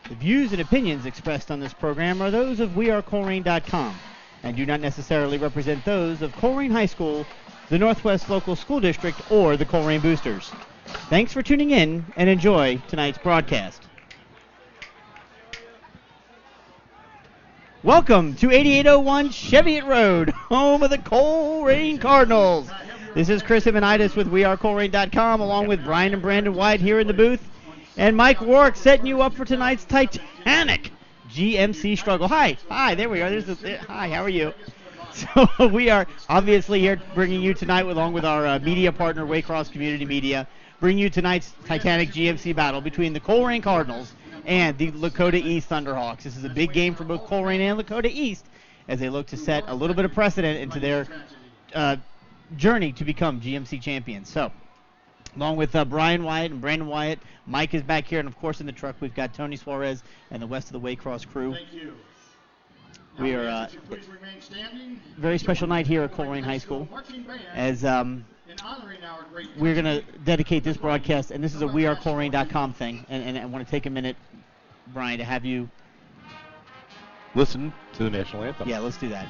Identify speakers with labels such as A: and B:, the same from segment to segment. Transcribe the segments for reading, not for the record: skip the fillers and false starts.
A: The views and opinions expressed on this program are those of wearecolerain.com and do not necessarily represent those of Colerain High School, the Northwest Local School District, or the Colerain Boosters. Thanks for tuning in and enjoy tonight's broadcast. Welcome to 8801 Cheviot Road, home of the Colerain Cardinals. This is Chris Imanitis with wearecolerain.com, along with Brian and Brandon White here in the booth. And Mike Rourke setting you up for tonight's Titanic GMC struggle. Hi, there we are. Hi, how are you? So we are obviously here bringing you tonight, along with our media partner, Waycross Community Media, bringing you tonight's Titanic GMC battle between the Colerain Cardinals and the Lakota East Thunderhawks. This is a big game for both Colerain and Lakota East as they look to set a little bit of precedent into their journey to become GMC champions. So, along with Brian Wyatt and Brandon Wyatt, Mike is back here, and of course in the truck we've got Tony Suarez and the rest of the Waycross crew.
B: Thank you.
A: We are very special night here at Colerain High School, as we're going to dedicate this broadcast, and this is a wearecolerain.com thing, and I want to take a minute, Brian, to have you
C: listen to the national anthem.
A: Yeah, let's do that.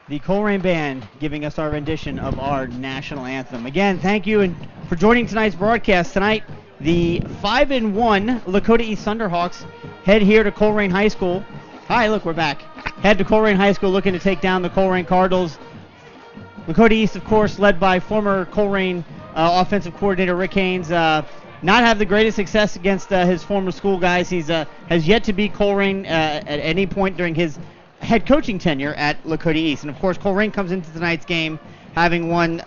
A: The Colerain Band giving us our rendition of our national anthem. Again, thank you for joining tonight's broadcast. Tonight, the 5-1 Lakota East Thunderhawks head here to Colerain High School. Hi, look, we're back. Head to Colerain High School looking to take down the Colerain Cardinals. Lakota East, of course, led by former Colerain offensive coordinator Rick Haynes. Not have the greatest success against his former school guys. He's has yet to beat Colerain at any point during his head coaching tenure at Lakota East. And of course, Colerain comes into tonight's game having won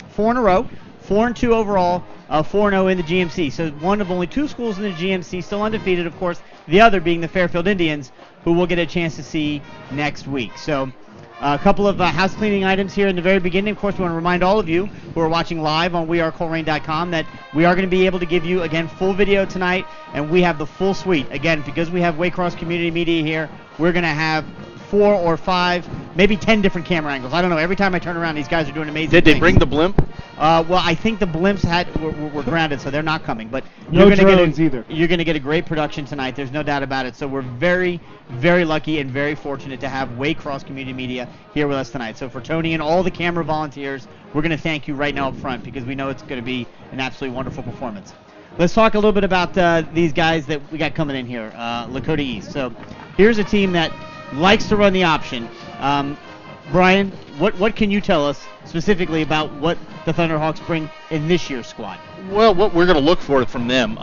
A: 4 in a row, 4-2 overall, 4-0 in the GMC. So one of only 2 schools in the GMC still undefeated, of course, the other being the Fairfield Indians, who we'll get a chance to see next week. So a couple of house cleaning items here in the very beginning. Of course, we want to remind all of you who are watching live on wearecolerain.com that we are going to be able to give you, again, full video tonight, and we have the full suite. Again, because we have Waycross Community Media here, we're going to have 4 or 5, maybe 10 different camera angles. I don't know. Every time I turn around, these guys are doing amazing things.
C: Did they bring the blimp?
A: Well, I think the blimps were grounded, so they're not coming. But
D: no drones either.
A: You're going to get a great production tonight. There's no doubt about it. So we're very, very lucky and very fortunate to have Waycross Community Media here with us tonight. So for Tony and all the camera volunteers, we're going to thank you right now up front because we know it's going to be an absolutely wonderful performance. Let's talk a little bit about these guys that we got coming in here, Lakota East. So here's a team that likes to run the option. Brian, what can you tell us specifically about what the Thunderhawks bring in this year's squad?
C: Well, what we're going to look for from them,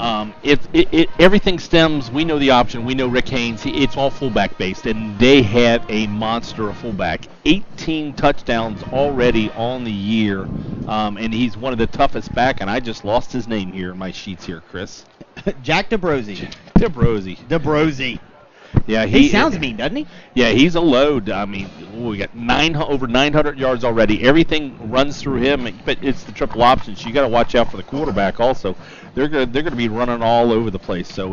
C: everything stems. We know the option. We know Rick Haynes. It's all fullback based, and they have a monster of fullback. 18 touchdowns already on the year, and he's one of the toughest back. And I just lost his name here in my sheets here, Chris.
A: Jack DeBrosey.
C: DeBrosey. Yeah,
A: he sounds mean, doesn't he?
C: Yeah, he's a load. I mean, we got over 900 yards already. Everything runs through him, but it's the triple option. So you got to watch out for the quarterback also. They're going to be running all over the place. So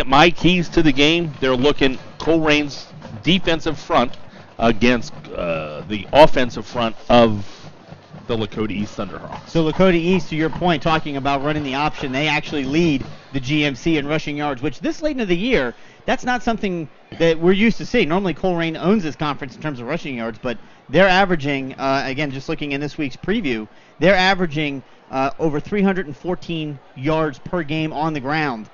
C: my keys to the game. They're looking Colerain's defensive front against the offensive front of the Lakota East Thunderhawks.
A: So Lakota East, to your point, talking about running the option, they actually lead the GMC in rushing yards, which this late into the year, that's not something that we're used to seeing. Normally Colerain owns this conference in terms of rushing yards, but they're averaging, again, just looking in this week's preview, they're averaging over 314 yards per game on the ground.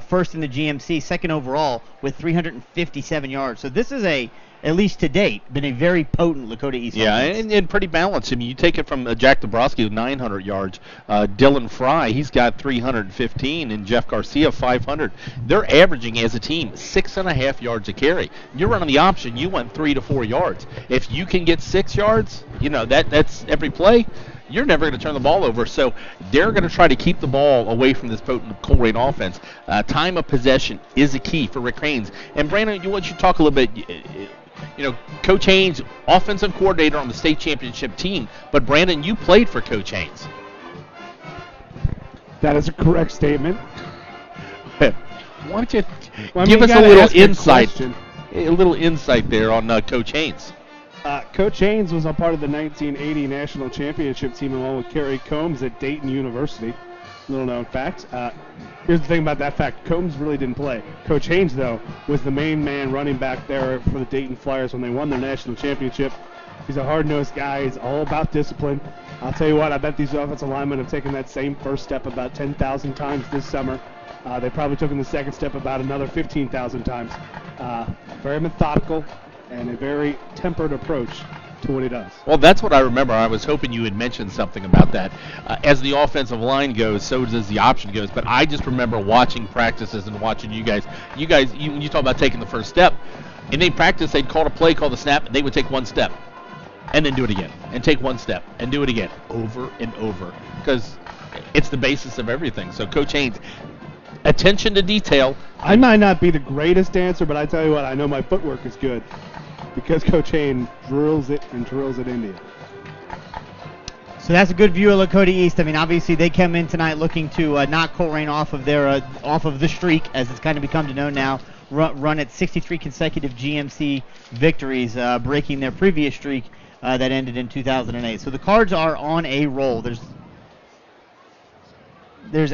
A: First in the GMC, second overall with 357 yards. So this is at least to date, been a very potent Lakota East offense.
C: And pretty balanced. I mean, you take it from Jack Dabrowski with 900 yards. Dylan Fry, he's got 315, and Jeff Garcia 500. They're averaging as a team 6.5 yards a carry. You're running the option, you want 3 to 4 yards. If you can get 6 yards, that's every play. You're never going to turn the ball over. So they're going to try to keep the ball away from this potent Colerain offense. Time of possession is a key for Rick Haynes. And Brandon, you want you to talk a little bit. Coach Haynes, offensive coordinator on the state championship team. But Brandon, you played for Coach Haynes.
B: That is a correct statement.
C: Why don't you give us a little insight? A little insight there on Coach Haynes.
B: Coach Haynes was a part of the 1980 national championship team along with Kerry Combs at Dayton University. Little known fact. Here's the thing about that fact. Combs really didn't play. Coach Haynes, though, was the main man running back there for the Dayton Flyers when they won their national championship. He's a hard-nosed guy. He's all about discipline. I'll tell you what, I bet these offensive linemen have taken that same first step about 10,000 times this summer. They probably took the second step about another 15,000 times. Very methodical and a very tempered approach to what he does.
C: Well, that's what I remember. I was hoping you had mentioned something about that. As the offensive line goes, so does the option goes. But I just remember watching practices and watching you guys. When you talk about taking the first step, in a practice, they'd call a play, call the snap, and they would take one step and then do it again, and take one step and do it again, over and over, because it's the basis of everything. So Coach Haynes, attention to detail.
B: I might not be the greatest dancer, but I tell you what, I know my footwork is good because Coach Haynes drills it and drills it into you.
A: So that's a good view of Lakota East. I mean, obviously they came in tonight looking to knock Colerain off of the streak, as it's kind of become to know now. Run at 63 consecutive GMC victories, breaking their previous streak that ended in 2008. So the Cards are on a roll. There's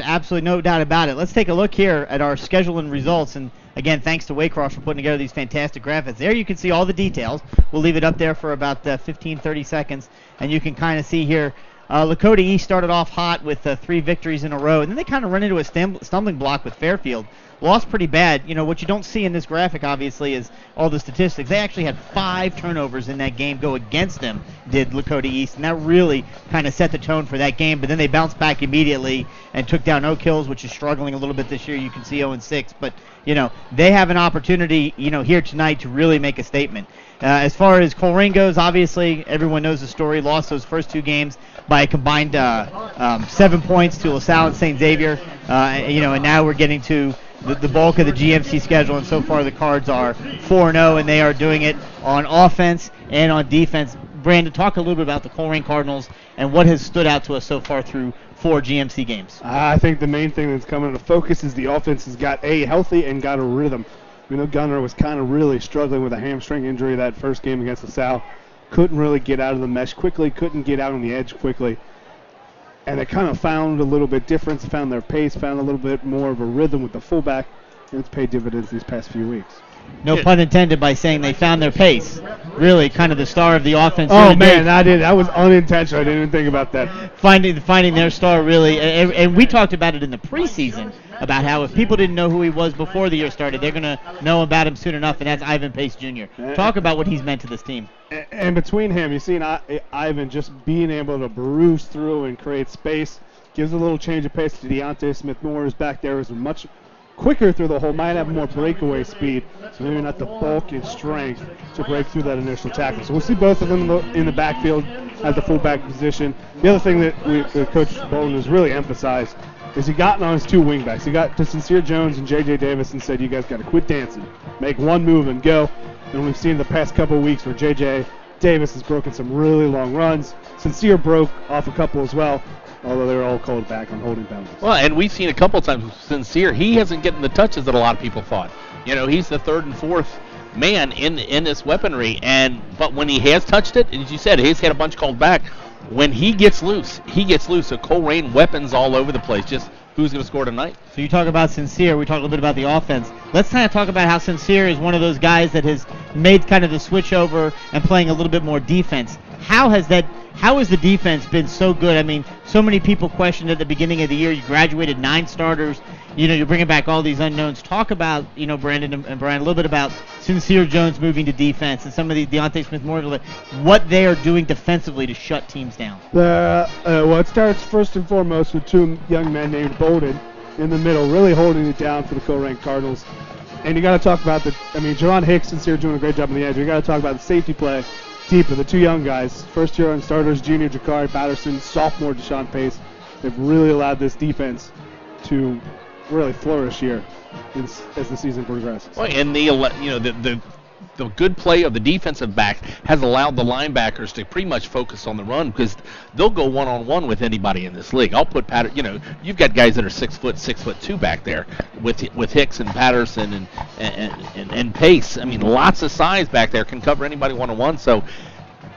A: absolutely no doubt about it. Let's take a look here at our schedule and results. And again, thanks to Waycross for putting together these fantastic graphics. There you can see all the details. We'll leave it up there for about 15-30 seconds, and you can kind of see here. Lakota East started off hot with 3 victories in a row, and then they kind of run into a stumbling block with Fairfield. Lost pretty bad. You know, what you don't see in this graphic, obviously, is all the statistics. They actually had 5 turnovers in that game go against them, did Lakota East, and that really kind of set the tone for that game. But then they bounced back immediately and took down Oak Hills, which is struggling a little bit this year. You can see 0-6. But, you know, they have an opportunity, you know, here tonight to really make a statement. As far as Colerain goes, obviously, everyone knows the story. Lost those first 2 games by a combined 7 points to LaSalle and St. Xavier. And now we're getting to the bulk of the GMC schedule, and so far the Cards are 4-0, and they are doing it on offense and on defense. Brandon, talk a little bit about the Colerain Cardinals and what has stood out to us so far through 4 GMC games.
B: I think the main thing that's coming into focus is the offense has got healthy and got a rhythm. We know Gunner was kind of really struggling with a hamstring injury that first game against LaSalle. Couldn't really get out of the mesh quickly, couldn't get out on the edge quickly. And they kind of found a little bit difference, found their pace, found a little bit more of a rhythm with the fullback, and it's paid dividends these past few weeks.
A: No pun intended by saying they found their pace. Really, kind of the star of the offense.
B: Oh, man, that was unintentional. I didn't even think about that.
A: Finding their star, really. And we talked about it in the preseason, about how if people didn't know who he was before the year started, they're going to know about him soon enough, and that's Ivan Pace Jr. Talk about what he's meant to this team.
B: And between him, you've seen Ivan just being able to bruise through and create space, gives a little change of pace to Deontay Smith-Moore, who's back there, is much quicker through the hole, might have more breakaway speed, so maybe not the bulk and strength to break through that initial tackle. So we'll see both of them in the backfield at the fullback position. The other thing that Coach Bolden has really emphasized is he got on his 2 wingbacks. He got to Sincere Jones and J.J. Davis and said, you guys got to quit dancing. Make one move and go. And we've seen the past couple of weeks where J.J. Davis has broken some really long runs. Sincere broke off a couple as well, although they were all called back on holding penalties.
C: Well, and we've seen a couple of times with Sincere, he hasn't getting the touches that a lot of people thought. You know, he's the 3rd and 4th man in this weaponry, but when he has touched it, as you said, he's had a bunch called back. when he gets loose. So Colerain weapons all over the place. Just who's going to score tonight?
A: So you talk about Sincere. We talked a little bit about the offense. Let's kind of talk about how Sincere is one of those guys that has made kind of the switch over and playing a little bit more defense. How has the defense been so good? I mean, so many people questioned at the beginning of the year. You graduated 9 starters. You're bringing back all these unknowns. Talk about, Brandon and Brian, a little bit about Sincere Jones moving to defense and some of the Deontay Smith-Morgan, what they are doing defensively to shut teams down.
B: It starts first and foremost with 2 young men named Bolden in the middle, really holding it down for the Colerain Cardinals. And you got to talk about Javon Hicks, Sincere doing a great job on the edge. You got to talk about the safety play deep with the 2 young guys. First year on starters, junior Jakari Patterson, sophomore Deshaun Pace. They've really allowed this defense to really flourish here as the season progresses.
C: Well, and the good play of the defensive back has allowed the linebackers to pretty much focus on the run because they'll go one-on-one with anybody in this league. I'll put you've got guys that are 6 foot, 6'2" back there with Hicks and Patterson and Pace. I mean, lots of size back there, can cover anybody one-on-one. So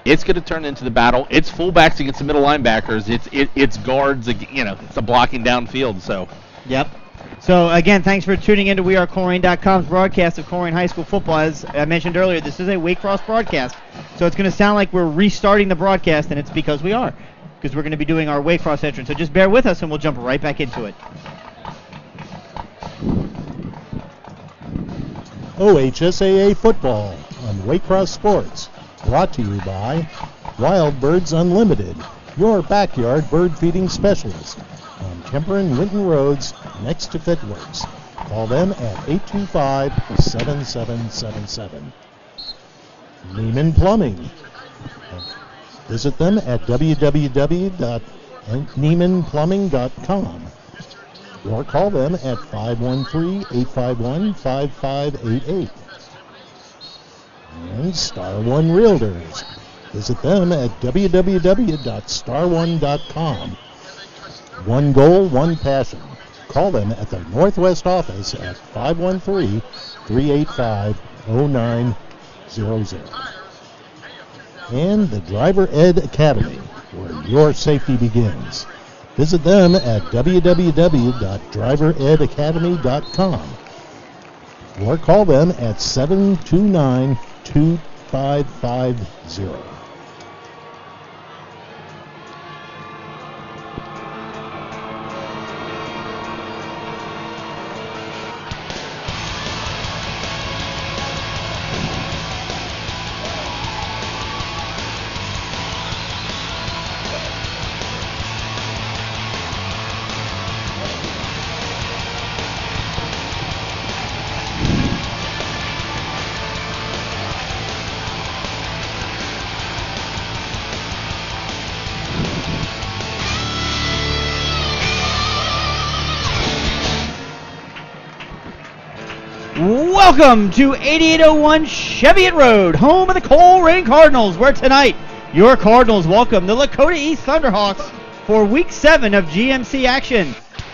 C: it's going to turn into the battle. It's fullbacks against the middle linebackers. It's guards. It's a blocking downfield. So.
A: Yep. So, again, thanks for tuning in to WeAreColerain.com's broadcast of Colerain High School football. As I mentioned earlier, this is a Waycross broadcast, so it's going to sound like we're restarting the broadcast, and it's because we are, because we're going to be doing our Waycross entrance. So just bear with us, and we'll jump right back into it.
D: OHSAA football on Waycross Sports, brought to you by Wild Birds Unlimited, your backyard bird feeding specialist. On Kemper and Winton Roads, next to Fitworks. Call them at 825-7777. Neiman Plumbing. Visit them at www.neimanplumbing.com or call them at 513-851-5588. And Star One Realtors. Visit them at www.star1.com. One goal, one passion. Call them at their Northwest office at 513-385-0900. And the Driver Ed Academy, where your safety begins. Visit them at www.driveredacademy.com or call them at 729-2550.
A: Welcome to 8801 Cheviot Road, home of the Colerain Cardinals, where tonight your Cardinals welcome the Lakota East Thunderhawks for Week 7 of GMC action.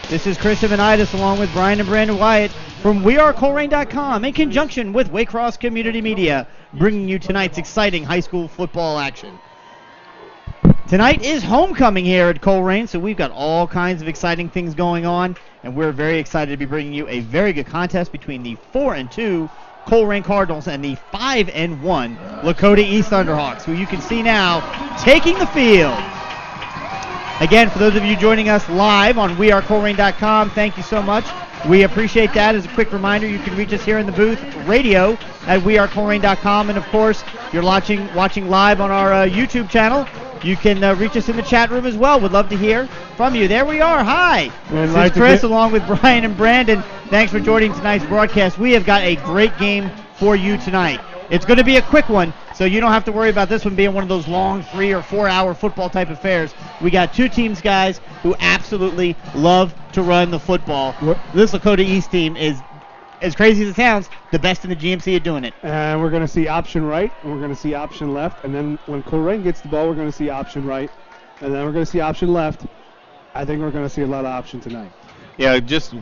A: This is Chris Ivanitis along with Brian and Brandon Wyatt from WeAreColerain.com in conjunction with Waycross Community Media, bringing you tonight's exciting high school football action. Tonight is homecoming here at Colerain, so we've got all kinds of exciting things going on, and we're very excited to be bringing you a very good contest between the 4-2 Colerain Cardinals and the 5-1 Lakota East Thunderhawks, who you can see now taking the field. Again, for those of you joining us live on WeAreColerain.com, thank you so much. We appreciate that. As a quick reminder, you can reach us here in the booth, radio at WeAreColerain.com, and of course, if you're watching live on our YouTube channel, you can reach us in the chat room as well. We'd love to hear from you. There we are. Hi. This is Chris along with Brian and Brandon. Thanks for joining tonight's broadcast. We have got a great game for you tonight. It's going to be a quick one, so you don't have to worry about this one being one of those long 3 or 4 hour football type affairs. We got 2 teams, guys, who absolutely love to run the football. This Lakota East team is, as crazy as it sounds, the best in the GMC at doing it.
B: And we're going to see option right, and we're going to see option left, and then when Colerain gets the ball, we're going to see option right, and then we're going to see option left. I think we're going to see a lot of option tonight.
C: Yeah, just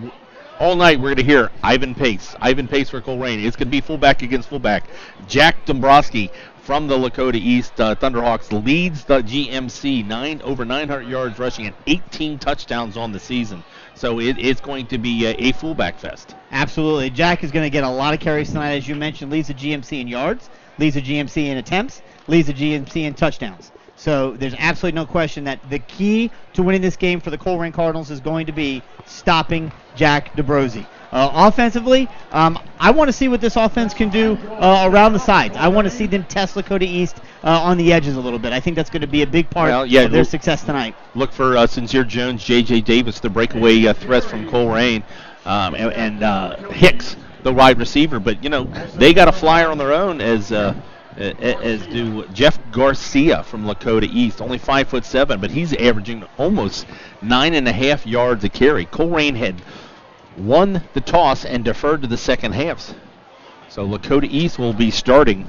C: all night we're going to hear Ivan Pace for Colerain. It's going to be fullback against fullback. Jack Dombrowski from the Lakota East. Thunderhawks leads the GMC over 900 yards rushing and 18 touchdowns on the season. So it's going to be a fullback fest.
A: Absolutely. Jack is going to get a lot of carries tonight, as you mentioned. Leads the GMC in yards, leads the GMC in attempts, leads the GMC in touchdowns. So there's absolutely no question that the key to winning this game for the Colerain Cardinals is going to be stopping Jack DeBrosi. Offensively, I want to see what this offense can do around the sides. I want to see them test Lakota East on the edges a little bit. I think that's going to be a big part of their success tonight.
C: Look for Sincere Jones, J.J. Davis, the breakaway threats from Colerain, and Hicks, the wide receiver. But, they got a flyer on their own as do Jeff Garcia from Lakota East, only 5'7", but he's averaging almost 9.5 yards a carry. Colerain had won the toss and deferred to the second half. So Lakota East will be starting.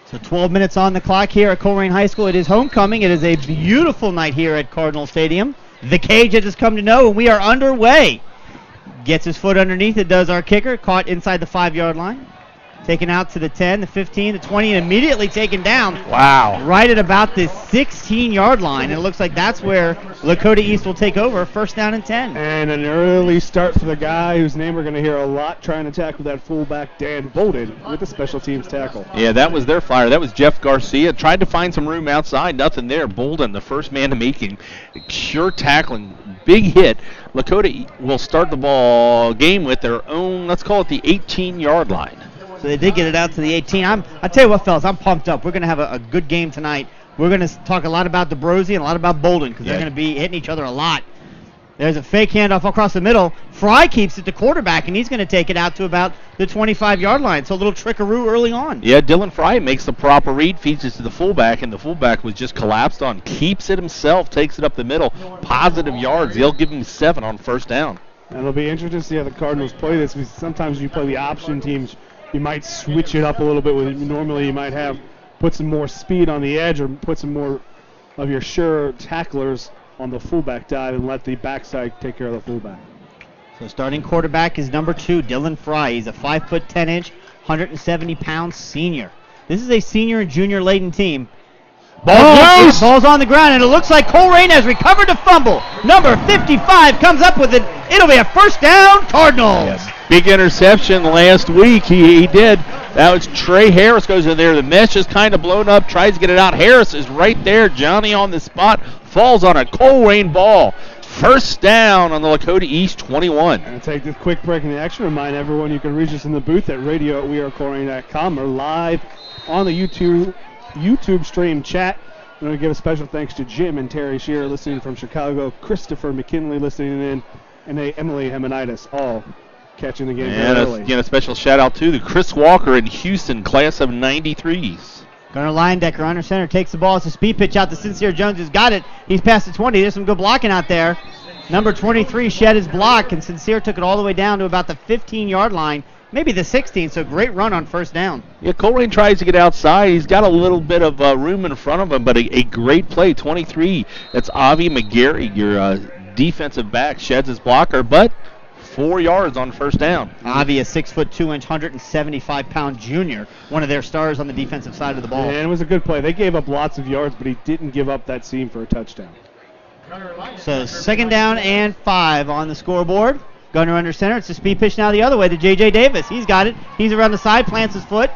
A: So 12 minutes on the clock here at Colerain High School. It is homecoming. It is a beautiful night here at Cardinal Stadium. The Cage has come to know, and we are underway. Gets his foot underneath it, does our kicker. Caught inside the 5-yard line. Taken out to the 10, the 15, the 20, and immediately taken down.
C: Wow.
A: Right at about the 16-yard line. And it looks like that's where Lakota East will take over, first down and 10.
B: And an early start for the guy whose name we're going to hear a lot trying to tackle that fullback, Dan Bolden, with the special teams tackle.
C: Yeah, that was their flyer. That was Jeff Garcia. Tried to find some room outside. Nothing there. Bolden, the first man to make him. Sure tackling. Big hit. Lakota will start the ball game with their own, let's call it the 18-yard line.
A: So they did get it out to the 18. I tell you what, fellas, I'm pumped up. We're going to have a good game tonight. We're going to talk a lot about DeBrosi and a lot about Bolden because they're going to be hitting each other a lot. There's a fake handoff across the middle. Fry keeps it to quarterback, and he's going to take it out to about the 25-yard line. So a little trickaroo early on.
C: Yeah, Dylan Fry makes the proper read, feeds it to the fullback, and the fullback was just collapsed on. Keeps it himself, takes it up the middle. Positive yards. They'll give him 7 on first down.
B: And it'll be interesting to see how the Cardinals play this because sometimes you play the option teams, you might switch it up a little bit. Normally you might put some more speed on the edge or put some more of your sure tacklers on the fullback dive and let the backside take care of the fullback.
A: So starting quarterback is number 2, Dylan Fry. He's a 5'10", 170-pound senior. This is a senior and junior laden team. Ball's on the ground, and it looks like Colerain has recovered a fumble. Number 55 comes up with it. It'll be a first down, Cardinals.
C: Yes. Big interception last week. He did. That was Trey Harris goes in there. The mesh is kind of blown up. Tries to get it out. Harris is right there. Johnny on the spot. Falls on a Colerain ball. First down on the Lakota East 21.
B: And take this quick break in the action. Remind everyone you can reach us in the booth at radio@wearecolerain.com or live on the YouTube stream chat. I'm going to give a special thanks to Jim and Terry Shearer listening from Chicago, Christopher McKinley listening in, and Emily Hemonitis all catching the game very early.
C: And a special shout out to the Chris Walker in Houston, class of 93s.
A: Gunnar Leindecker under center takes the ball. It's a speed pitch out to Sincere Jones, who's got it. He's past the 20. There's some good blocking out there. Number 23 shed his block, and Sincere took it all the way down to about the 15-yard line. Maybe the 16, so great run on first down.
C: Yeah, Colerain tries to get outside. He's got a little bit of room in front of him, but a great play. 23, that's Avi McGarry, your defensive back, sheds his blocker, but 4 yards on first down.
A: Avi, a 6'2", 175-pound junior, one of their stars on the defensive side of the ball.
B: And it was a good play. They gave up lots of yards, but he didn't give up that seam for a touchdown.
A: So second down and 5 on the scoreboard. Gunner under center. It's a speed pitch now the other way to J.J. Davis. He's got it. He's around the side, plants his foot.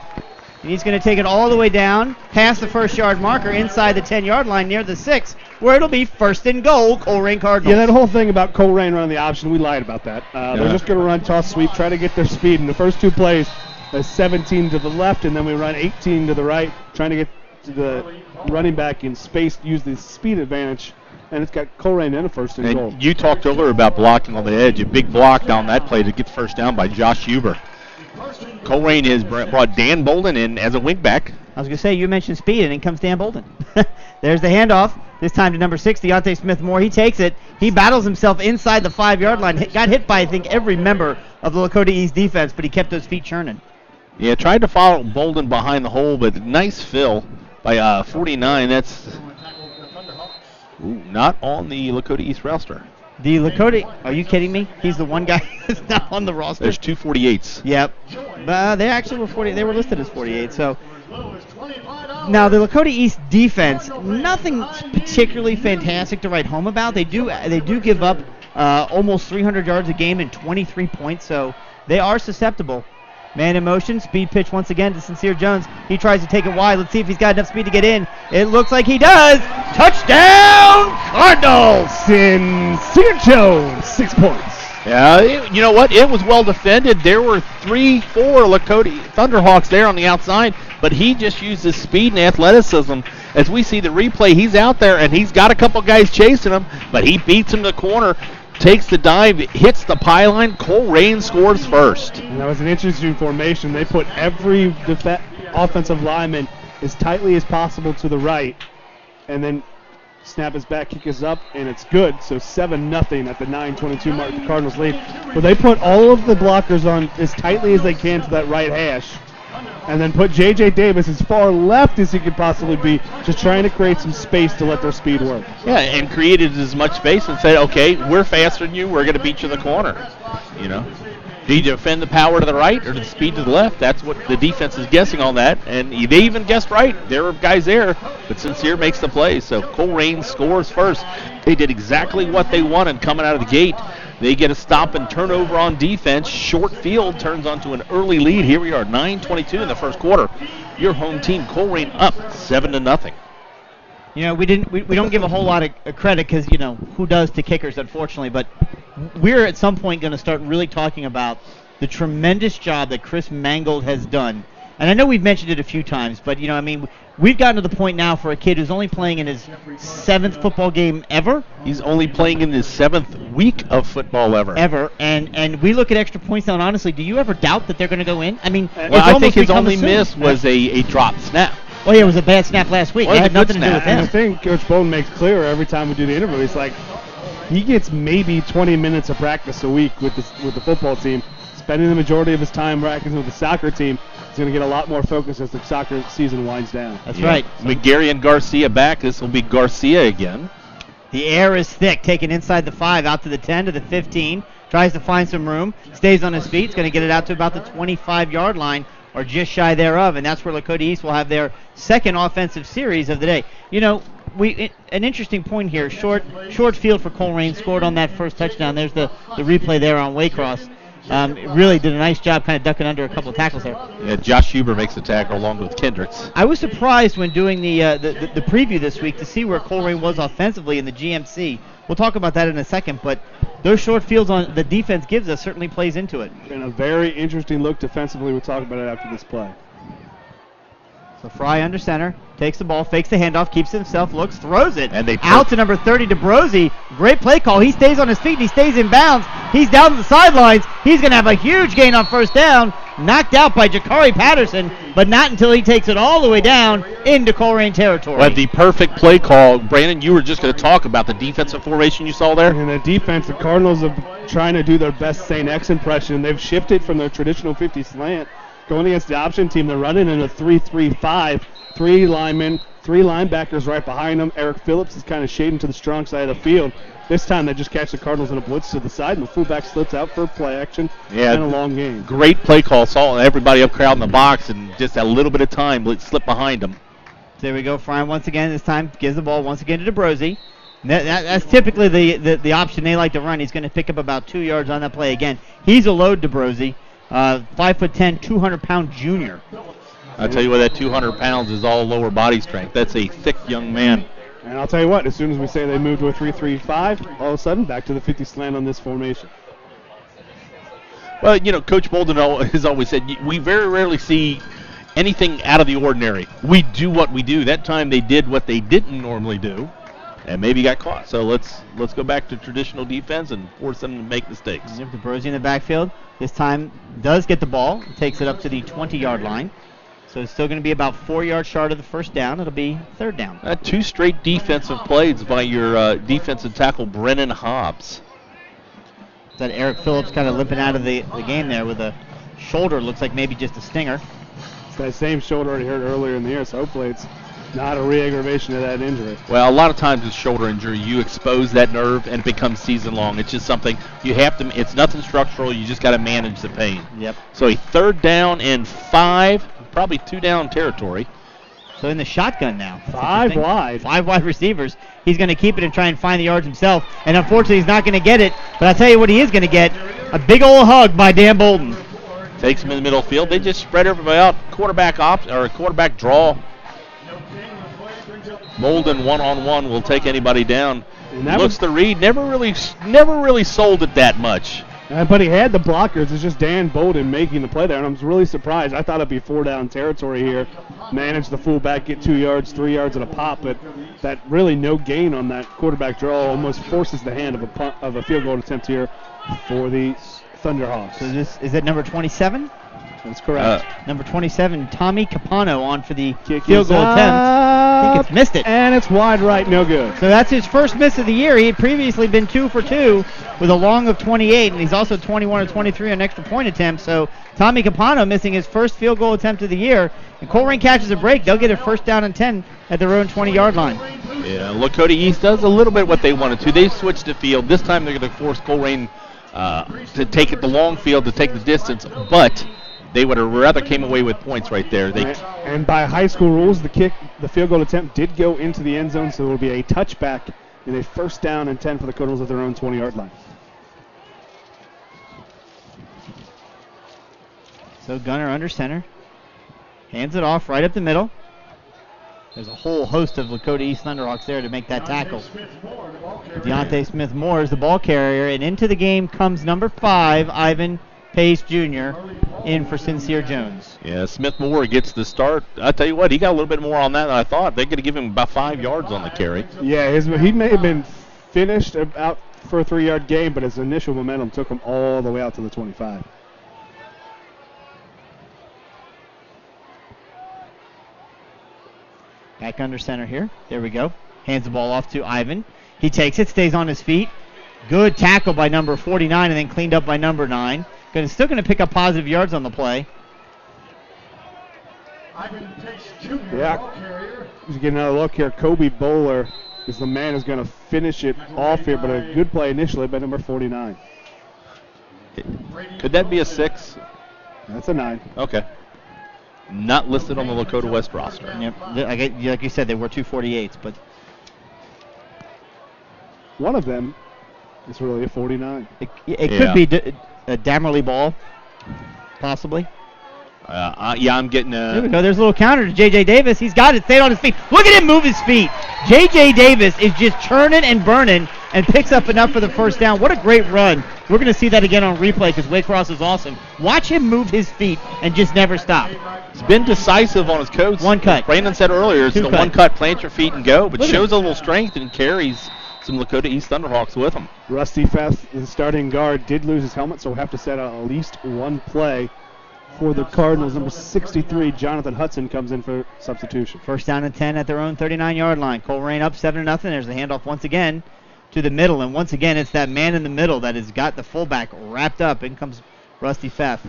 A: And he's going to take it all the way down, past the first-yard marker, inside the 10-yard line near the 6, where it'll be first and goal, Colerain Cardinals.
B: Yeah, that whole thing about Colerain running the option, we lied about that. They're just going to run toss sweep, try to get their speed. In the first 2 plays, 17 to the left, and then we run 18 to the right, trying to get to the running back in space, use the speed advantage. And it's got Colerain in a first and goal.
C: You talked earlier about blocking on the edge. A big block down that play to get the first down by Josh Huber. Colerain has brought Dan Bolden in as a wingback.
A: I was going to say, you mentioned speed, and in comes Dan Bolden. There's the handoff. This time to number 6, Deontay Smith-Moore. He takes it. He battles himself inside the 5-yard line. Got hit by, I think, every member of the Lakota East defense, but he kept those feet churning.
C: Yeah, tried to follow Bolden behind the hole, but nice fill by 49. That's... not on the Lakota East roster.
A: The Lakota, are you kidding me? He's the one guy that's not on the roster.
C: There's 2 48s.
A: Yep. They actually were 40. They were listed as 48. So Now, the Lakota East defense, nothing particularly fantastic to write home about. They do give up almost 300 yards a game and 23 points, so they are susceptible. Man in motion, speed pitch once again to Sincere Jones. He tries to take it wide. Let's see if he's got enough speed to get in. It looks like he does. Touchdown, Cardinals!
B: Sincere Jones, 6 points.
C: Yeah, you know what? It was well defended. There were 3-4 Lakota Thunderhawks there on the outside, but he just used his speed and athleticism. As we see the replay, he's out there, and he's got a couple guys chasing him, but he beats him to the corner, takes the dive, hits the pylon. Colerain scores first.
B: And that was an interesting formation. They put every offensive lineman as tightly as possible to the right, and then snap his back, kick is up, and it's good. So 7-0 at the 9:22 mark, the Cardinals lead. But they put all of the blockers on as tightly as they can to that right hash, and then put J.J. Davis as far left as he could possibly be, just trying to create some space to let their speed work.
C: Yeah, and created as much space and said, okay, we're faster than you, we're going to beat you in the corner. You know, do you defend the power to the right or the speed to the left? That's what the defense is guessing on that, and they even guessed right. There were guys there, but Sincere makes the play, so Colerain scores first. They did exactly what they wanted coming out of the gate. They get a stop and turnover on defense. Short field turns onto an early lead. Here we are, 9:22 in the first quarter. Your home team, Colerain, up 7-0.
A: You know, we don't give a whole lot of credit because, you know, who does to kickers, unfortunately, but we're at some point going to start really talking about the tremendous job that Chris Mangold has done. And I know we've mentioned it a few times, but, you know, I mean, we've gotten to the point now for a kid who's only playing in his 7th football game ever.
C: He's only playing in his 7th week of football ever. And we look at extra points now, and honestly, do you ever doubt that they're going to go in? I mean, well, I think his only miss was a drop snap.
A: Oh, yeah, it was a bad snap last week. It had nothing to do with him.
B: And I think Coach Bowden makes clear every time we do the interview, he's like, he gets maybe 20 minutes of practice a week with the football team, spending the majority of his time practicing with the soccer team. He's going to get a lot more focus as the soccer season winds down.
A: That's right.
C: McGarry and Garcia back. This will be Garcia again.
A: The air is thick, taken inside the 5, out to the 10, to the 15. Tries to find some room, stays on his feet. He's going to get it out to about the 25-yard line, or just shy thereof, and that's where Lakota East will have their second offensive series of the day. You know, an interesting point here. Short field for Colerain, scored on that first touchdown. There's the replay there on Waycross. Really did a nice job kind of ducking under a couple of tackles there.
C: Yeah, Josh Huber makes the tackle along with Kendricks.
A: I was surprised when doing the preview this week to see where Colerain was offensively in the GMC. We'll talk about that in a second, but those short fields on the defense gives us certainly plays into it.
B: And a very interesting look defensively. We'll talk about it after this play.
A: So Fry under center, takes the ball, fakes the handoff, keeps it himself, looks, throws it.
C: And they
A: out to number 30, DeBrozzi. Great play call. He stays on his feet, and he stays in bounds. He's down to the sidelines. He's going to have a huge gain on first down. Knocked out by Jakari Patterson, but not until he takes it all the way down into Colerain territory.
C: Well, the perfect play call. Brandon, you were just going to talk about the defensive formation you saw there.
B: And the defense, the Cardinals are trying to do their best St. X impression. They've shifted from their traditional 50 slant. Going against the option team, they're running in a 3-3-5. 3 linemen, 3 linebackers right behind them. Eric Phillips is kind of shading to the strong side of the field. This time they just catch the Cardinals in a blitz to the side, and the fullback slips out for play action and a long game.
C: Great play call. Saw everybody up crowding the box, and just a little bit of time slip behind them.
A: There we go. Fry once again. This time gives the ball once again to DeBrozzi. That's typically the option they like to run. He's going to pick up about 2 yards on that play again. He's a load, DeBrozzi. 5'10", 200-pound junior.
C: I'll tell you what, that 200 pounds is all lower body strength. That's a thick young man.
B: And I'll tell you what, as soon as we say they move to a 3-3-5, all of a sudden back to the 50 slant on this formation.
C: Well, you know, Coach Bolden has always said we very rarely see anything out of the ordinary. We do what we do. That time they did what they didn't normally do, and maybe got caught. So let's go back to traditional defense and force them to make mistakes.
A: Yep, DeBrozzi in the backfield. This time does get the ball, takes it up to the 20-yard line. So it's still going to be about 4 yards short of the first down. It'll be third down.
C: 2 straight defensive plays by your defensive tackle, Brennan Hobbs.
A: That Eric Phillips kind of limping out of the game there with a shoulder. Looks like maybe just a stinger.
B: It's that same shoulder I heard earlier in the year, so hopefully it's not a re-aggravation of that injury.
C: Well, a lot of times with shoulder injury, you expose that nerve and it becomes season-long. It's just something you have to, it's nothing structural. You just got to manage the pain.
A: Yep.
C: So a third down and 5 probably 2 down territory.
A: So in the shotgun now.
B: 5 wide.
A: 5 wide receivers. He's going to keep it and try and find the yards himself. And unfortunately, he's not going to get it. But I'll tell you what he is going to get. A big old hug by Dan Bolden.
C: Takes him in the middle field. They just spread everybody out. Quarterback draw. Bolden one-on-one will take anybody down.
B: And that
C: Looks
B: was
C: the read. Never really sold it that much.
B: But he had the blockers. It's just Dan Bolden making the play there, and I'm really surprised. I thought it'd be 4 down territory here. Manage the fullback, get 2 yards, 3 yards at a pop, but that really no gain on that quarterback draw almost forces the hand of a field goal attempt here for the Thunderhawks.
A: So is that number 27?
B: That's correct.
A: Number 27, Tommy Capano on for the
B: Kick
A: field
B: is
A: goal attempt. I think it's missed it.
B: And it's wide right, no good.
A: So that's his first miss of the year. He had previously been 2 for 2 with a long of 28, and he's also 21 or 23 on extra point attempts. So Tommy Capano missing his first field goal attempt of the year. And Colerain catches a break. They'll get a first down and 10 at their own 20-yard line.
C: Yeah, Lakota East does a little bit what they wanted to. They switched the field. This time they're going to force Colerain to take it the long field, to take the distance, but they would have rather came away with points right there.
B: And by high school rules, the field goal attempt did go into the end zone, so it will be a touchback and a first down and 10 for the Cardinals at their own 20-yard line.
A: So Gunner under center. Hands it off right up the middle. There's a whole host of Lakota East Thunderhawks there to make that tackle. Deontay Smith-Moore is the ball carrier, and into the game comes number 5, Ivan Pace Jr., in for Sincere Jones.
C: Yeah, Smith-Moore gets the start. I tell you what, he got a little bit more on that than I thought. They're going to give him about 5 yards on the carry.
B: Yeah, he may have been finished out for a 3-yard gain, but his initial momentum took him all the way out to the 25.
A: Back under center here. There we go. Hands the ball off to Ivan. He takes it, stays on his feet. Good tackle by number 49 and then cleaned up by number 9. Still going to pick up positive yards on the play.
B: Yeah. He's getting another look here. Kobe Bowler is the man who's going to finish it off here, but a good play initially by number 49.
C: Could that be a 6?
B: That's a 9.
C: Okay. Not listed on the Lakota West roster.
A: Yep. Like you said, they were 248s, but
B: one of them is really a 49.
A: It could be a Damerly ball, possibly.
C: Yeah, I'm getting a...
A: There we go. There's a little counter to J.J. Davis. He's got it. Stayed on his feet. Look at him move his feet. J.J. Davis is just churning and burning and picks up enough for the first down. What a great run. We're going to see that again on replay because Waycross is awesome. Watch him move his feet and just never stop.
C: He's been decisive on his coach.
A: One cut.
C: Brandon said earlier, it's the one cut, plant your feet and go, but
A: Look
C: shows a little strength and carries some Lakota East Thunderhawks with him.
B: Rusty Fest, the starting guard, did lose his helmet, so we'll have to set out at least one play for the Cardinals. Number 63, Jonathan Hudson, comes in for substitution.
A: First down and 10 at their own 39-yard line. Colerain up 7-0. There's the handoff once again to the middle, and once again it's that man in the middle that has got the fullback wrapped up. In comes Rusty Pfaff.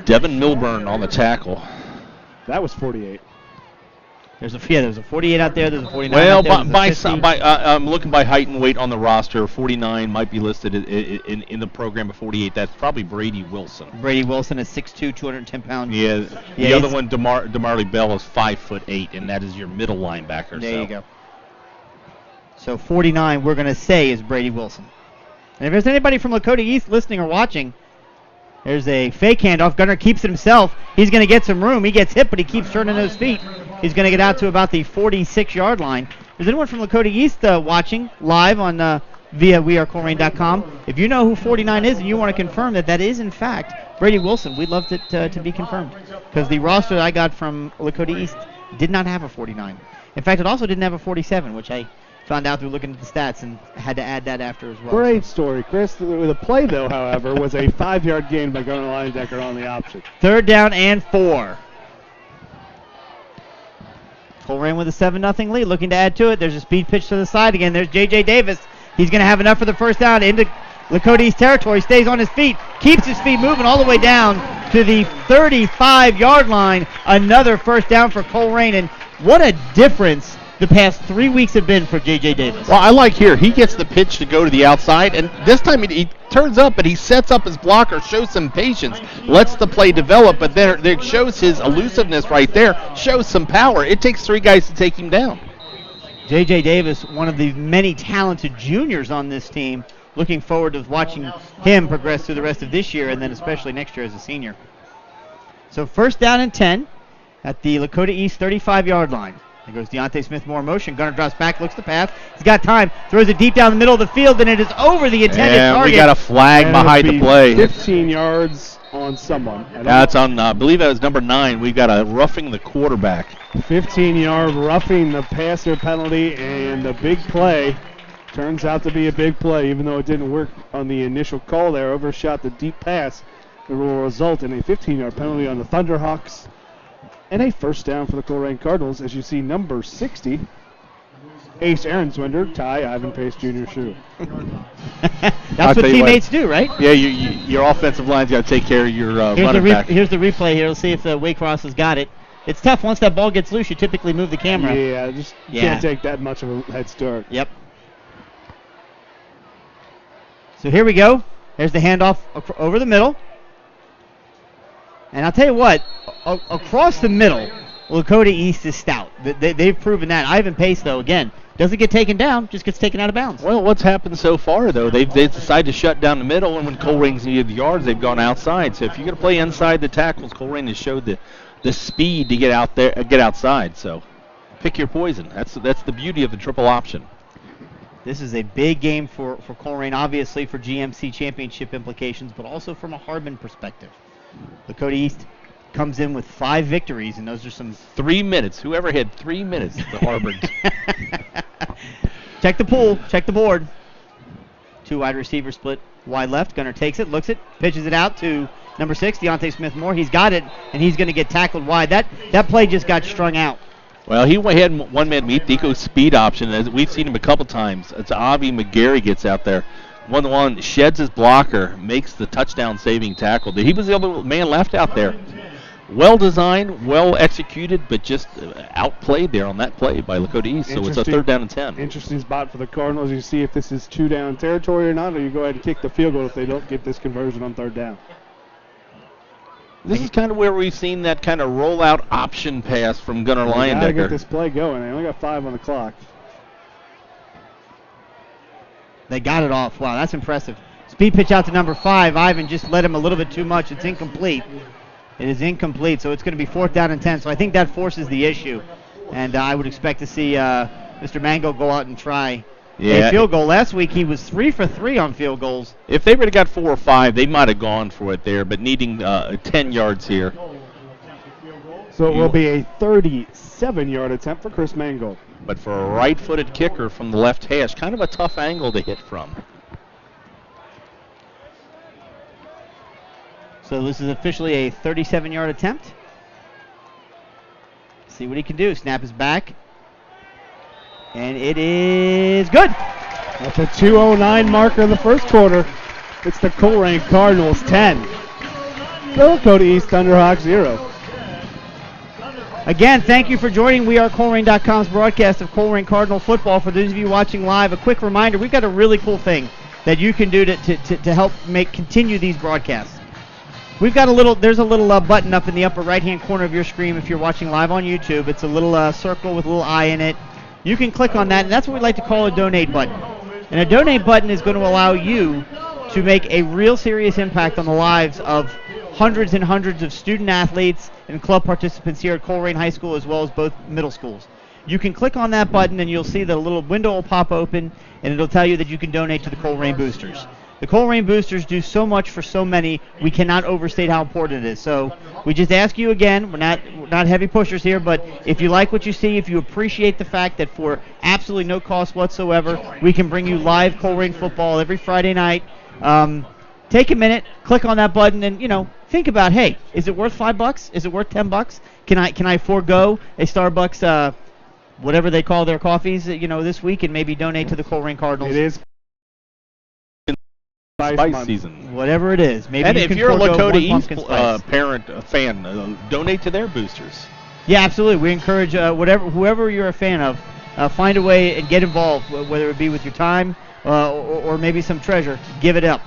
C: Devin Milburn on the tackle.
B: That was 48.
A: There's a 48 out there. There's a 49
C: well,
A: out there.
C: I'm looking by height and weight on the roster. 49 might be listed in the program of 48. That's probably Brady Wilson.
A: Brady Wilson is 6'2", 210 pounds.
C: Yeah. The other one, DeMarley Bell, is 5'8", and that is your middle linebacker.
A: There you go. So 49, we're going to say, is Brady Wilson. And if there's anybody from Lakota East listening or watching, there's a fake handoff. Gunner keeps it himself. He's going to get some room. He gets hit, but he keeps turning those feet. He's going to get out to about the 46-yard line. Is anyone from Lakota East watching live on via wearecolerain.com? If you know who 49 is and you want to confirm that is, in fact, Brady Wilson, we'd love it to be confirmed. Because the roster that I got from Lakota East did not have a 49. In fact, it also didn't have a 47, which I found out through looking at the stats and had to add that after as well.
B: Great story, Chris. The play, though, however, was a 5-yard gain by Gunnar Linedecker on the option.
A: 3rd down and 4. Colerain with a 7-0 lead, looking to add to it. There's a speed pitch to the side again. There's J.J. Davis. He's going to have enough for the first down into Lakota East territory. Stays on his feet, keeps his feet moving all the way down to the 35-yard line. Another first down for Colerain, and what a difference the past 3 weeks have been for J.J. Davis.
C: Well, I like here. He gets the pitch to go to the outside, and this time he turns up, but he sets up his blocker, shows some patience, lets the play develop, but then it shows his elusiveness right there, shows some power. It takes 3 guys to take him down.
A: J.J. Davis, one of the many talented juniors on this team. Looking forward to watching him progress through the rest of this year and then especially next year as a senior. So first down and 10 at the Lakota East 35-yard line. There goes Deontay Smith-Moore in motion. Gunner drops back, looks to pass. He's got time. Throws it deep down the middle of the field, and it is over the intended target.
C: We got a flag behind the play.
B: 15 yards on someone.
C: That's on, I believe that was number 9. We've got a roughing the quarterback.
B: 15-yard roughing the passer penalty, and the big play turns out to be a big play, even though it didn't work on the initial call there. Overshot the deep pass. It will result in a 15-yard penalty on the Thunderhawks. And a first down for the Colerain Cardinals, as you see number 60, Ace Ahrenswender, tie Ivan Pace Jr. shoe.
A: That's what teammates do, right?
C: Yeah, your offensive line's got to take care of your running back.
A: Here's the replay here. Let's see if Waycross has got it. It's tough. Once that ball gets loose, you typically move the camera.
B: Yeah, can't take that much of a head start.
A: Yep. So here we go. There's the handoff over the middle. And I'll tell you what, across the middle, Lakota East is stout. They've proven that. Ivan Pace, though, again, doesn't get taken down, just gets taken out of bounds.
C: Well, what's happened so far, though, they've decided to shut down the middle, and when Colerain's needed the yards, they've gone outside. So if you're going to play inside the tackles, Colerain has showed the speed to get out there, get outside. So pick your poison. That's the beauty of the triple option.
A: This is a big game for Colerain, obviously for GMC championship implications, but also from a Hardman perspective. Lakota East comes in with 5 victories, and those are some
C: 3 minutes. Whoever had 3 minutes, the Harvard.
A: Check the pool. Check the board. 2 wide receiver split wide left. Gunner takes it, looks it, pitches it out to number 6, Deontay Smith-Moore. He's got it, and he's going to get tackled wide. That play just got strung out.
C: Well, he had one-man meet. The eco speed option, as we've seen him a couple times. It's Avi McGarry gets out there. 1-1, sheds his blocker, makes the touchdown-saving tackle. He was the only man left out there. Well designed, well executed, but just outplayed there on that play by Lakota East. So it's a 3rd down and 10.
B: Interesting spot for the Cardinals. You see if this is 2-down territory or not, or you go ahead and kick the field goal if they don't get this conversion on 3rd down.
C: This is kind of where we've seen that kind of rollout option pass from Gunnar Leyendecker.
B: Got to get this play going. They only got 5 on the clock.
A: They got it off. Wow, that's impressive. Speed pitch out to number 5. Ivan just led him a little bit too much. It's incomplete. It is incomplete, so it's going to be 4th down and 10. So I think that forces the issue. And I would expect to see Mr. Mango go out and try a field goal. Last week he was 3 for 3 on field goals.
C: If they would have got 4 or 5, they might have gone for it there, but needing 10 yards here.
B: So it will be a 37-yard attempt for Chris Mangold.
C: But for a right-footed kicker from the left hash, kind of a tough angle to hit from.
A: So this is officially a 37-yard attempt. See what he can do. Snap is back. And it is good.
B: That's a 2:09 marker in the first quarter. It's the Colerain Cardinals 10. Lakota East Thunderhawks 0.
A: Again, thank you for joining. We are Colerain.com's broadcast of Colerain Cardinal football. For those of you watching live, a quick reminder, we've got a really cool thing that you can do to help continue these broadcasts. We've got there's a little button up in the upper right-hand corner of your screen if you're watching live on YouTube. It's a little circle with a little eye in it. You can click on that, and that's what we like to call a donate button. And a donate button is going to allow you to make a real serious impact on the lives of hundreds and hundreds of student athletes and club participants here at Colerain High School as well as both middle schools. You can click on that button and you'll see that a little window will pop open and it'll tell you that you can donate to the Colerain Boosters. The Colerain Boosters do so much for so many, we cannot overstate how important it is. So we just ask you again, we're not heavy pushers here, but if you like what you see, if you appreciate the fact that for absolutely no cost whatsoever, we can bring you live Colerain football every Friday night, take a minute, click on that button, and think about, hey, is it worth $5? Is it worth $10? Can I forego a Starbucks, whatever they call their coffees, this week, and maybe donate to the Colerain Cardinals?
B: It is
C: Spice season.
A: Whatever it is. Maybe
C: and
A: you
C: if
A: can
C: you're a
A: forego
C: Lakota East
A: spice.
C: fan, donate to their boosters.
A: Yeah, absolutely. We encourage whoever you're a fan of, find a way and get involved, whether it be with your time or maybe some treasure. Give it up.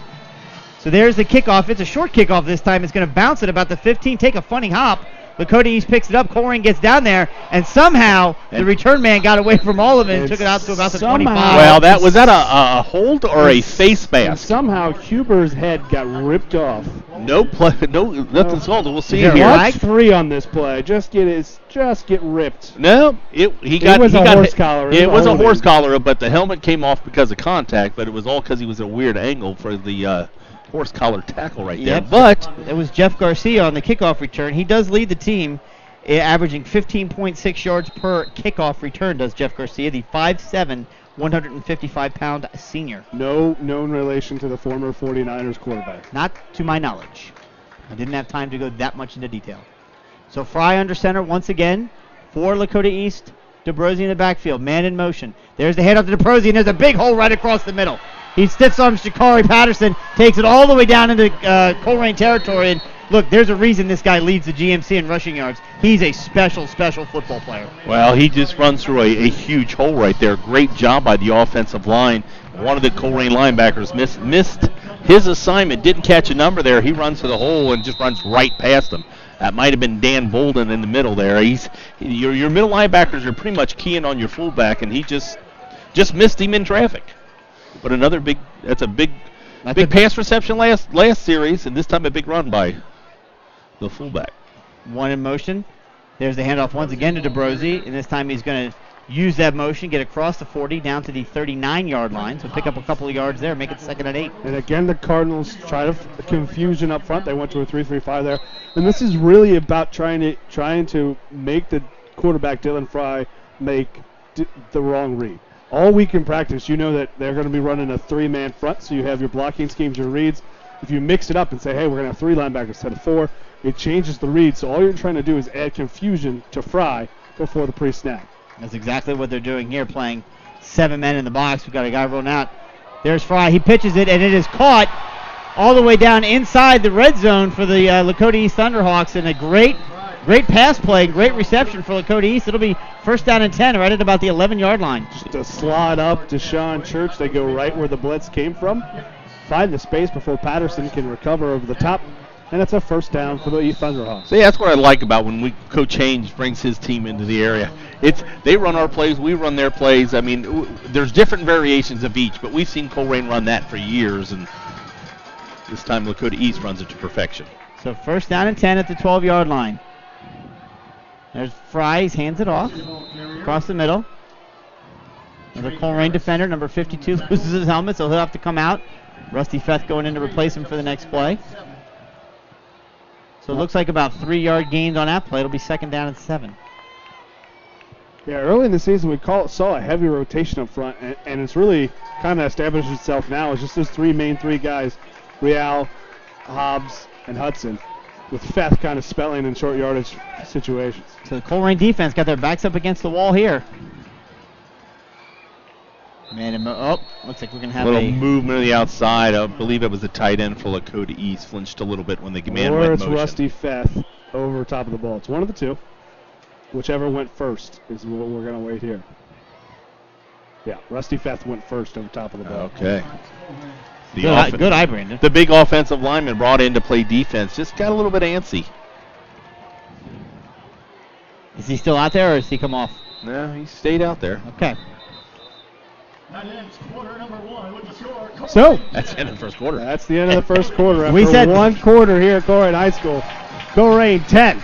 A: So there's the kickoff. It's a short kickoff this time. It's going to bounce at about the 15, take a funny hop. Lakota East picks it up. Colerain gets down there, and somehow the return man got away from all of it and took it out to about the 25.
C: Well, was that a hold or a face
B: And
C: mask?
B: somehow Huber's head got ripped off.
C: No play, nothing's called. We'll see
A: Is
C: it
A: there
C: here.
A: a
B: Watch 3 on this play. Just get ripped.
C: No, he got
B: was
C: he
B: a
C: got
B: horse collar.
C: It was a
B: holding.
C: horse collar, but the helmet came off because of contact. But it was all because he was at a weird angle for the horse collar tackle right there.
A: Yep.
C: But
A: It was Jeff Garcia on the kickoff return. He does lead the team, averaging 15.6 yards per kickoff return, does Jeff Garcia, the 5'7", 155-pound senior.
B: No known relation to the former 49ers quarterback.
A: Not to my knowledge. I didn't have time to go that much into detail. So Fry under center once again for Lakota East. DeBrosi in the backfield, man in motion. There's the handoff to DeBrosi, and there's a big hole right across the middle. He stiff arms Shakari Patterson, takes it all the way down into Colerain territory. And look, there's a reason this guy leads the GMC in rushing yards. He's a special football player.
C: well, he just runs through a huge hole right there. Great job by the offensive line. One of the Colerain linebackers missed his assignment, didn't catch a number there. He runs to the hole and just runs right past him. That might have been Dan Bolden in the middle there. Your middle linebackers are pretty much keying on your fullback, and he just missed him in traffic. But that's a big pass reception last series, and this time a big run by the fullback.
A: One in motion. There's the handoff once again to DeBrosi, and this time he's going to use that motion, get across the 40 down to the 39-yard line. So pick up a couple of yards there, make it 2nd and 8.
B: And again, the Cardinals try to confusion up front. They went to a 3-3-5 there. And this is really about trying to make the quarterback, Dylan Fry, make the wrong read. All week in practice, you know that they're going to be running a 3-man front, so you have your blocking schemes, your reads. If you mix it up and say, hey, we're going to have 3 linebackers instead of 4, it changes the read. So all you're trying to do is add confusion to Fry before the pre-snap.
A: That's exactly what they're doing here, playing 7 men in the box. We've got a guy rolling out. There's Fry. He pitches it, and it is caught all the way down inside the red zone for the Lakota East Thunderhawks, and a great pass play, great reception for Lakota East. It'll be 1st down and 10 right at about the 11-yard line.
B: Just a slot up to Sean Church. They go right where the blitz came from. Find the space before Patterson can recover over the top. And it's a 1st down for the East Thunderhawks.
C: See, that's what I like about when Coach Haynes brings his team into the area. They run our plays, we run their plays. I mean, there's different variations of each, but we've seen Colerain run that for years, and this time Lakota East runs it to perfection.
A: So 1st down and 10 at the 12-yard line. There's Fry. He hands it off across the middle. Another Colerain defender, number 52, loses his helmet, so he'll have to come out. Rusty Feth going in to replace him for the next play. So it looks like about 3-yard gains on that play. It'll be 2nd down and 7.
B: Yeah, early in the season we saw a heavy rotation up front, and it's really kind of established itself now. It's just those main three guys, Real, Hobbs, and Hudson, with Feth kind of spelling in short yardage situations.
A: So the Colerain defense got their backs up against the wall here. Man, looks like we're going to have
C: a little movement on the outside. I believe it was the tight end for Lakota East. Flinched a little bit when the man went in motion.
B: Or it's Rusty Feth over top of the ball. It's one of the two. Whichever went first is what we're going to wait here. Yeah, Rusty Feth went first over top of the ball.
C: Okay.
A: Good eye, Brandon.
C: The big offensive lineman brought in to play defense just got a little bit antsy.
A: Is he still out there, or has he come off?
C: No, he stayed out there.
A: Okay.
B: So
C: that's the end of the first quarter.
B: That's the end of the first quarter. After
A: We said
B: one quarter here at Colerain High School. Colerain 10.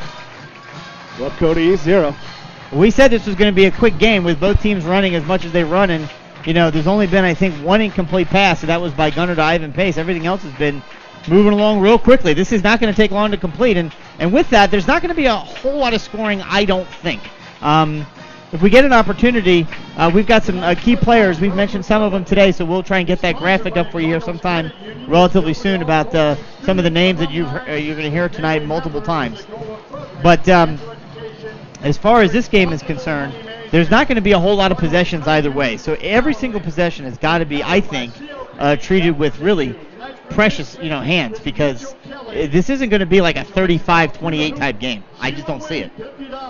B: Lakota East 0.
A: We said this was going to be a quick game with both teams running as much as they run, and there's only been, I think, one incomplete pass, and that was by Gunner to Ivan Pace. Everything else has been moving along real quickly. This is not going to take long to complete, and with that, there's not going to be a whole lot of scoring, I don't think. If we get an opportunity, we've got some key players. We've mentioned some of them today, so we'll try and get that graphic up for you here sometime relatively soon about some of the names that you're going to hear tonight multiple times. But as far as this game is concerned, there's not going to be a whole lot of possessions either way. So every single possession has got to be, I think, treated with really precious, hands, because this isn't going to be like a 35-28 type game. I just don't see it.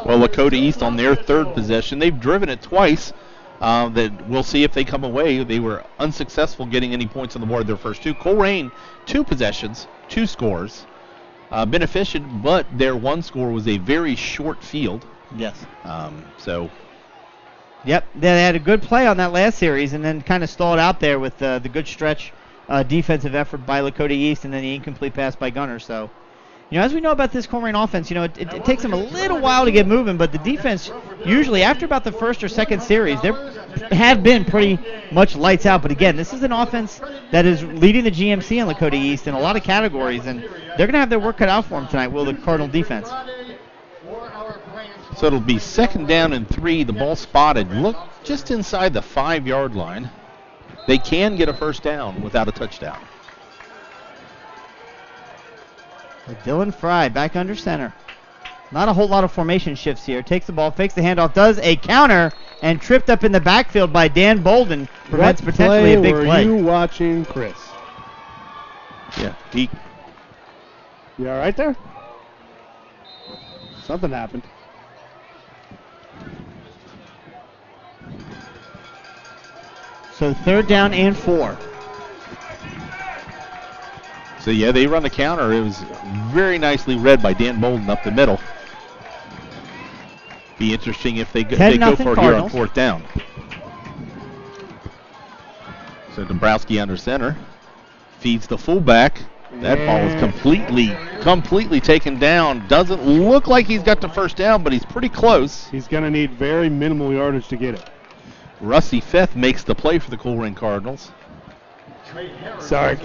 C: Well, Lakota East on their third possession, they've driven it twice, that we'll see if they come away. They were unsuccessful getting any points on the board their first two. Colerain, 2 possessions, 2 scores. Been efficient, but their one score was a very short field.
A: Yes.
C: Yep,
A: they had a good play on that last series and then kind of stalled out there with the good stretch defensive effort by Lakota East and then the incomplete pass by Gunner. So, as we know about this Colerain offense, it takes them a little while to get moving, but the defense usually after about the first or second series, they have been pretty much lights out. But again, this is an offense that is leading the GMC in Lakota East in a lot of categories, and they're going to have their work cut out for them tonight, will the Cardinal defense.
C: So it'll be 2nd down and 3. The ball spotted. Look just inside the 5-yard line. They can get a first down without a touchdown.
A: Dylan Fry back under center. Not a whole lot of formation shifts here. Takes the ball, fakes the handoff, does a counter, and tripped up in the backfield by Dan Bolden. Prevents potentially a big play.
B: Were you watching, Chris?
C: Yeah.
B: You all right there? Something happened.
A: So 3rd down and 4.
C: So, yeah, they run the counter. It was very nicely read by Dan Bolden up the middle. Be interesting if they go for it here on 4th down. So Dombrowski under center. Feeds the fullback. That ball is completely taken down. Doesn't look like he's got the first down, but he's pretty close.
B: He's going to need very minimal yardage to get it.
C: Rusty Feth makes the play for the Colerain Cardinals.
B: Sorry,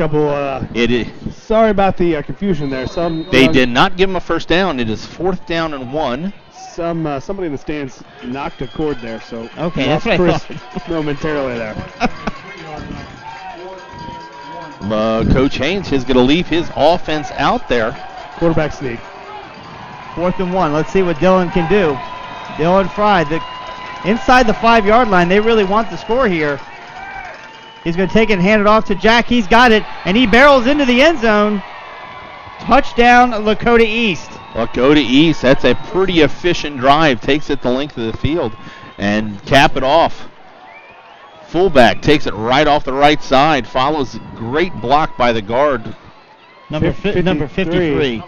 C: Sorry
B: about the confusion there.
C: They did not give him a first down. It is 4th down and 1.
B: Somebody in the stands knocked a cord there, so
A: okay, that's what I thought.
B: Momentarily there.
C: Coach Haynes is going to leave his offense out there.
B: Quarterback sneak.
A: 4th and 1. Let's see what Dylan can do. Dylan Fry, inside the 5-yard line. They really want the score here. He's going to take it and hand it off to Jack. He's got it, and he barrels into the end zone. Touchdown, Lakota East.
C: Lakota East, that's a pretty efficient drive. Takes it the length of the field and cap it off. Fullback takes it right off the right side. Follows great block by the guard.
A: Number 53.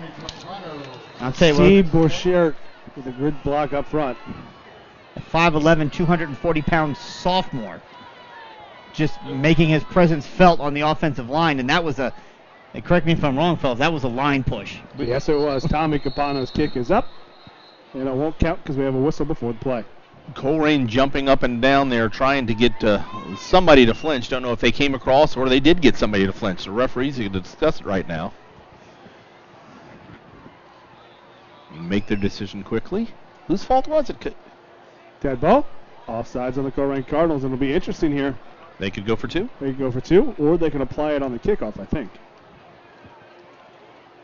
A: I'll tell you
B: Steve Bouchard with a good block up front.
A: A 5'11", 240-pound sophomore. Just making his presence felt on the offensive line, and that was correct me if I'm wrong, fellas, that was a line push.
B: Yes, it was. Tommy Capano's kick is up, and it won't count because we have a whistle before the play.
C: Colerain jumping up and down there trying to get somebody to flinch. Don't know if they came across or they did get somebody to flinch. The referees are going to discuss it right now. Make their decision quickly. Whose fault was it?
B: Dead ball. Offsides on the Colerain Cardinals, and it'll be interesting here.
C: They could go for 2?
B: They could go for 2, or they can apply it on the kickoff, I think.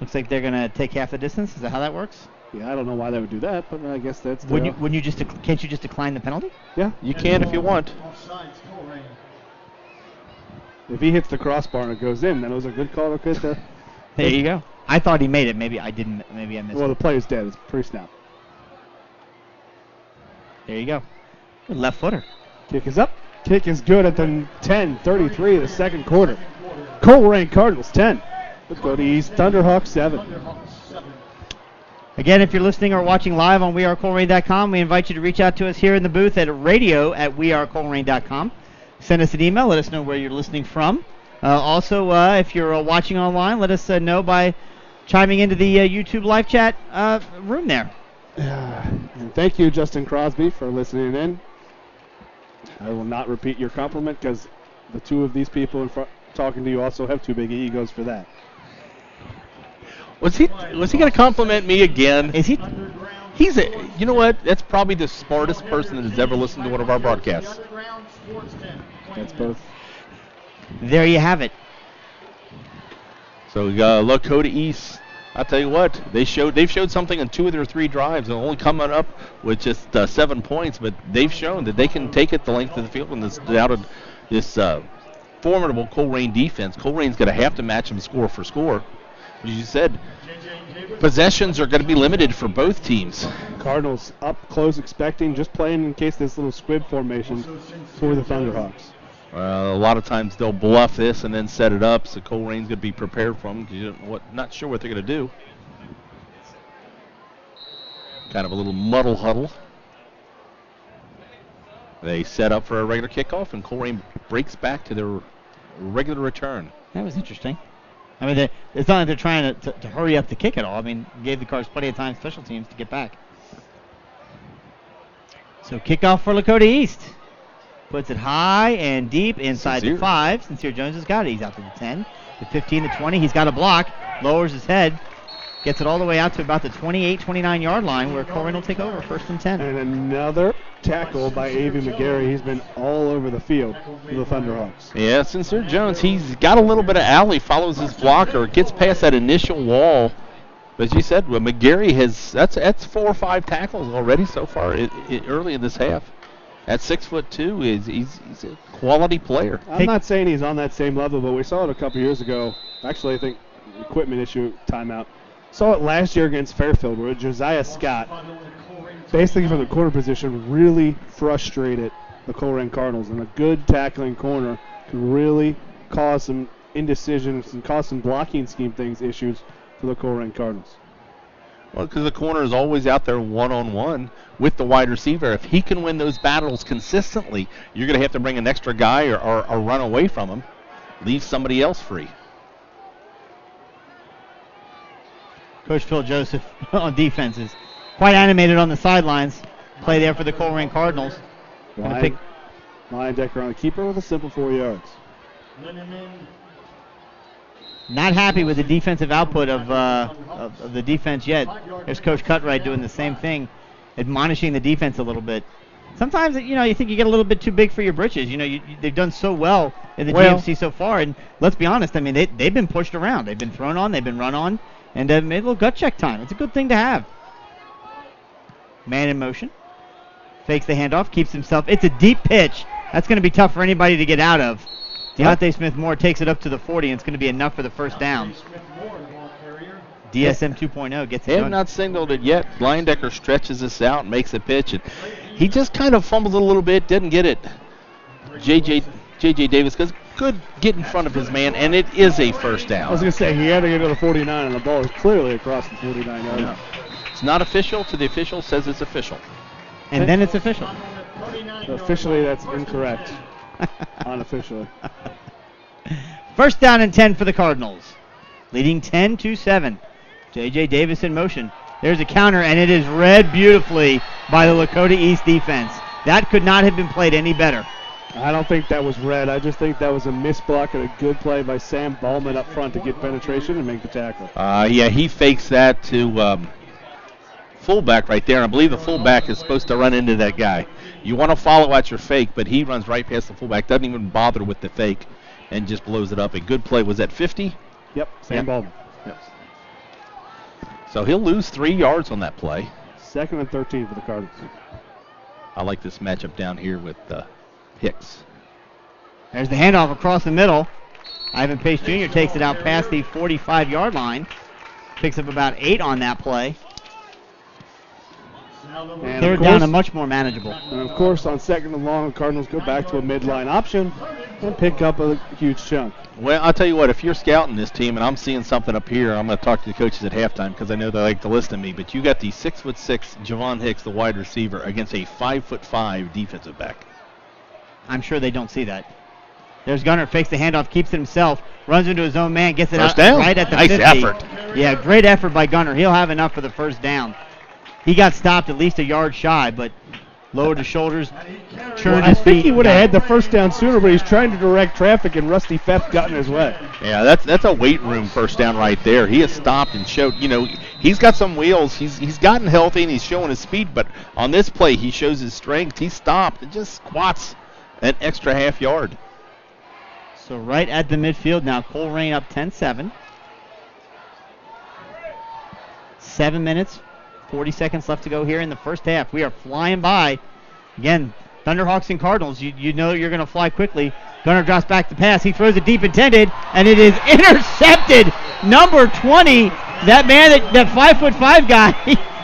A: Looks like they're going to take half the distance. Is that how that works?
B: Yeah, I don't know why they would do that, but I guess that's...
A: Can't you just decline the penalty?
B: Yeah.
C: You can if you want.
B: If he hits the crossbar and it goes in, then it was a good call.
A: There you go. I thought he made it. Maybe I didn't. Maybe I missed it.
B: Well, the play is dead. It's pre-snap.
A: There you go. Good left footer.
B: Kick is up. Kick is good at the 10:33 of the second quarter. Colerain Cardinals 10. Lakota East Thunderhawks 7.
A: Again, if you're listening or watching live on wearecolerain.com, we invite you to reach out to us here in the booth at radio@wearecolerain.com. Send us an email. Let us know where you're listening from. Also, if you're watching online, let us know by chiming into the YouTube live chat room there.
B: And thank you, Justin Crosby, for listening in. I will not repeat your compliment because the two of these people in front talking to you also have too big egos for that.
C: Was he going to compliment me again?
A: Is he?
C: You know what? That's probably the smartest person that has ever listened to one of our broadcasts.
B: That's both.
A: There you have it.
C: So Lakota East, I'll tell you what, they've showed something in 2 of their 3 drives, and only coming up with just 7 points, but they've shown that they can take it the length of the field in this formidable Colerain defense. Colerain's going to have to match them score for score. As you said, possessions are going to be limited for both teams.
B: Cardinals up close, expecting, just playing in case this little squib formation for the Thunderhawks.
C: A lot of times they'll bluff this and then set it up, so Colerain's going to be prepared for them. You don't not sure what they're going to do. Kind of a little muddle huddle. They set up for a regular kickoff, and Colerain breaks back to their regular return.
A: That was interesting. I mean, it's not like they're trying to hurry up the kick at all. I mean, gave the Cards plenty of time, special teams, to get back. So kickoff for Lakota East. Puts it high and deep inside the 5. Sincere Jones has got it. He's out to the 10, the 15, the 20. He's got a block. Lowers his head. Gets it all the way out to about the 28, 29-yard line where Colerain will take over 1st and 10.
B: And another tackle by A.V. McGarry. He's been all over the field for the Thunderhawks.
C: Yeah, Sincere Jones, he's got a little bit of alley, follows his blocker, gets past that initial wall. But as you said, well, McGarry has, that's 4 or 5 tackles already so far early in this half. At 6'2", he's a quality player.
B: I'm not saying he's on that same level, but we saw it a couple years ago. Actually, I think equipment issue timeout. Saw it last year against Fairfield, where Josiah Scott, basically from the corner position, really frustrated the Colerain Cardinals. And a good tackling corner can really cause some indecisions and cause some blocking scheme issues for the Colerain Cardinals.
C: Well, because the corner is always out there one-on-one with the wide receiver. If he can win those battles consistently, you're going to have to bring an extra guy or run away from him, leave somebody else free.
A: Coach Phil Joseph on defense is quite animated on the sidelines. Play there for the Colerain Cardinals.
B: Lion Decker on the keeper with a simple 4 yards.
A: Not happy with the defensive output of the defense yet. There's Coach Cutright doing the same thing, admonishing the defense a little bit. Sometimes, you think you get a little bit too big for your britches. They've done so well in the GFC so far, and let's be honest, I mean, they've been pushed around. They've been thrown on, they've been run on, and made a little gut check time. It's a good thing to have. Man in motion. Fakes the handoff, keeps himself. It's a deep pitch. That's going to be tough for anybody to get out of. Deontay Smith-Moore takes it up to the 40, and it's going to be enough for the first down. DSM 2.0 gets it
C: They have
A: done.
C: not signaled it yet. Blindecker stretches this out and makes a pitch. And he just kind of fumbles a little bit, didn't get it. J.J. Davis could get in front of his man, and it is a first down.
B: I was going to say, he had to get to the 49, and the ball is clearly across the 49-yard line.
C: It's not official till the official says it's official.
A: And then it's official.
B: So officially, that's incorrect. Unofficially.
A: First down and 10 for the Cardinals. Leading 10-7. J.J. Davis in motion. There's a counter, and it is read beautifully by the Lakota East defense. That could not have been played any better.
B: I don't think that was red. I just think that was a missed block and a good play by Sam Ballman up front to get penetration and make the tackle.
C: He fakes that to fullback right there. I believe the fullback is supposed to run into that guy. You want to follow out your fake, but he runs right past the fullback, doesn't even bother with the fake, and just blows it up. A good play. Was that 50?
B: Yep, Sam Ballman.
C: Yep. So he'll lose 3 yards on that play.
B: 2nd and 13 for the Cardinals.
C: I like this matchup down here with Hicks.
A: There's the handoff across the middle. Ivan Pace Jr. takes it out past the 45-yard line. Picks up about 8 on that play.
B: And
A: Third down and much more manageable.
B: And of course, on 2nd and long, the Cardinals go back to a midline option and pick up a huge chunk.
C: Well, I'll tell you what, if you're scouting this team and I'm seeing something up here, I'm going to talk to the coaches at halftime because I know they like to listen to me, but you got the 6'6" Javon Hicks, the wide receiver, against a 5'5" defensive back.
A: I'm sure they don't see that. There's Gunner, fakes the handoff, keeps it himself, runs into his own man, gets it
C: First
A: out
C: down.
A: right at the
C: Nice
A: 50.
C: effort.
A: Yeah, great effort by Gunner. He'll have enough for the first down. He got stopped at least a yard shy, but lowered his shoulders, turned his feet.
B: I think he would have had the first down sooner, but he's trying to direct traffic, and Rusty Pfeff got in his way.
C: Yeah, that's a weight room first down right there. He has stopped and showed, he's got some wheels. He's gotten healthy and he's showing his speed, but on this play he shows his strength. He stopped and just squats an extra half yard.
A: So right at the midfield now, Colerain up 10-7. 7 minutes, 40 seconds left to go here in the first half. We are flying by. Again, Thunderhawks and Cardinals, you know you're going to fly quickly. Gunner drops back to pass. He throws it deep intended, and it is intercepted number 20, that man, that 5'5" guy,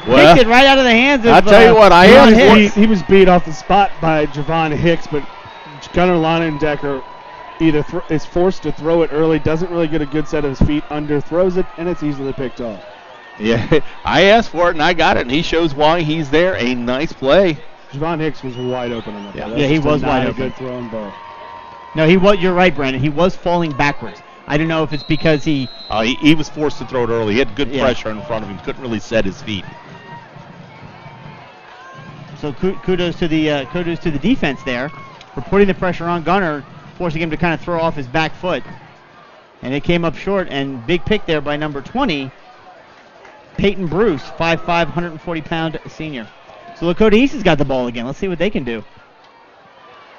C: Well,
A: picked it right out of the hands of
C: I'll tell you what, I
A: Javon
C: asked
A: Hicks.
B: He was beat off the spot by Javon Hicks, but Gunnar Lonendecker either is forced to throw it early, doesn't really get a good set of his feet under, throws it, and it's easily picked off.
C: Yeah, I asked for it and I got it, and he shows why he's there. A nice play.
B: Javon Hicks was wide open on that ball. That's
A: Yeah, he
B: just
A: was
B: not
A: wide
B: a
A: open.
B: good thrown ball.
A: No, you're right, Brandon. He was falling backwards. I don't know if it's because he
C: He was forced to throw it early. He had good
A: Yeah.
C: pressure in front of him. Couldn't really set his feet.
A: So kudos to the defense there for putting the pressure on Gunnar, forcing him to kind of throw off his back foot. And it came up short, and big pick there by number 20, Peyton Bruce, 5'5", 140-pound senior. So Lakota East has got the ball again. Let's see what they can do.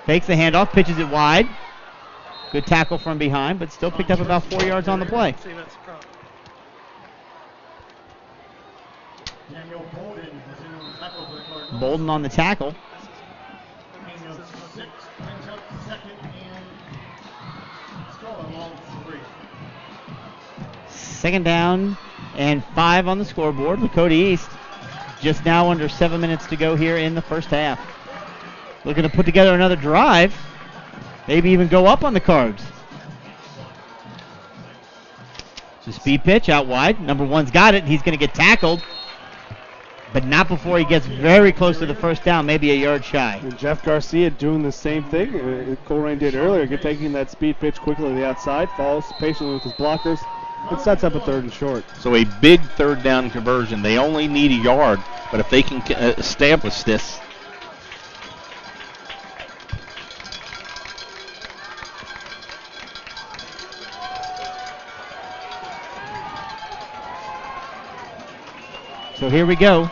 A: Fakes the handoff, pitches it wide. Good tackle from behind, but still picked up about 4 yards on the play. Bolden on the tackle. Second down and 5 on the scoreboard. Lakota East just now under 7 minutes to go here in the first half. Looking to put together another drive. Maybe even go up on the Cards. It's a speed pitch out wide. Number 1's got it. He's going to get tackled, but not before he gets very close to the first down, maybe a yard shy.
B: And Jeff Garcia doing the same thing Colerain did earlier, taking that speed pitch quickly to the outside, follows patiently with his blockers, and sets up a 3rd and short.
C: So a big 3rd down conversion. They only need a yard, but if they can establish this.
A: So here we go.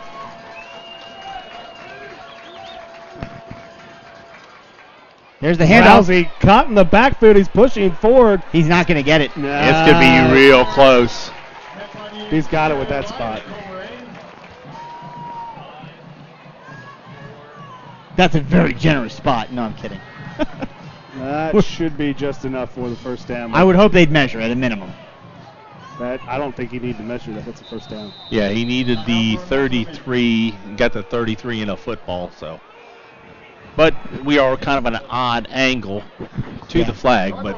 A: There's the handoff.
B: Rousey caught in the backfield. He's pushing forward.
A: He's not going to get it.
C: It's going to be real close.
B: He's got it with that spot.
A: That's a very generous spot. No, I'm kidding.
B: That should be just enough for the first down.
A: I would hope they'd measure at a minimum.
B: I don't think he needed to measure that. That's a first down.
C: Yeah, he needed the 33, got the 33 in a football, so. But we are kind of an odd angle to the flag, but.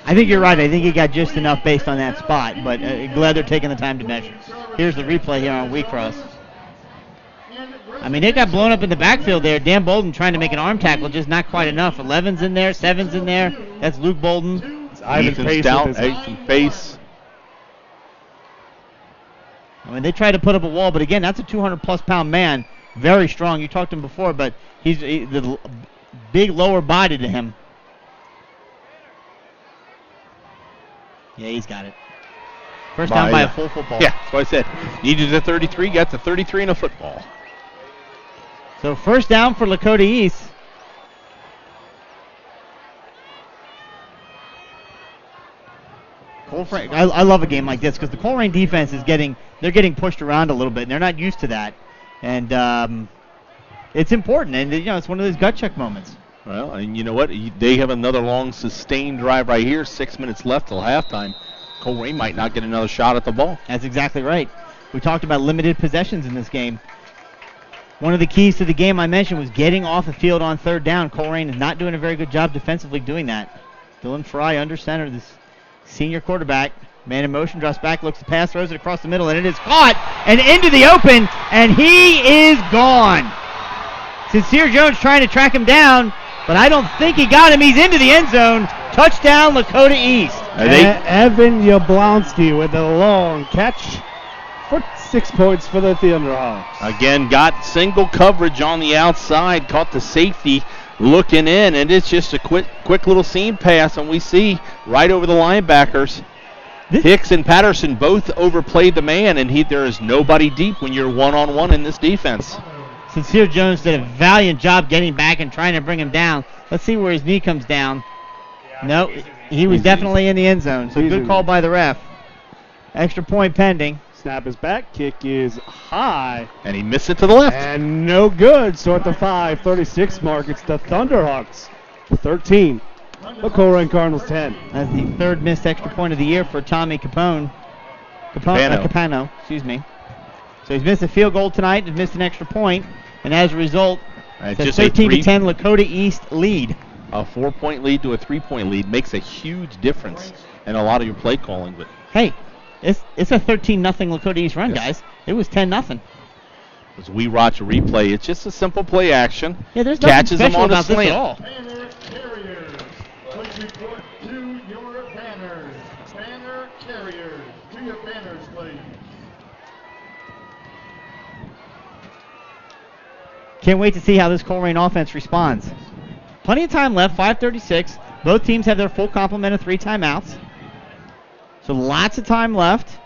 A: I think you're right. I think he got just enough based on that spot, but glad they're taking the time to measure. Here's the replay here on Wheatcross. I mean, it got blown up in the backfield there. Dan Bolden trying to make an arm tackle, just not quite enough. 11's in there, 7's in there. That's Luke Bolden.
C: Ethan Stout, Ethan Pace.
A: I mean, they tried to put up a wall, but again, that's a 200-plus pound man. Very strong. You talked to him before, but he's the big lower body to him. Yeah, he's got it. First down by a full football.
C: Yeah, that's what I said. Needed the 33, got the 33 in a football.
A: So first down for Lakota East. I love a game like this because the Colerain defense is getting pushed around a little bit, and they're not used to that. And it's important, and it's one of those gut check moments.
C: Well, and you know what? They have another long sustained drive right here. 6 minutes left till halftime. Colerain might not get another shot at the ball.
A: That's exactly right. We talked about limited possessions in this game. One of the keys to the game I mentioned was getting off the field on 3rd down. Colerain is not doing a very good job defensively doing that. Dylan Fry under center, this senior quarterback. Man in motion, drops back, looks to pass, throws it across the middle, and it is caught and into the open, and he is gone. Sincere Jones trying to track him down, but I don't think he got him. He's into the end zone. Touchdown, Lakota East.
B: Evan Yablonski with a long catch for 6 points for the Thunderhawks.
C: Again, got single coverage on the outside, caught the safety looking in, and it's just a quick little seam pass, and we see right over the linebackers. Hicks and Patterson both overplayed the man, and there is nobody deep when you're one-on-one in this defense.
A: Sincere Jones did a valiant job getting back and trying to bring him down. Let's see where his knee comes down. No, he was definitely in the end zone, so good call by the ref. Extra point pending.
B: Snap is back, kick is high.
C: And he missed it to the left.
B: And no good, so at the 5:36 mark, it's the Thunderhawks with 13. The Colerain Cardinals 10.
A: That's the 3rd missed extra point of the year for Tommy Capone. Capano, excuse me. So he's missed a field goal tonight, he's missed an extra point, and as a result, it's a 13-10 Lakota East lead.
C: A 4-point lead to a 3-point lead makes a huge difference in a lot of your play calling. But
A: hey, it's a 13-0 Lakota East run, guys. It was 10-0.
C: As we watch a replay, it's just a simple play action.
A: Yeah, there's nothing
C: catches
A: special
C: them on
A: about
C: a
A: this
C: slant.
A: at all.
E: Banner carriers, please report to your banners. Banner carriers, to your banners, please.
A: Can't wait to see how this Colerain offense responds. Plenty of time left, 5:36. Both teams have their full complement of 3 timeouts. So lots of time left.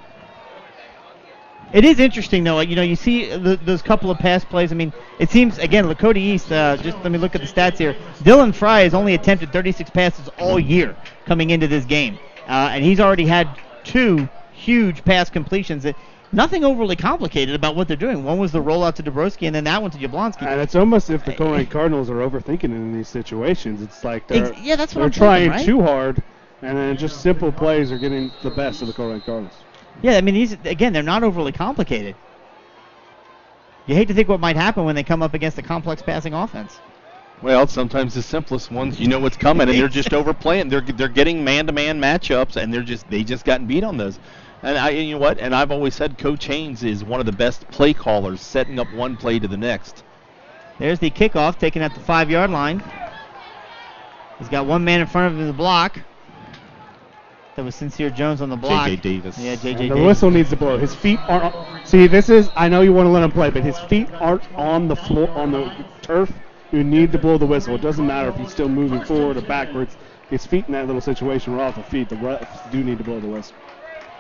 A: It is interesting, though. You see those couple of pass plays. I mean, it seems, again, Lakota East, just let me look at the stats here. Dylan Fry has only attempted 36 passes all year coming into this game. And he's already had 2 huge pass completions. Nothing overly complicated about what they're doing. One was the rollout to Dabrowski, and then that one to Jablonski.
B: And it's almost if the Colerain Cardinals are overthinking it in these situations. It's like they're trying
A: right?
B: too hard, and then just simple plays are getting the best of the Colerain Cardinals.
A: Yeah, I mean, they're not overly complicated. You hate to think what might happen when they come up against a complex passing offense.
C: Well, sometimes the simplest ones, you know what's coming, and they're just overplaying. They're getting man-to-man matchups, and they just gotten beat on those. And you know what? And I've always said Coach Haynes is one of the best play callers, setting up one play to the next.
A: There's the kickoff taken at the 5-yard line. He's got one man in front of him in the block. That was Sincere Jones on the block.
C: J.J. Davis.
A: Yeah, J.J.
B: The
A: Davis.
B: whistle needs to blow. His feet aren't. I know you want to let him play, but his feet aren't on the floor, on the turf. You need to blow the whistle. It doesn't matter if he's still moving forward or backwards. His feet in that little situation were off the feet. The refs do need to blow the whistle.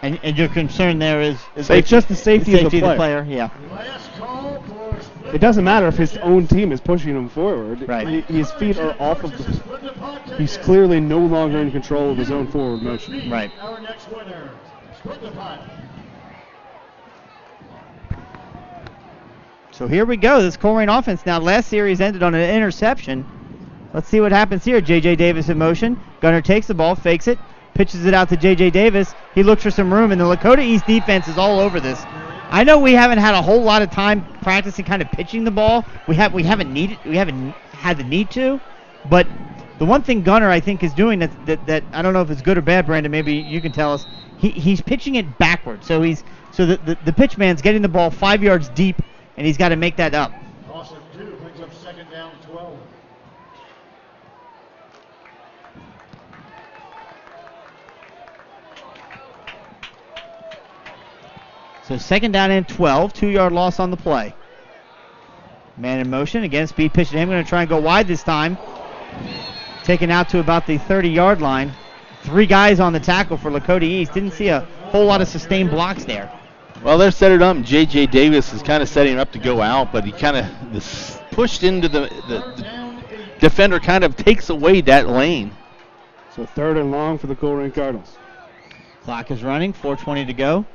A: And your concern there is
B: it's just the safety of the player.
A: Yeah.
E: Last call for
B: It doesn't matter if his own team is pushing him forward.
A: Right.
B: His feet are off of the. He's clearly no longer in control of his own forward motion.
A: Right.
E: Our next winner, split the pot.
A: So here we go. This Colerain offense now. Last series ended on an interception. Let's see what happens here. J.J. Davis in motion. Gunner takes the ball, fakes it, pitches it out to J.J. Davis. He looks for some room, and the Lakota East defense is all over this. I know we haven't had a whole lot of time practicing kind of pitching the ball. We haven't had the need to, but the one thing Gunner I think is doing that I don't know if it's good or bad, Brandon. Maybe you can tell us. He's pitching it backwards, so the pitch man's getting the ball 5 yards deep, and he's got to make that up.
E: Toss of 2 brings up second down 12.
A: So second down and 12, 2-yard loss on the play. Man in motion, again, speed pitch to him. Going to try and go wide this time. Taken out to about the 30-yard line. 3 guys on the tackle for Lakota East. Didn't see a whole lot of sustained blocks there.
C: Well, they're set it up. J.J. Davis is kind of setting him up to go out, but he kind of pushed into the defender, kind of takes away that lane.
B: So 3rd and long for the Colerain Cardinals.
A: Clock is running, 4:20 to go.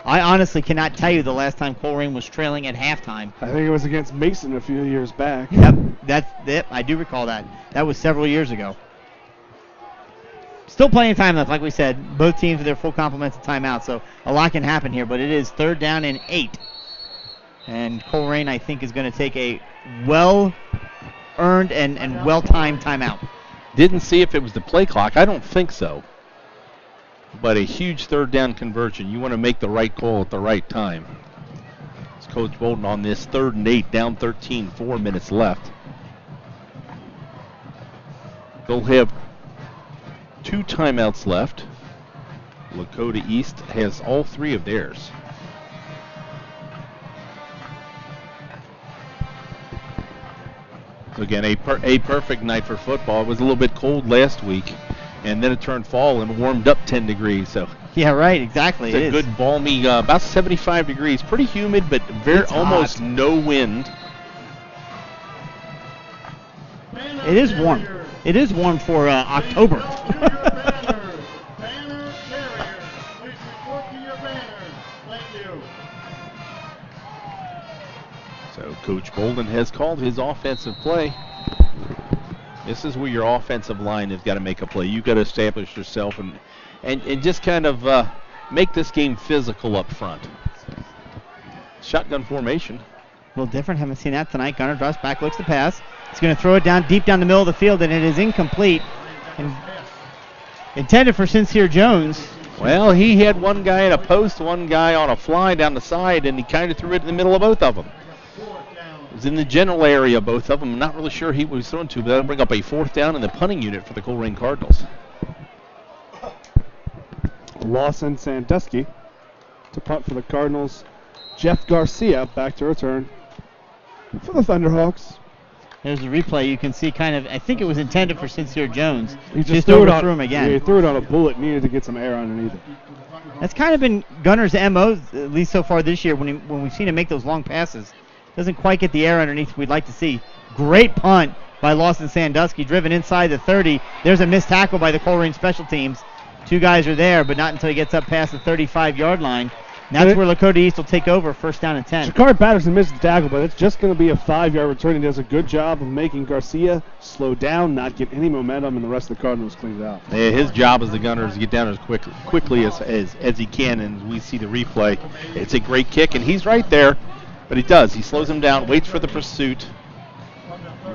A: I honestly cannot tell you the last time Colerain was trailing at halftime.
B: I think it was against Mason a few years back.
A: Yep, I do recall that. That was several years ago. Still plenty of time left, like we said. Both teams with their full complements of timeout, so a lot can happen here. But it is 3rd down and 8. And Colerain, I think, is going to take a well-earned and well-timed timeout.
C: Didn't see if it was the play clock. I don't think so. But a huge 3rd down conversion. You want to make the right call at the right time. It's Coach Bolton on this 3rd and 8, down 13, 4 minutes left. They'll have 2 timeouts left. Lakota East has all 3 of theirs. So again, a perfect night for football. It was a little bit cold last week, and then it turned fall and warmed up 10 degrees. So
A: yeah, right, exactly.
C: It's a good balmy, about 75 degrees. Pretty humid, but almost no wind.
A: It is warm. It is warm for October.
E: Banner carriers, please report to your banners. Thank you.
C: So Coach Bolden has called his offensive play. This is where your offensive line has got to make a play. You've got to establish yourself and just kind of make this game physical up front. Shotgun formation.
A: A little different. Haven't seen that tonight. Gunner drops back, looks to pass. He's going to throw it down deep down the middle of the field, and it is incomplete. And intended for Sincere Jones.
C: Well, he had one guy at a post, one guy on a fly down the side, and he kind of threw it in the middle of both of them. It was in the general area, both of them. I'm not really sure he was thrown to, but that'll bring up a 4th down in the punting unit for the Colerain Cardinals.
B: Lawson Sandusky to punt for the Cardinals. Jeff Garcia back to return for the Thunderhawks.
A: There's a replay. You can see kind of, I think it was intended for Sincere Jones.
B: He just
A: overthrew him again.
B: Yeah, he threw it on a bullet, needed to get some air underneath it.
A: That's kind of been Gunner's MO, at least so far this year, when we've seen him make those long passes. Doesn't quite get the air underneath we'd like to see. Great punt by Lawson Sandusky, driven inside the 30. There's a missed tackle by the Colerain special teams. 2 guys are there, but not until he gets up past the 35-yard line. And that's where Lakota East will take over, 1st down and 10.
B: Shakari Patterson missed the tackle, but it's just going to be a 5-yard return. He does a good job of making Garcia slow down, not get any momentum, and the rest of the Cardinals cleans it out.
C: Yeah, his job as the gunner is to get down as quickly as he can, and we see the replay. It's a great kick, and he's right there, but he does. He slows him down, waits for the pursuit.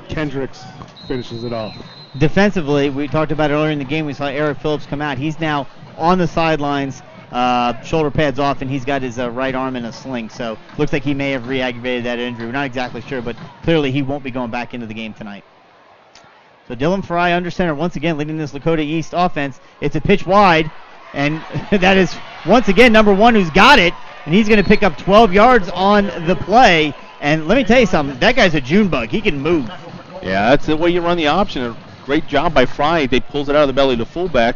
B: Kendricks finishes it off.
A: Defensively, we talked about earlier in the game, we saw Eric Phillips come out. He's now on the sidelines, shoulder pads off, and he's got his right arm in a sling. So looks like he may have re-aggravated that injury. We're not exactly sure, but clearly he won't be going back into the game tonight. So Dylan Fry under center once again leading this Lakota East offense. It's a pitch wide, and that is once again number 1 who's got it, and he's going to pick up 12 yards on the play. And let me tell you something, that guy's a June bug. He can move.
C: Yeah, that's the way you run the option. A great job by Fry. They pulls it out of the belly to fullback.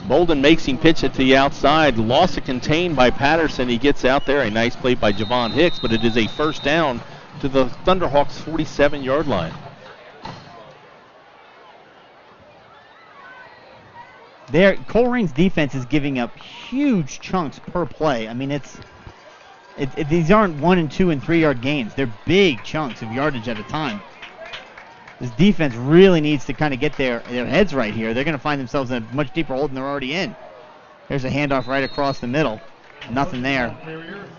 C: Bolden makes him pitch it to the outside. Lost it contained by Patterson. He gets out there. A nice play by Javon Hicks, but it is a 1st down to the Thunderhawks' 47-yard line.
A: Colerain's defense is giving up huge chunks per play. I mean, these aren't 1 and 2 and 3 yard gains. They're big chunks of yardage at a time. This defense really needs to kind of get their heads right here. They're going to find themselves in a much deeper hole than they're already in. There's a handoff right across the middle. Nothing there.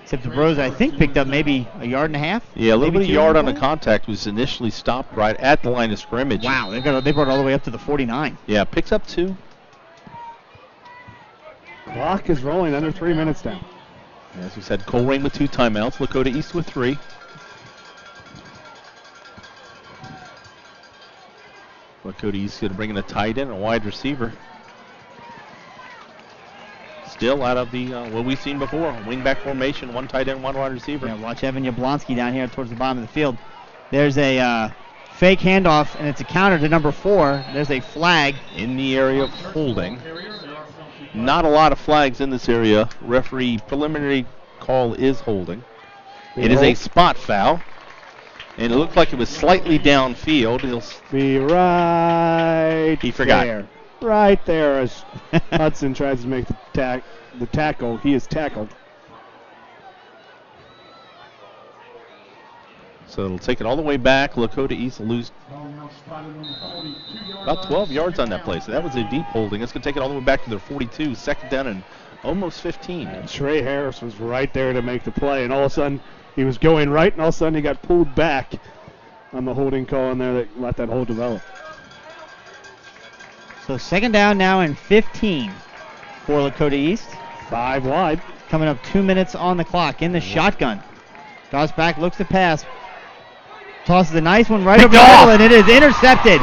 A: Except DeBroza, I think, picked up maybe a yard and a half.
C: Yeah, a little bit of yard on the contact. Was initially stopped right at the line of scrimmage.
A: Wow, they brought it all the way up to the 49.
C: Yeah, picks up 2.
B: Clock is rolling, under 3 minutes down.
C: As we said, Colerain with 2 timeouts, Lakota East with 3. Lakota East going to bring in a tight end and a wide receiver. Still out of the what we've seen before, wingback formation, 1 tight end, 1 wide receiver.
A: Yeah, watch Evan Yablonsky down here towards the bottom of the field. There's a fake handoff, and it's a counter to number 4. There's a flag.
C: In the area of holding. Not a lot of flags in this area. Referee preliminary call is holding. It is a spot foul. And it looked like it was slightly downfield. He'll
B: be right.
C: He forgot.
B: There. Right there as Hudson tries to make the tackle. He is tackled.
C: So it'll take it all the way back. Lakota East will lose about 12 yards on that play. So that was a deep holding. It's going to take it all the way back to their 42. 2nd down and almost 15.
B: And Trey Harris was right there to make the play. And all of a sudden, he was going right, and all of a sudden he got pulled back on the holding call in there that let that hold develop.
A: So 2nd down now and 15 for Lakota East.
B: 5 wide.
A: Coming up 2 minutes on the clock in the shotgun. Draws back, looks to pass. Tosses a nice one right over the middle, and it is intercepted.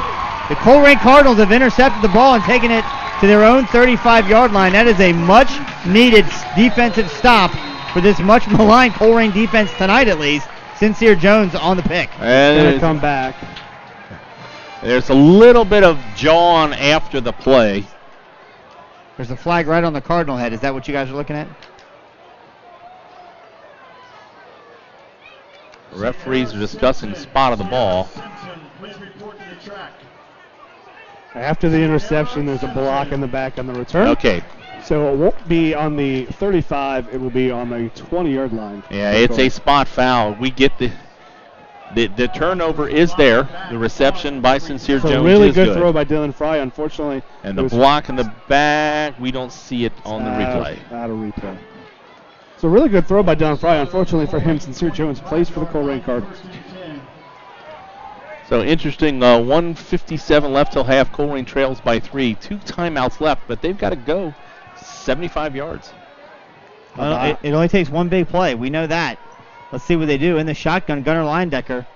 A: The Colerain Cardinals have intercepted the ball and taken it to their own 35-yard line. That is a much-needed defensive stop for this much-maligned Colerain defense tonight, at least. Sincere Jones on the pick.
B: And going to come back.
C: There's a little bit of jawing after the play.
A: There's a flag right on the Cardinal head. Is that what you guys are looking at?
C: The referees are discussing the spot of the ball.
B: After the interception, there's a block in the back on the return.
C: Okay.
B: So it won't be on the 35. It will be on the 20-yard line.
C: Yeah, it's a spot foul. We get the The turnover is there. The reception by Sincere
B: It's a
C: Jones
B: really
C: is
B: good throw by Dylan Fry. Unfortunately,
C: And the block in the back, we don't see it on the
B: out
C: replay.
B: of replay. It's a really good throw by Dylan Fry. Unfortunately for him, Sincere Jones plays for the Colerain Cardinals.
C: So interesting, 1:57 left till half. Colerain trails by 3. 2 timeouts left, but they've got to go 75 yards.
A: Well, it only takes one big play. We know that. Let's see what they do. In the shotgun, Gunnar Leindecker.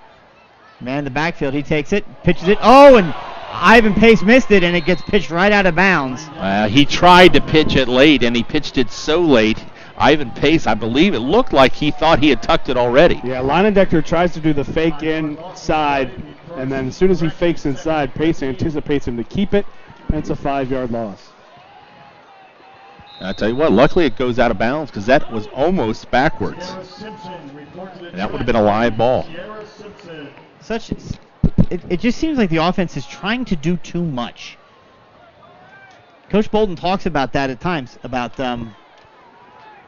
A: Man in the backfield. He takes it, pitches it. Oh, and Ivan Pace missed it, and it gets pitched right out of bounds.
C: He tried to pitch it late, and he pitched it so late. Ivan Pace, I believe it looked like he thought he had tucked it already.
B: Yeah, Leindecker tries to do the fake inside, and then as soon as he fakes inside, Pace anticipates him to keep it, and it's a 5-yard loss.
C: I tell you what, luckily it goes out of bounds because that was almost backwards. And that would have been a live ball.
A: It just seems like the offense is trying to do too much. Coach Bolden talks about that at times, about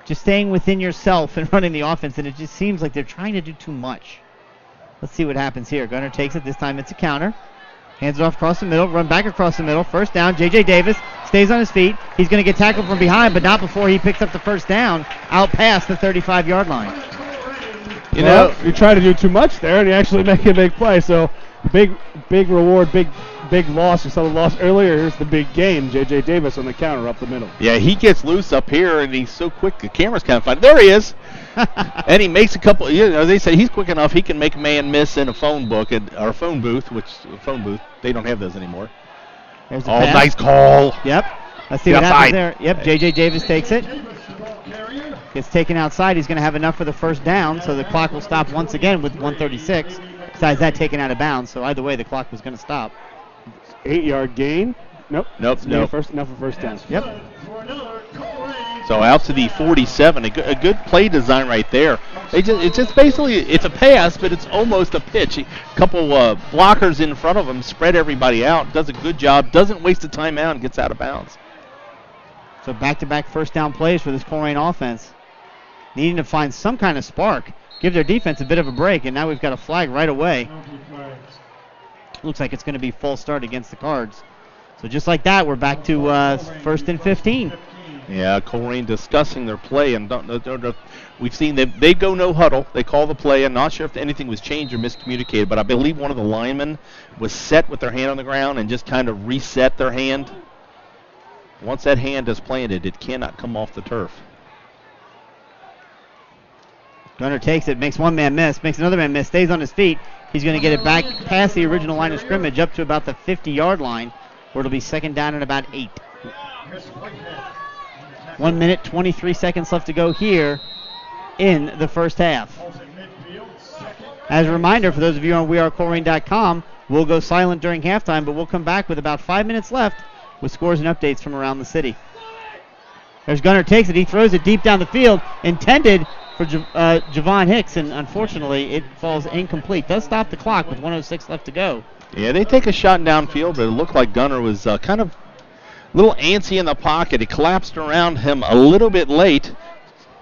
A: just staying within yourself and running the offense, and it just seems like they're trying to do too much. Let's see what happens here. Gunnar takes it. This time it's a counter. Hands it off across the middle, run back across the middle. First down, J.J. Davis stays on his feet. He's going to get tackled from behind, but not before he picks up the first down out past the 35-yard line.
B: You know, you try to do too much there, and you actually make a big play. So big reward, big loss. You saw the loss earlier. Here's the big gain. J.J. Davis on the counter up the middle.
C: Yeah, he gets loose up here, and he's so quick. The camera's kind of fine. There he is. And he makes a couple. They say he's quick enough. He can make a man miss in a phone book or phone booth, they don't have those anymore.
A: There's a pass.
C: Nice call.
A: Yep. Let's see what happens there. Yep, J.J. Davis takes it. Gets taken outside. He's going to have enough for the first down, so the clock will stop once again with 1:36. Besides that, taken out of bounds. So either way, the clock was going to stop.
B: 8-yard gain. Nope.
C: Enough
B: for first down.
A: Yep.
C: So out to the 47, a good play design right there. It's just basically, it's a pass, but it's almost a pitch. A couple blockers in front of him, spread everybody out, does a good job, doesn't waste a timeout, and gets out of bounds.
A: So back-to-back first down plays for this Colerain offense. Needing to find some kind of spark, give their defense a bit of a break, and now we've got a flag right away. Looks like it's going to be false start against the Cards. So just like that, we're back to 1st and 15.
C: Yeah, Colerain discussing their play, and we've seen they go no huddle. They call the play. I'm not sure if anything was changed or miscommunicated, but I believe one of the linemen was set with their hand on the ground and just kind of reset their hand. Once that hand is planted, it cannot come off the turf.
A: Gunnar takes it, makes one man miss, makes another man miss, stays on his feet. He's going to get it back past the original line of scrimmage up to about the 50-yard line, where it'll be second down and about 8. 1 minute, 23 seconds left to go here in the first half. As a reminder, for those of you on wearecolerain.com, we'll go silent during halftime, but we'll come back with about 5 minutes left with scores and updates from around the city. There's Gunnar takes it. He throws it deep down the field, intended for Javon Hicks, and unfortunately it falls incomplete. Does stop the clock with 1:06 left to go.
C: Yeah, they take a shot downfield, but it looked like Gunnar was kind of a little antsy in the pocket. He collapsed around him a little bit late.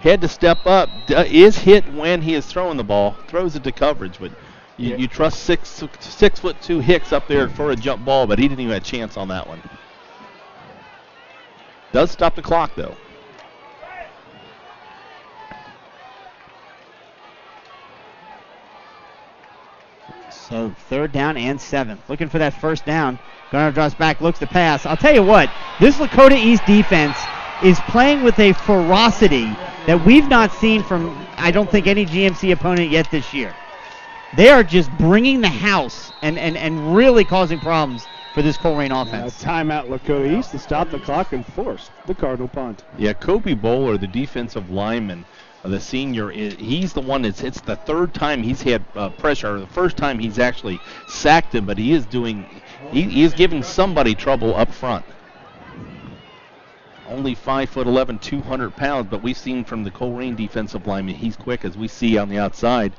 C: Had to step up. Is hit when he is throwing the ball. Throws it to coverage, but you trust 6'2" Hicks up there for a jump ball, but he didn't even have a chance on that one. Does stop the clock, though.
A: So 3rd down and 7. Looking for that first down. Gunnar drops back, looks to pass. I'll tell you what, this Lakota East defense is playing with a ferocity that we've not seen from, I don't think, any GMC opponent yet this year. They are just bringing the house and really causing problems for this Colerain offense.
B: Timeout Lakota East to stop the clock and force the Cardinal punt.
C: Yeah, Kobe Bowler, the defensive lineman, the senior, he's the one it's the 3rd time he's had pressure. The first time he's actually sacked him, but he is giving somebody trouble up front. Only 5'11", 200 pounds, but we've seen from the Colerain defensive lineman, he's quick, as we see on the outside.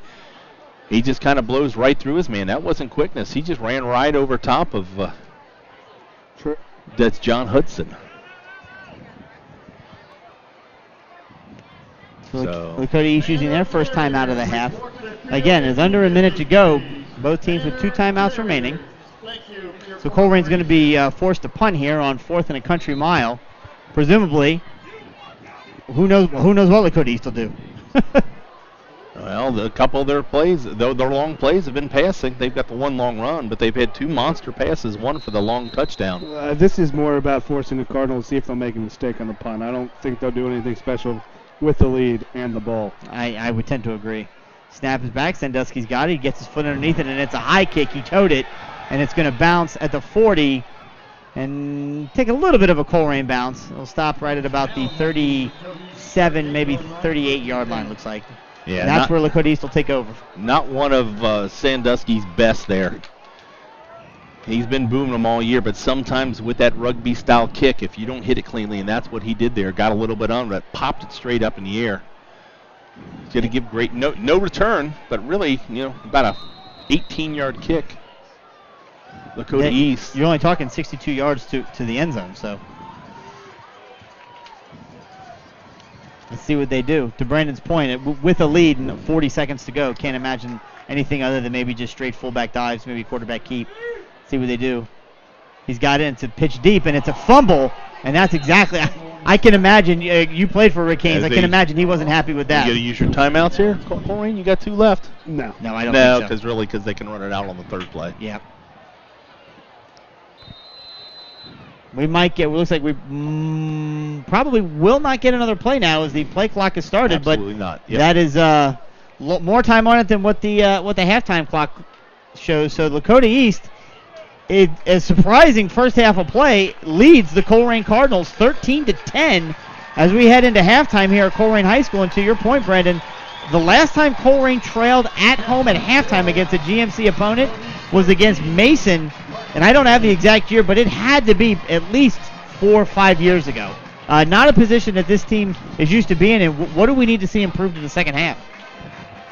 C: He just kind of blows right through his man. That wasn't quickness. He just ran right over top of that's John Hudson. So
A: Lakota East using their first time out of the half. Again, there's under a minute to go. Both teams with 2 timeouts remaining. So Colerain's going to be forced to punt here on 4th and a country mile. Presumably, who knows what Lakota East will do.
C: well, a couple of their plays, their long plays have been passing. They've got the one long run, but they've had 2 monster passes, one for the long touchdown.
B: This is more about forcing the Cardinals to see if they'll make a mistake on the punt. I don't think they'll do anything special with the lead and the ball.
A: I would tend to agree. Snap is back. Sandusky's got it. He gets his foot underneath it, and it's a high kick. He towed it, and it's going to bounce at the 40 and take a little bit of a Colerain bounce. It'll stop right at about the 37, maybe 38-yard line, looks like.
C: Yeah,
A: and that's where Lakota East will take over.
C: Not one of Sandusky's best there. He's been booming them all year, but sometimes with that rugby-style kick, if you don't hit it cleanly, and that's what he did there, got a little bit on it, popped it straight up in the air. He's going to give great no return, but really, about a 18-yard kick. Lakota East.
A: You're only talking 62 yards to the end zone, so. Let's see what they do. To Brandon's point, with a lead and 40 seconds to go, can't imagine anything other than maybe just straight fullback dives, maybe quarterback keep. See what they do. He's got it. It's a pitch deep, and it's a fumble, and that's exactly. I can imagine. You played for Rick Haynes. I can imagine he wasn't happy with that.
C: You got to use your timeouts here, Colerain? You got 2 left.
B: No,
A: I don't think so.
C: No, because they can run it out on the 3rd play.
A: Yep. We might get. It looks like we probably will not get another play now as the play clock has started.
C: Absolutely
A: but
C: not. Yep.
A: That is more time on it than what the halftime clock shows. So Lakota East, a surprising first half of play, leads the Colerain Cardinals 13-10 as we head into halftime here at Colerain High School. And to your point, Brandon, the last time Colerain trailed at home at halftime against a GMC opponent was against Mason. And I don't have the exact year, but it had to be at least 4 or 5 years ago. Not a position that this team is used to being in. What do we need to see improved in the second half?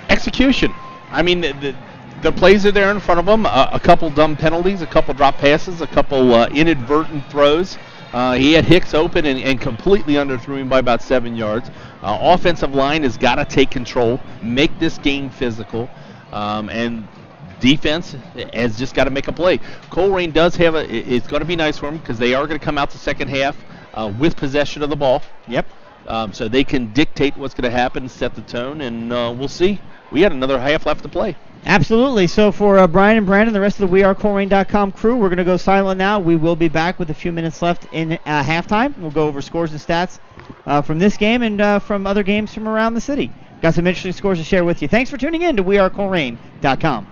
C: Execution. I mean, the plays are there in front of them. A couple dumb penalties, a couple drop passes, a couple inadvertent throws. He had Hicks open and completely underthrew him by about 7 yards. Offensive line has got to take control, make this game physical, and defense has just got to make a play. Colerain does have it's going to be nice for them because they are going to come out the second half with possession of the ball.
A: Yep.
C: So they can dictate what's going to happen, set the tone, and we'll see. We got another half left to play.
A: Absolutely. So for Brian and Brandon, the rest of the WeAreColerain.com crew, we're going to go silent now. We will be back with a few minutes left in halftime. We'll go over scores and stats from this game and from other games from around the city. Got some interesting scores to share with you. Thanks for tuning in to WeAreColerain.com.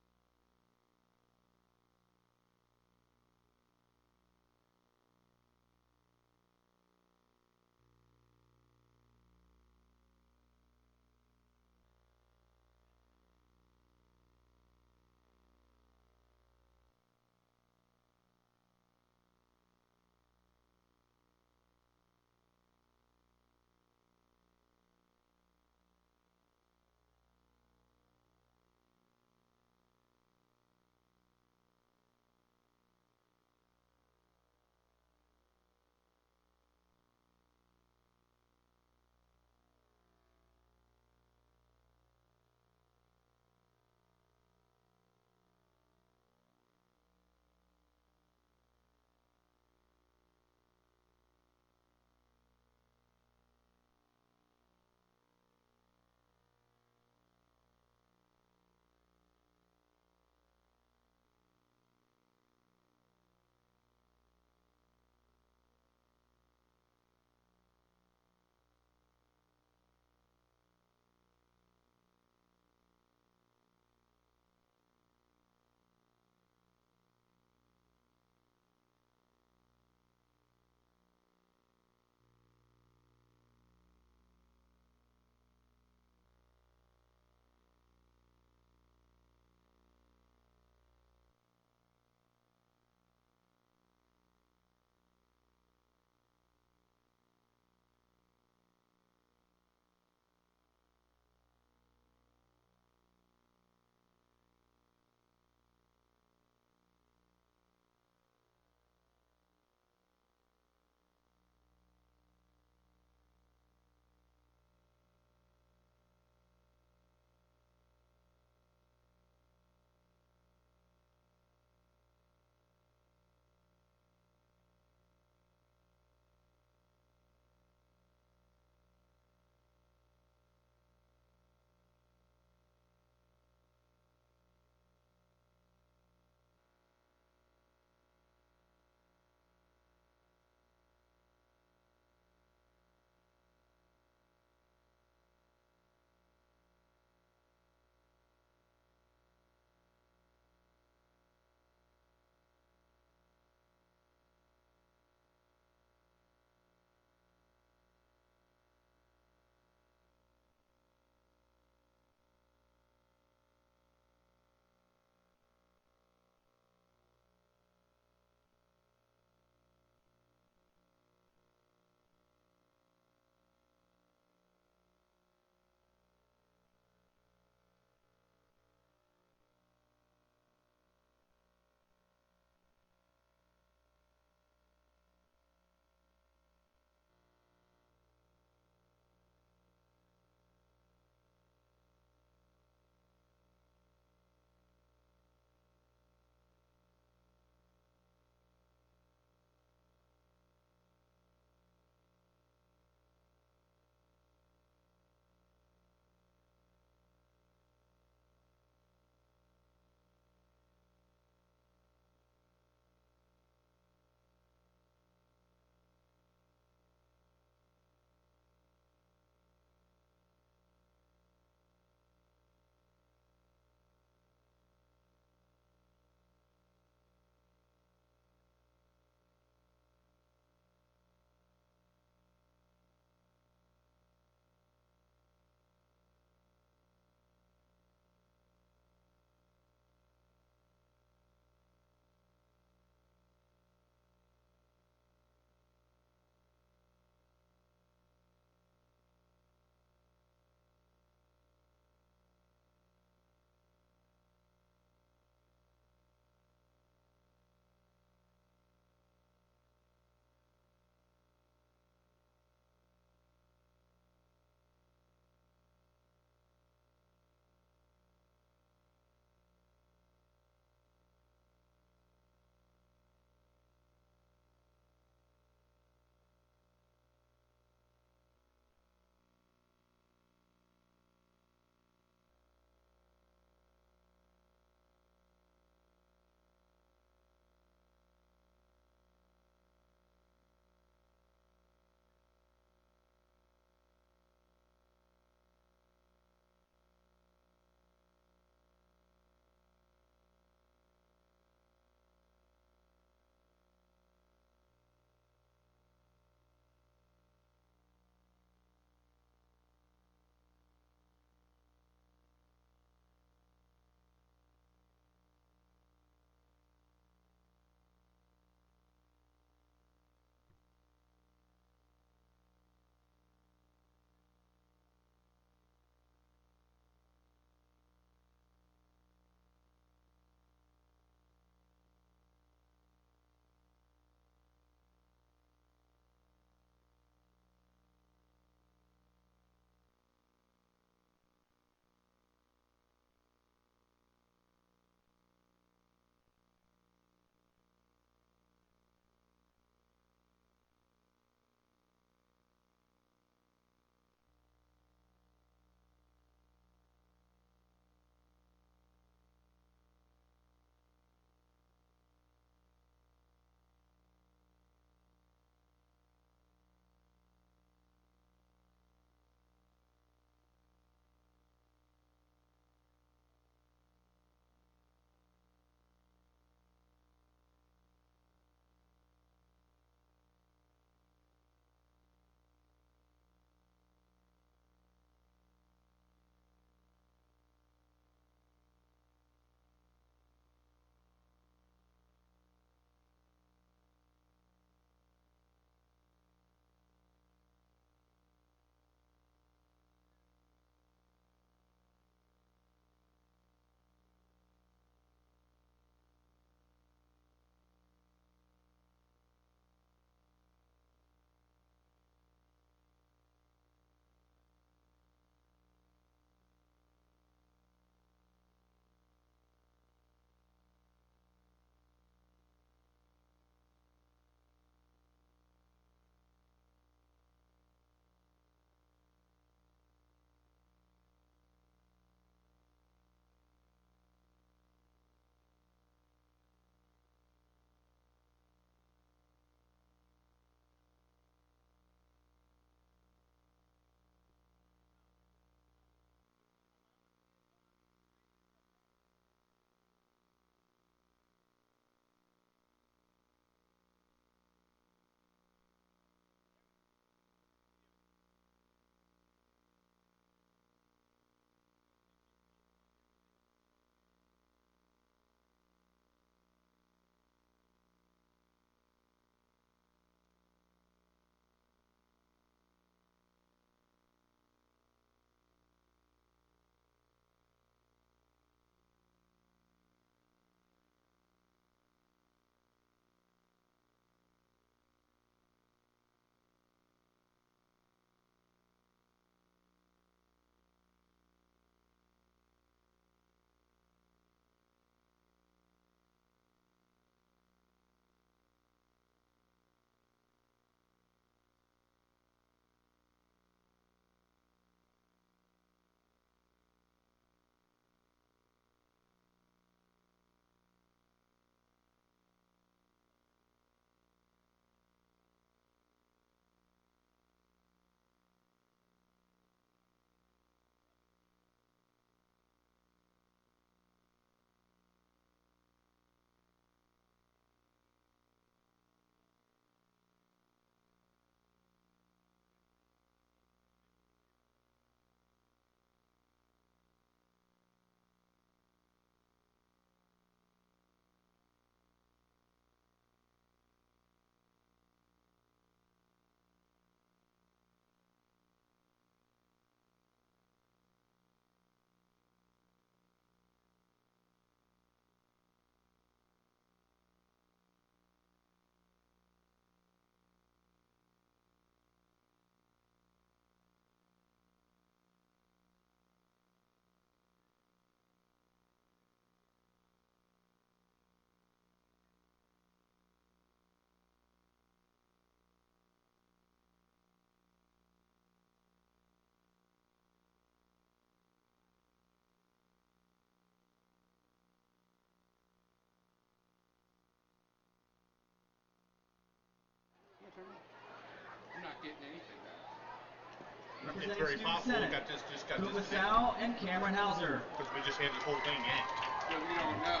A: representing
F: very
A: Student
F: possible.
A: Senate.
F: Just got
A: Kuba
F: this
A: Sal and Cameron Hauser.
F: because we just had the whole thing in.
G: Yeah, we don't know.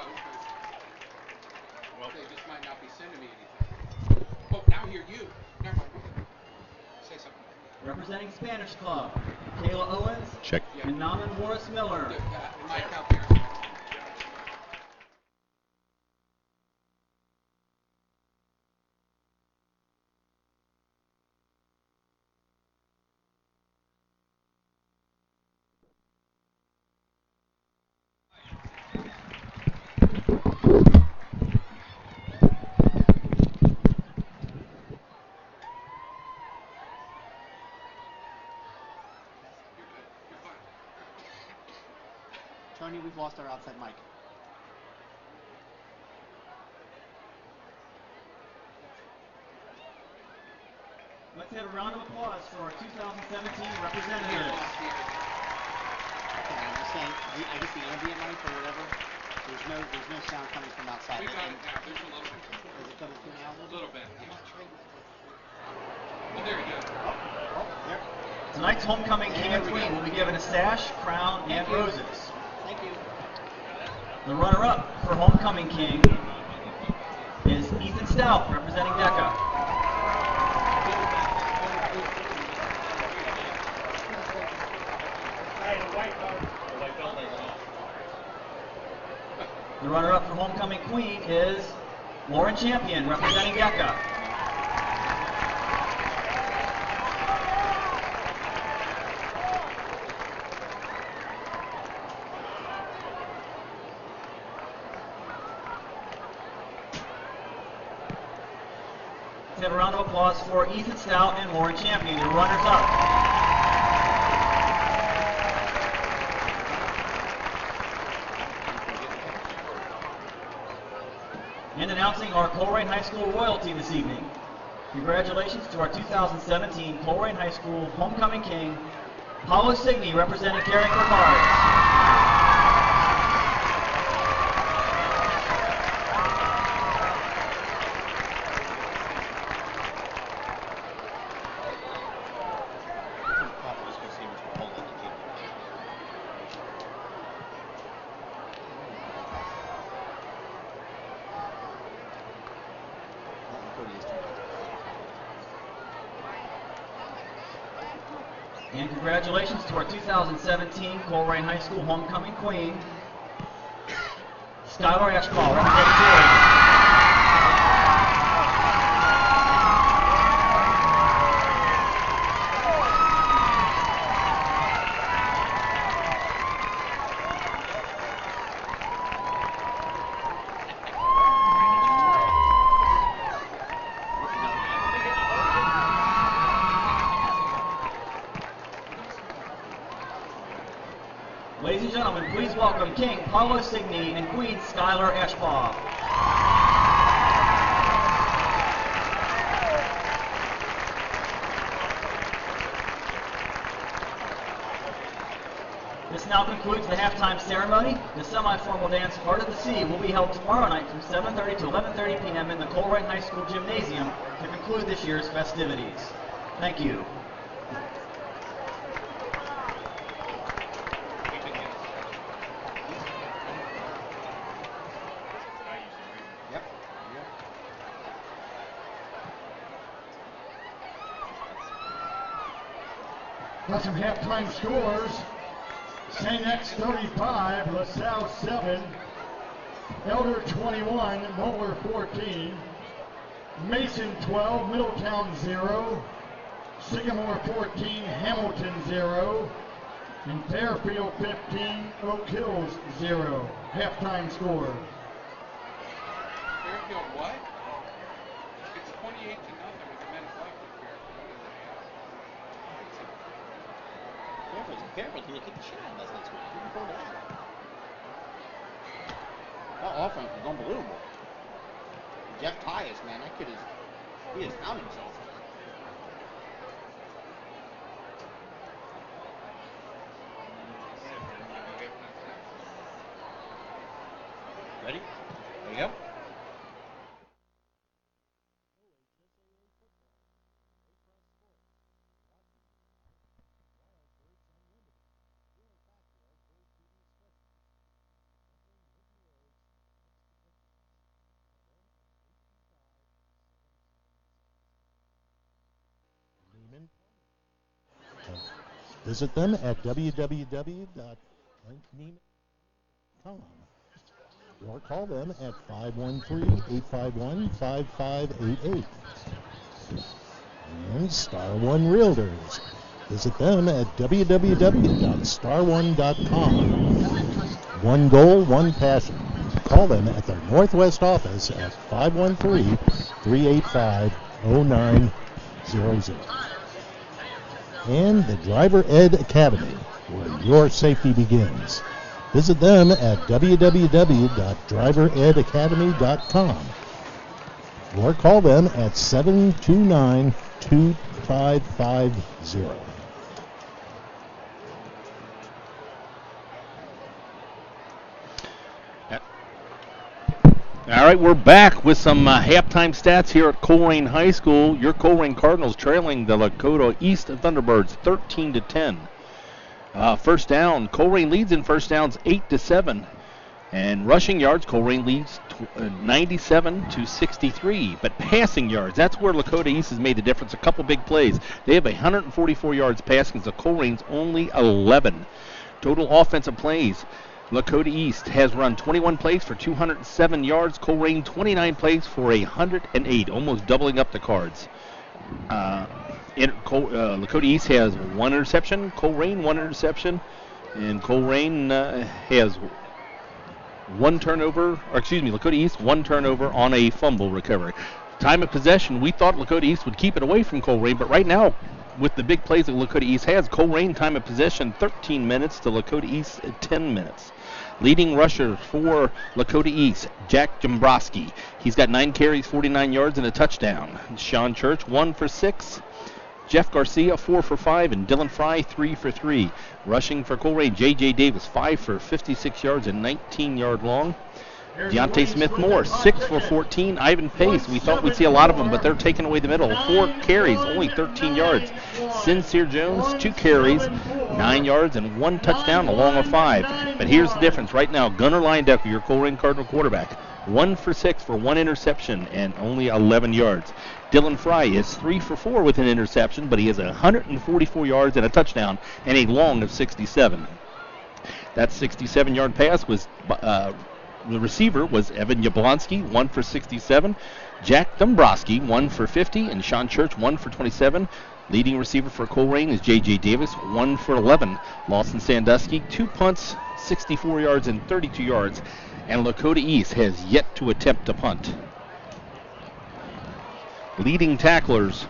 F: Well,
G: They just might not be sending me anything. Oh, now I hear you. Never mind. Say something.
A: Representing Spanish Club, Kayla Owens
C: Check.
A: and Naman Morris Miller.
G: Mike out there.
A: Tony, we've lost our outside mic. Let's have a round of applause for our 2017 representatives. Okay, you're saying, I guess the ambient mic or whatever, there's no sound coming from outside.
G: We got it now. There's a little bit.
A: Is it coming through now?
G: A little bit. Yeah. Oh, there you go.
A: There. Tonight's homecoming king and queen will be given a sash, crown, and roses. Thank you. The runner-up for homecoming king is Ethan Stout, representing DECA. The runner-up for homecoming queen is Lauren Champion, representing DECA. Let's have a round of applause for Ethan Stout and Lauren Champion, your runners-up. And announcing our Colerain High School royalty this evening. Congratulations to our 2017 Colerain High School homecoming king, Paulo Signy, representing Caring for Cars. And congratulations to our 2017 Colerain High School homecoming queen, Skylar Ashball, representing Colerain. Ladies and gentlemen, please welcome King Paulo Signy and Queen Skylar Ashbaugh. This now concludes the halftime ceremony. The semi-formal dance Heart of the Sea will be held tomorrow night from 7:30 to 11:30 p.m. in the Colerain High School Gymnasium to conclude this year's festivities. Thank you.
E: Got some halftime scores. St. X 35, LaSalle 7, Elder 21, Moeller 14, Mason 12, Middletown 0, Sycamore 14, Hamilton 0, and Fairfield 15, Oak Hills 0. Halftime score.
G: Fairfield what? It's 28-0 with the men's left with Fairfield.
A: Fairfield's going to kick the shit out of us next week. Looking forward to that. That offense is unbelievable. Jeff Tyus, man, that kid he has found himself. Ready? There you go.
D: Visit them at www.neiman.com or call them at 513-851-5588. And Star One Realtors. Visit them at www.starone.com. One goal, one passion. Call them at their Northwest office at 513-385-0900. And the Driver Ed Academy, where your safety begins. Visit them at www.driveredacademy.com or call them at 729-2550.
C: All right, we're back with some halftime stats here at Colerain High School. Your Colerain Cardinals trailing the Lakota East Thunderbirds 13-10. First down, Colerain leads in first downs 8-7. And rushing yards, Colerain leads 97-63. But passing yards, that's where Lakota East has made the difference. A couple big plays. They have 144 yards passing, so Colerain's only 11. Total offensive plays. Lakota East has run 21 plays for 207 yards. Colerain 29 plays for 108, almost doubling up the cards. Lakota East has one interception. Colerain one interception, and Colerain has one turnover. Lakota East one turnover on a fumble recovery. Time of possession, we thought Lakota East would keep it away from Colerain, but right now, with the big plays that Lakota East has, Colerain time of possession 13 minutes to Lakota East 10 minutes. Leading rusher for Lakota East, Jack Dombrowski. He's got 9 carries, 49 yards, and a touchdown. Sean Church, 1 for 6. Jeff Garcia, 4 for 5, and Dylan Fry, 3 for 3. Rushing for Colerain, J.J. Davis, 5 for 56 yards and 19-yard long. Deontay Smith-Moore, 6 for 14. Ivan Pace, we thought we'd see a lot of them, but they're taking away the middle. 4 carries, only 13 yards. Sincere Jones, 2 carries, 9 yards, and 1 touchdown along with 5. But here's the difference. Right now, Gunnar Leindecker, your Colerain Cardinal quarterback, 1 for 6 for 1 interception and only 11 yards. Dylan Fry is 3 for 4 with an interception, but he has 144 yards and a touchdown and a long of 67. That 67-yard pass was... the receiver was Evan Yablonsky, 1 for 67. Jack Dombrowski, 1 for 50. And Sean Church, 1 for 27. Leading receiver for Colerain is J.J. Davis, 1 for 11. Lawson Sandusky, 2 punts, 64 yards and 32 yards. And Lakota East has yet to attempt a punt. Leading tacklers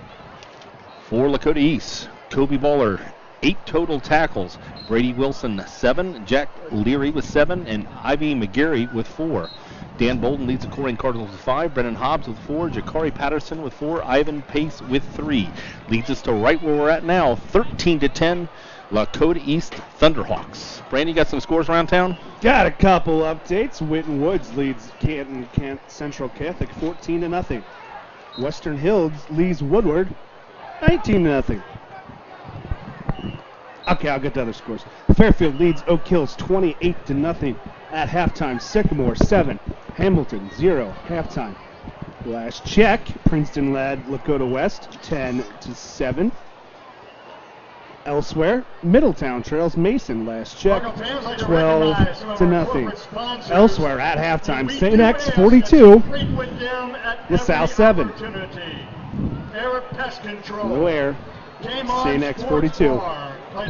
C: for Lakota East, Kobe Baller, 8 total tackles. Brady Wilson, 7. Jack Leary with 7. And Ivy McGarry with 4. Dan Bolden leads the Colerain Cardinals with 5. Brennan Hobbs with 4. Jakari Patterson with 4. Ivan Pace with 3. Leads us to right where we're at now, 13-10. Lakota East Thunderhawks. Brandon, you got some scores around town?
B: Got a couple updates. Witten Woods leads Canton Central Catholic 14-0. Western Hills leads Woodward 19-0. Okay, I'll get the other scores. Fairfield leads Oak Hills 28-0 at halftime. Sycamore 7, Hamilton 0 halftime. Last check, Princeton led Lakota West 10-7. Elsewhere, Middletown trails Mason. Last check, 12-0. Elsewhere at halftime, St. X 42, LaSalle 7. No air. St. X 42.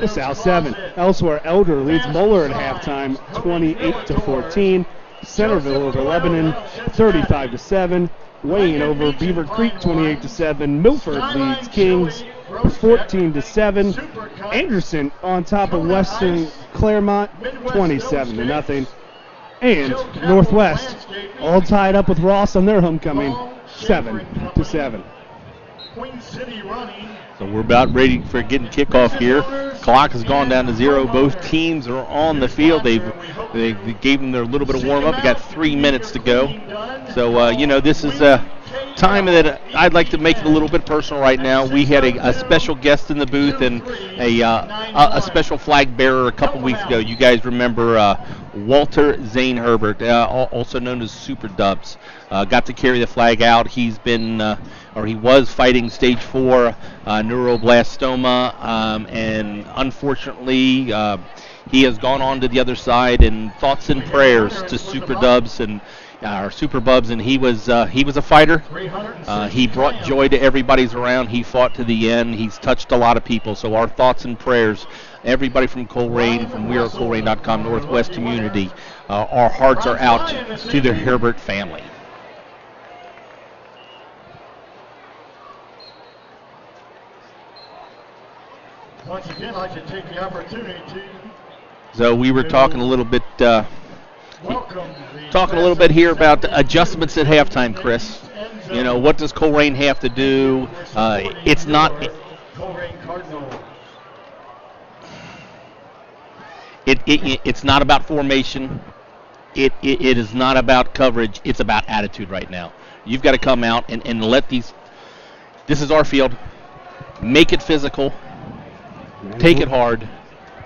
B: LaSalle 7. Elsewhere, Elder leads Moeller at halftime, 28-14. Centerville over Lebanon, 35-7. Wayne over Beaver Creek, 28-7. Milford leads Kings, 14-7. Anderson on top of Western Claremont, 27-0. And Northwest all tied up with Ross on their homecoming, 7-7.
C: So we're about ready for getting kickoff here. Clock has gone down to 0. Both teams are on the field. They gave them their little bit of warm up. We got 3 minutes to go. So this is a time that I'd like to make it a little bit personal right now. We had a special guest in the booth and a special flag bearer a couple weeks ago. You guys remember Walter Zane Herbert, also known as Super Dubs, got to carry the flag out. He's been, he was fighting stage 4 neuroblastoma, and unfortunately, he has gone on to the other side. And thoughts and prayers to Super Dubs and our Super Bubs, and he was a fighter. He brought joy to everybody's around. He fought to the end. He's touched a lot of people. So our thoughts and prayers, everybody from Colerain, from wearecolerain.com Northwest community, our hearts are out to the Herbert family.
E: Once again, I'd like to take the opportunity to
C: So we were talking a little bit here about adjustments at halftime, Chris. You know, what does Colerain have to do? It's not. It's not about formation. It is not about coverage. It's about attitude right now. You've got to come out and let these. This is our field. Make it physical. Take it hard.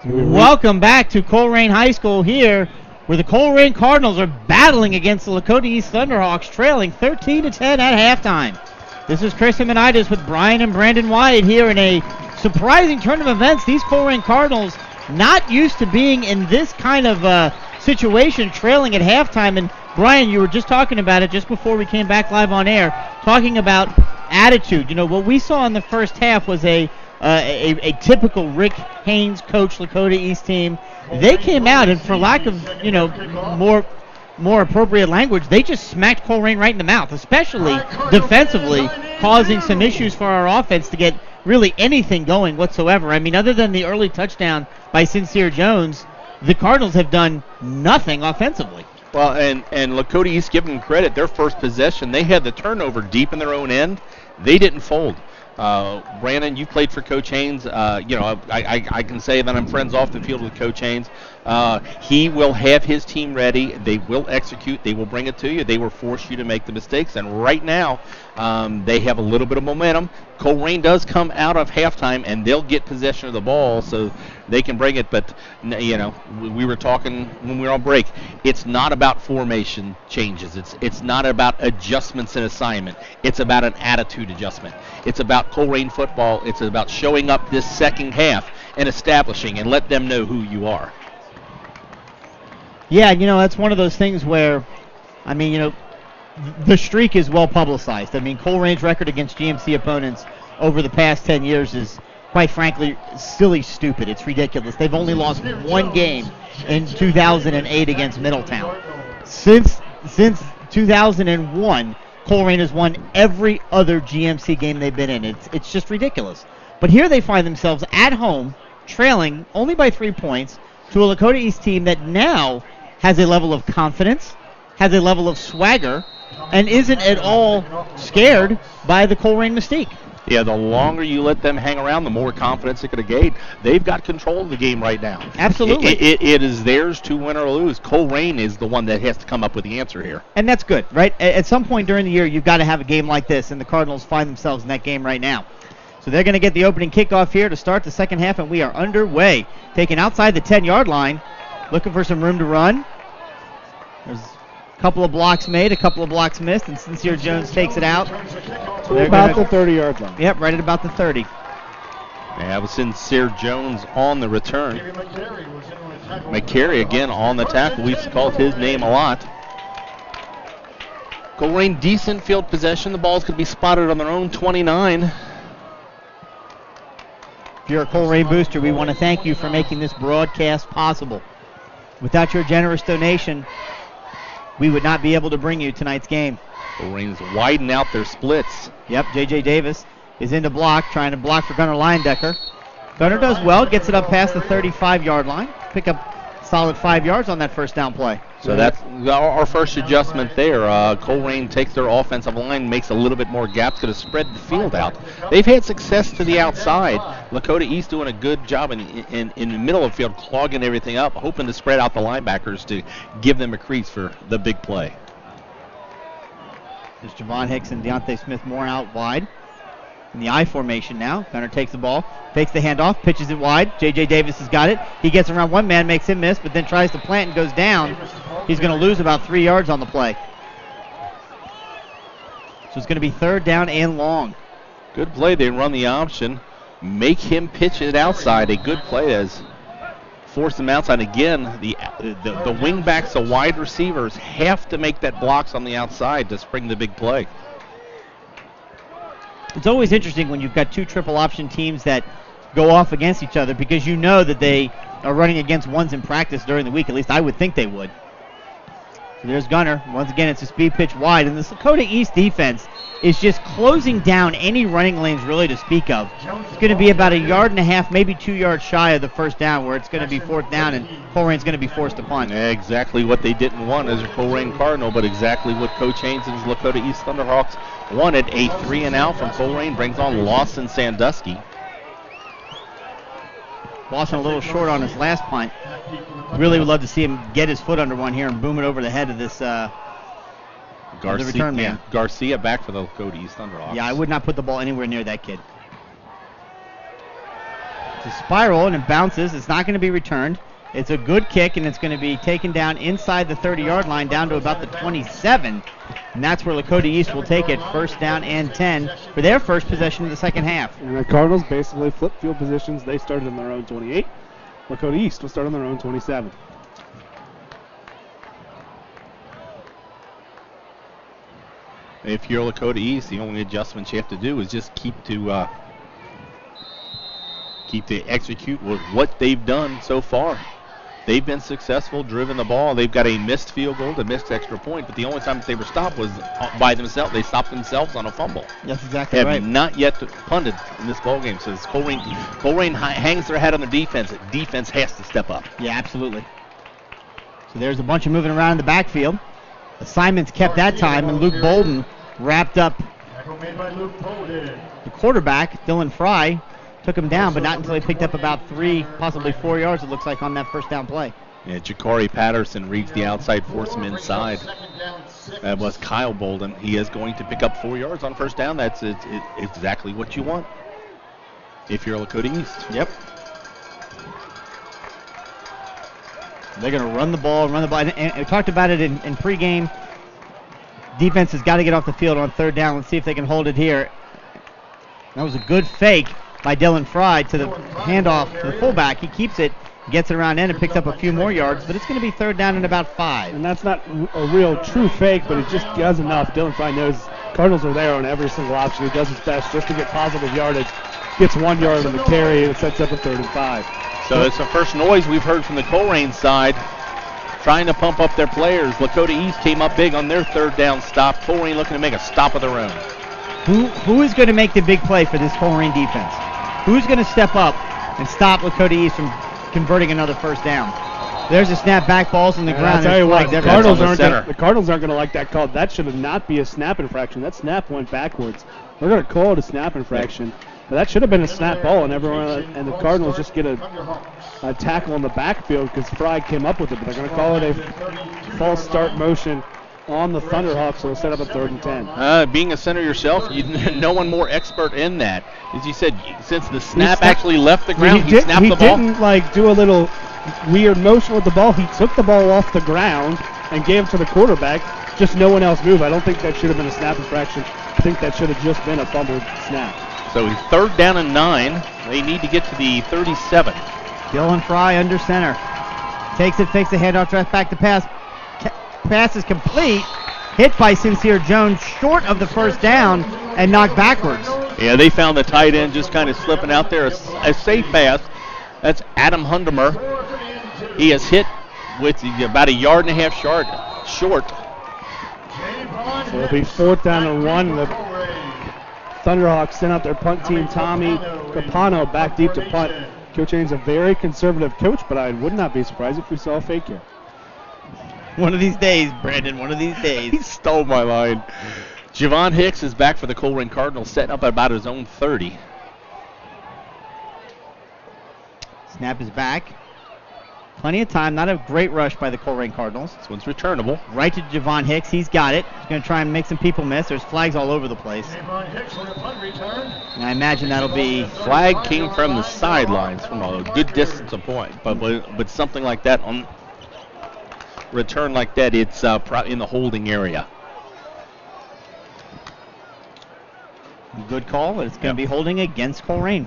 A: Welcome back to Colerain High School here, where the Colerain Cardinals are battling against the Lakota East Thunderhawks, trailing 13-10 at halftime. This is Chris Himanides with Brian and Brandon Wyatt here in a surprising turn of events. These Colerain Cardinals not used to being in this kind of situation, trailing at halftime. And Brian, you were just talking about it just before we came back live on air, talking about attitude. You know, what we saw in the first half was a typical Rick Haynes coach Lakota East team. They came out, and for lack of more appropriate language, they just smacked Colerain right in the mouth, especially defensively, causing some issues for our offense to get really anything going whatsoever. I mean, other than the early touchdown by Sincere Jones, the Cardinals have done nothing offensively.
C: Well, and Lakota East, give them credit, their first possession, they had the turnover deep in their own end. They didn't fold. Brandon, you played for Coach Haynes. I can say that I'm friends off the field with Coach Haynes. He will have his team ready. They will execute. They will bring it to you. They will force you to make the mistakes. And right now, they have a little bit of momentum. Colerain does come out of halftime, and they'll get possession of the ball so they can bring it. But, you know, we were talking when we were on break. It's not about formation changes. It's not about adjustments in assignment. It's about an attitude adjustment. It's about Colerain football. It's about showing up this second half and establishing and let them know who you are.
A: Yeah, you know, that's one of those things where, I mean, you know, the streak is well publicized. I mean, Colerain's record against GMC opponents over the past 10 years is, quite frankly, silly stupid. It's ridiculous. They've only lost one game in 2008 against Middletown. Since 2001, Colerain has won every other GMC game they've been in. It's just ridiculous. But here they find themselves at home, trailing only by 3 points to a Lakota East team that now has a level of confidence, has a level of swagger, and isn't at all scared by the Colerain mystique.
C: Yeah, the longer you let them hang around, the more confidence they could have gained. They've got control of the game right now.
A: Absolutely.
C: It is theirs to win or lose. Colerain is the one that has to come up with the answer here.
A: And that's good, right? At some point during the year, you've got to have a game like this, and the Cardinals find themselves in that game right now. So they're going to get the opening kickoff here to start the second half, and we are underway. Taken outside the 10-yard line, looking for some room to run. There's a couple of blocks made, a couple of blocks missed, and Sincere Jones takes it out.
B: So about the 30-yard line.
A: Yep, right at about the 30.
C: Yeah, it was Sincere Jones on the return. McCary again on the tackle. We've called his name a lot. Colerain, decent field possession. The ball's going to be spotted on their own 29.
A: If you're a Colerain booster, we want to thank you for making this broadcast possible. Without your generous donation, we would not be able to bring you tonight's game.
C: Colerain's widen out their splits.
A: Yep, J.J. Davis is in to block, trying to block for Gunnar Leyendecker. Gunnar does well, gets it up past the 35-yard line. Pick up solid 5 yards on that first down play.
C: So that's our first adjustment there. Colerain takes their offensive line, makes a little bit more gaps, going to spread the field out. They've had success to the outside. Lakota East doing a good job in the middle of the field, clogging everything up, hoping to spread out the linebackers to give them a crease for the big play.
A: There's Javon Hicks and Deontay Smith-Moore out wide. in the I formation now. Gunner takes the ball, fakes the handoff, pitches it wide. J.J. Davis has got it. He gets around one man, makes him miss, but then tries to plant and goes down. He's going to lose about 3 yards on the play. So it's going to be 3rd down and long.
C: Good play. They run the option. Make him pitch it outside. A good play as force them outside. Again, the wing backs, the wide receivers have to make that blocks on the outside to spring the big play.
A: It's always interesting when you've got two triple option teams that go off against each other because you know that they are running against ones in practice during the week. At least I would think they would. So there's Gunner. Once again, it's a speed pitch wide. And the Lakota East defense is just closing down any running lanes really to speak of. It's going to be about 1.5 yards, maybe 2 yards shy of the first down where it's going to be 4th down and Colerain's going to be forced to punt.
C: Exactly what they didn't want as a Colerain Cardinal, but exactly what Coach Haynes and his Lakota East Thunderhawks wanted. A 3-and-out from Colerain brings on Lawson Sandusky.
A: Lawson a little short on his last punt. Really would love to see him get his foot under one here and boom it over the head of this the return man.
C: Garcia back for the Lakota East Thunderhawks.
A: Yeah, I would not put the ball anywhere near that kid. It's a spiral and it bounces. It's not going to be returned. It's a good kick and it's going to be taken down inside the 30-yard line down to about the 27. And that's where Lakota East will take it. 1st down and 10 for their first possession of the second half.
B: And the Cardinals basically flip field positions. They started on their own 28. Lakota East will start on their own 27.
C: If you're Lakota East, the only adjustments you have to do is just keep to execute what they've done so far. They've been successful, driven the ball. They've got a missed field goal, a missed extra point, but the only time that they were stopped was by themselves. They stopped themselves on a fumble.
A: That's exactly right.
C: Have not yet punted in this ball game. So Colerain hangs their hat on their defense. Defense has to step up.
A: Yeah, absolutely. So there's a bunch of moving around in the backfield. Assignments kept that time, and Luke Bolden wrapped up the quarterback, Dylan Fry. Took him down, but not until he picked up about 3, possibly 4 yards, it looks like, on that first down play.
C: Yeah, Ja'Cory Patterson reads the outside, force him inside. That was Kyle Bolden. He is going to pick up 4 yards on first down. That's exactly what you want if you're Lakota East.
A: Yep. They're going to run the ball. And we talked about it in pregame. Defense has got to get off the field on 3rd down. Let's see if they can hold it here. That was a good fake by Dylan Fry to the handoff to the fullback. He keeps it, gets it around end, and picks up a few more yards, but it's going to be 3rd down and about 5.
B: And that's not a real true fake, but it just does enough. Dylan Fry knows Cardinals are there on every single option. He does his best just to get positive yardage. Gets 1 yard on the carry, and it sets up a 3rd and 5.
C: So it's the first noise we've heard from the Colerain side, trying to pump up their players. Lakota East came up big on their 3rd down stop. Colerain looking to make a stop of their own.
A: Who is going to make the big play for this Colerain defense? Who's going to step up and stop Lakota East from converting another first down? There's a snap back, balls on the ground.
B: I'll tell you what, the Cardinals aren't going to like that call. That should not be a snap infraction. That snap went backwards. We're going to call it a snap infraction. But that should have been a snap ball, and the Cardinals just get a tackle in the backfield because Fry came up with it. But they're going to call it a false start motion on the Thunderhawks, so they'll set up a 3rd and 10.
C: Being a center yourself, no one more expert in that. As you said, since the snap actually left the ground, he snapped the ball.
B: He didn't do a little weird motion with the ball. He took the ball off the ground and gave it to the quarterback. Just no one else moved. I don't think that should have been a snap infraction. I think that should have just been a fumbled snap.
C: So 3rd down and 9. They need to get to the 37.
A: Dylan Fry under center. Takes it, fakes the handoff, draft back to pass. Pass is complete. Hit by Sincere Jones short of the first down and knocked backwards.
C: Yeah, they found the tight end just kind of slipping out there. A safe pass. That's Adam Hundemer. He is hit with about 1.5 yards short.
B: So it'll be 4th down and 1. The Thunderhawks sent out their punt team, Tommy Capano, back deep to punt. Coach Haynes, a very conservative coach, but I would not be surprised if we saw a fake here.
A: One of these days, Brandon, one of these days.
C: He stole my line. Javon Hicks is back for the Colerain Cardinals, setting up at about his own 30.
A: Snap is back. Plenty of time. Not a great rush by the Colerain Cardinals.
C: This one's returnable.
A: Right to Javon Hicks. He's got it. He's going to try and make some people miss. There's flags all over the place.
E: Javon Hicks for a punt return.
A: And I imagine that'll be...
C: Flag came from the sidelines from a good distance of point, but something like that on return like that, it's in the holding area.
A: Good call, but it's going to be holding against Colerain.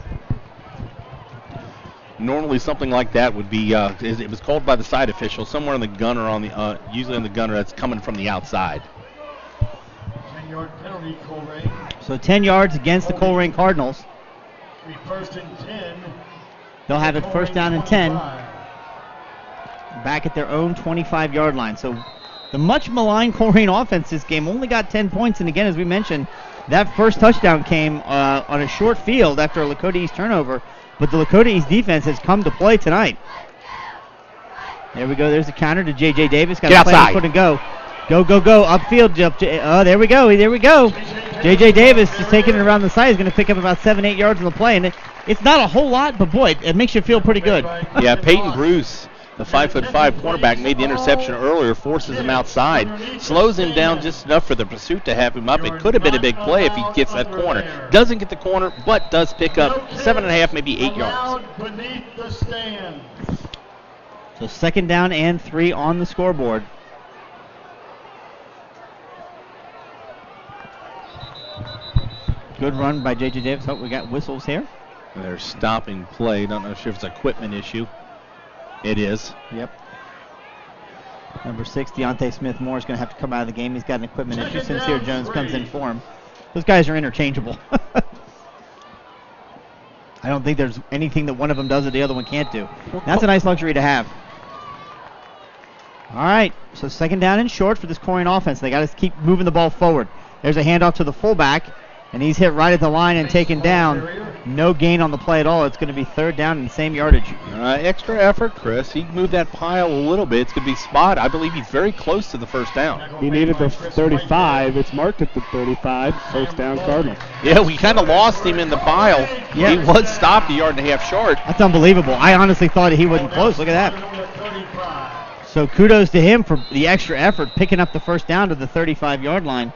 C: Normally something like that would be, it was called by the side official, somewhere on the gunner, usually on the gunner that's coming from the outside.
E: 10-yard penalty, Colerain.
A: So 10 yards against the Colerain Cardinals.
E: Be first and 10.
A: They'll have it first down and 10. Back at their own 25-yard line. So the much maligned Colerain offense this game only got 10 points. And again, as we mentioned, that first touchdown came on a short field after a Lakota East turnover. But the Lakota East defense has come to play tonight. There we go. There's the counter to J.J. Davis. Got to play on foot and go. Go, go, go. Upfield. There we go. There we go. J.J. Davis is taking it around the side. He's going to pick up about 7-8 yards on the play. And it's not a whole lot, but boy, it makes you feel pretty good.
C: Yeah, Peyton Bruce, the 5'5" cornerback, made the interception earlier, forces him outside, slows him down just enough for the pursuit to have him up. It could have been a big play if he gets that corner. Doesn't get the corner, but does pick up 7.5, maybe 8 yards.
E: Beneath the stand.
A: So second down and 3 on the scoreboard. Good run by J.J. Davis. Oh, we got whistles here.
C: They're stopping play. Don't know if it's an equipment issue. It is.
A: Yep. Number 6, Deontay Smith-Moore is going to have to come out of the game. He's got an equipment issue. Sincere Jones comes in for him. Those guys are interchangeable. I don't think there's anything that one of them does that the other one can't do. That's a nice luxury to have. All right, so second down and short for this Colerain offense. They got to keep moving the ball forward. There's a handoff to the fullback, and he's hit right at the line and taken down. No gain on the play at all. It's going to be third down and the same yardage.
C: Extra effort, Chris. He moved that pile a little bit. It's going to be spot. I believe he's very close to the first down.
B: He needed the 35. It's marked at the 35. First down, Cardinals.
C: Yeah, we kind of lost him in the pile.
A: Yeah.
C: He was stopped a yard and a half short.
A: That's unbelievable. I honestly thought he wasn't close. Look at that. So kudos to him for the extra effort, picking up the first down to the 35-yard line.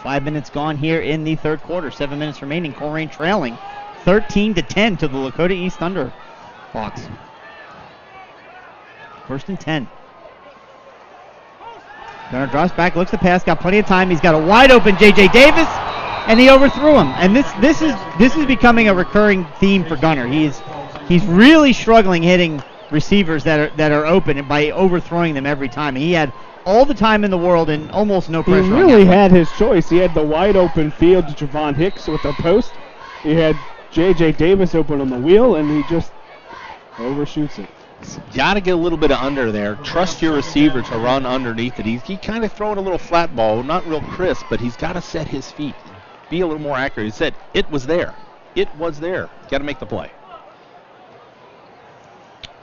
A: Five minutes gone here in the third quarter. 7 minutes remaining. Colerain trailing 13-10 to the Lakota East Thunderhawks. First and 10. Gunner drops back, looks to pass, got plenty of time. He's got a wide open J.J. Davis, and he overthrew him. And this is becoming a recurring theme for Gunner. He's really struggling hitting receivers that are open by overthrowing them every time. He had all the time in the world and almost no pressure.
B: He really had his choice. He had the wide open field to Javon Hicks with the post. He had J.J. Davis open on the wheel, and he just overshoots it.
C: Got to get a little bit of under there. Trust your receiver to run underneath it. He kind of throwing a little flat ball, not real crisp, but he's got to set his feet. Be a little more accurate. He said, it was there. It was there. Got to make the play.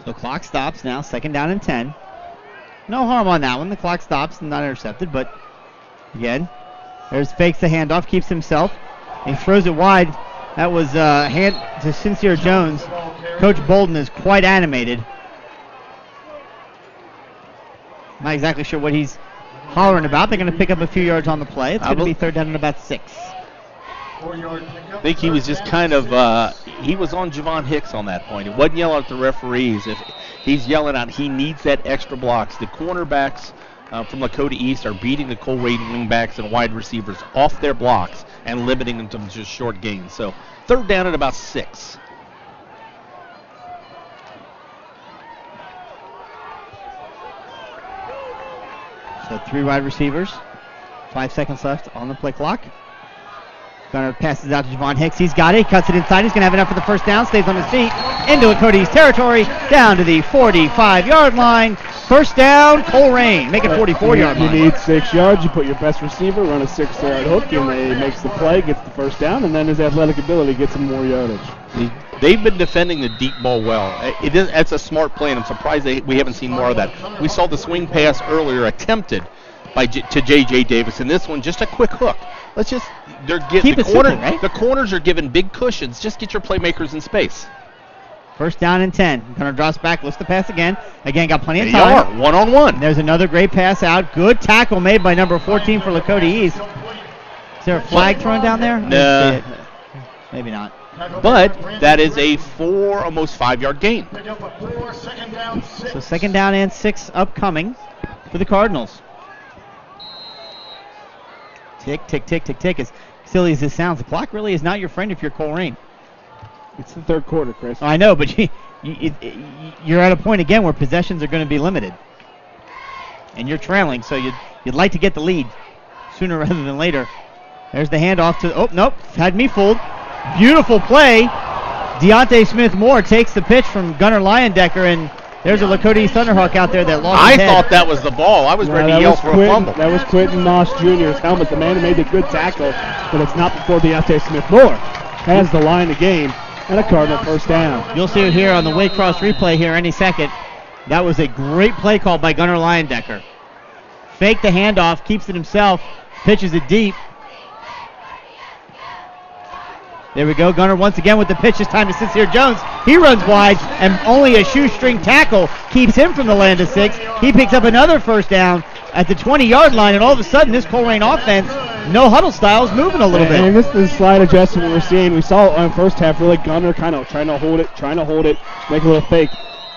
A: So clock stops now, second down and 10. No harm on that one. The clock stops and not intercepted, but again, there's fakes the handoff, keeps himself. He throws it wide. That was hand to Sincere Jones. Coach Bolden is quite animated. Not exactly sure what he's hollering about. They're going to pick up a few yards on the play. It's going to be third down and about 6.
C: I think he was just kind of, he was on Javon Hicks on that point. He wasn't yelling at the referees. If he's yelling out, he needs that extra blocks. The cornerbacks from Lakota East are beating the Colerain wingbacks and wide receivers off their blocks and limiting them to just short gains. So third down at about 6.
A: So 3 wide receivers. 5 seconds left on the play clock. Gunner passes out to Javon Hicks. He's got it. He cuts it inside. He's going to have enough for the first down. Stays on his feet. Into Lakota East territory. Down to the 45-yard line. First down, Colerain. Make it 44-yard line.
B: You need 6 yards. You put your best receiver, run a 6-yard hook, and he makes the play, gets the first down, and then his athletic ability gets him more yardage.
C: They've been defending the deep ball well. That's a smart play, and I'm surprised we haven't seen more of that. We saw the swing pass earlier attempted to J.J. Davis, and this one just a quick hook. let's just
A: Keep it simple, right?
C: The corners are given big cushions. Just get your playmakers in space.
A: First down and 10. Gunner drops back, lifts the pass again. Again, got plenty of
C: They
A: time.
C: are one-on-one.
A: And there's another great pass out. Good tackle made by number 14 for Lakota East. Is there a flag thrown down there?
C: No.
A: Maybe not.
C: But that is a almost 5-yard gain.
A: So second down and 6 upcoming for the Cardinals. Tick, tick, tick, tick, tick. As silly as this sounds, the clock really is not your friend if you're Colerain.
B: It's the third quarter, Chris.
A: I know, but you're at a point again where possessions are going to be limited. And you're trailing, so you'd like to get the lead sooner rather than later. There's the handoff to, oh, nope, had me fooled. Beautiful play. Deontay Smith-Moore takes the pitch from Gunnar Leyendecker, and there's a Lakota East Thunderhawk out there that lost his head.
C: I thought that was the ball. I was ready to yell for a fumble.
B: That was Quentin Moss Jr.'s helmet. The man who made the good tackle, but it's not before Deontay Smith-Moore has the line of game and a Cardinal first down.
A: You'll see it here on the Waycross replay here any second. That was a great play call by Gunnar Leyendecker. Faked the handoff, keeps it himself, pitches it deep. There we go. Gunnar once again with the pitch, this time to Sincere Jones. He runs wide, and only a shoestring tackle keeps him from the land of 6. He picks up another first down at the 20-yard line, and all of a sudden this Colerain offense, no huddle style, is moving a little bit.
B: And this is the slide adjustment we're seeing. We saw it on the first half, really Gunnar kind of trying to hold it, make a little fake.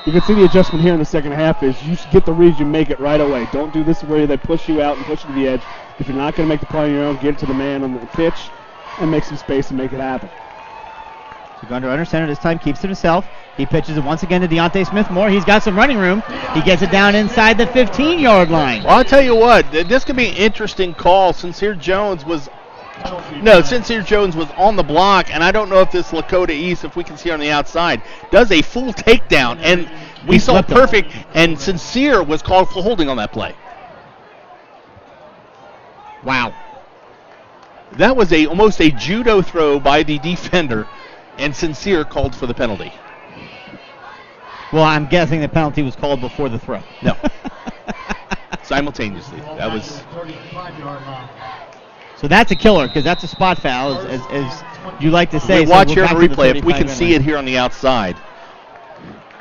B: You can see the adjustment here in the second half is you get the reads, you make it right away. Don't do this where they push you out and push you to the edge. If you're not going to make the play on your own, get it to the man on the pitch and make some space and make it happen.
A: So Gunnar under center this time, keeps it himself. He pitches it once again to Deontay Smith-Moore. He's got some running room. He gets it down inside the 15-yard line.
C: Well, I'll tell you what, this could be an interesting call. Sincere Jones was on the block, and I don't know if this Lakota East, if we can see on the outside, does a full takedown. And we saw perfect, and Sincere was called for holding on that play.
A: Wow.
C: That was almost a judo throw by the defender, and Sincere called for the penalty.
A: Well, I'm guessing the penalty was called before the throw.
C: No. Simultaneously. That was.
A: So that's a killer because that's a spot foul, as you like to say.
C: Watch
A: so
C: here
A: back
C: on
A: to
C: the replay. If we can see it here on the outside.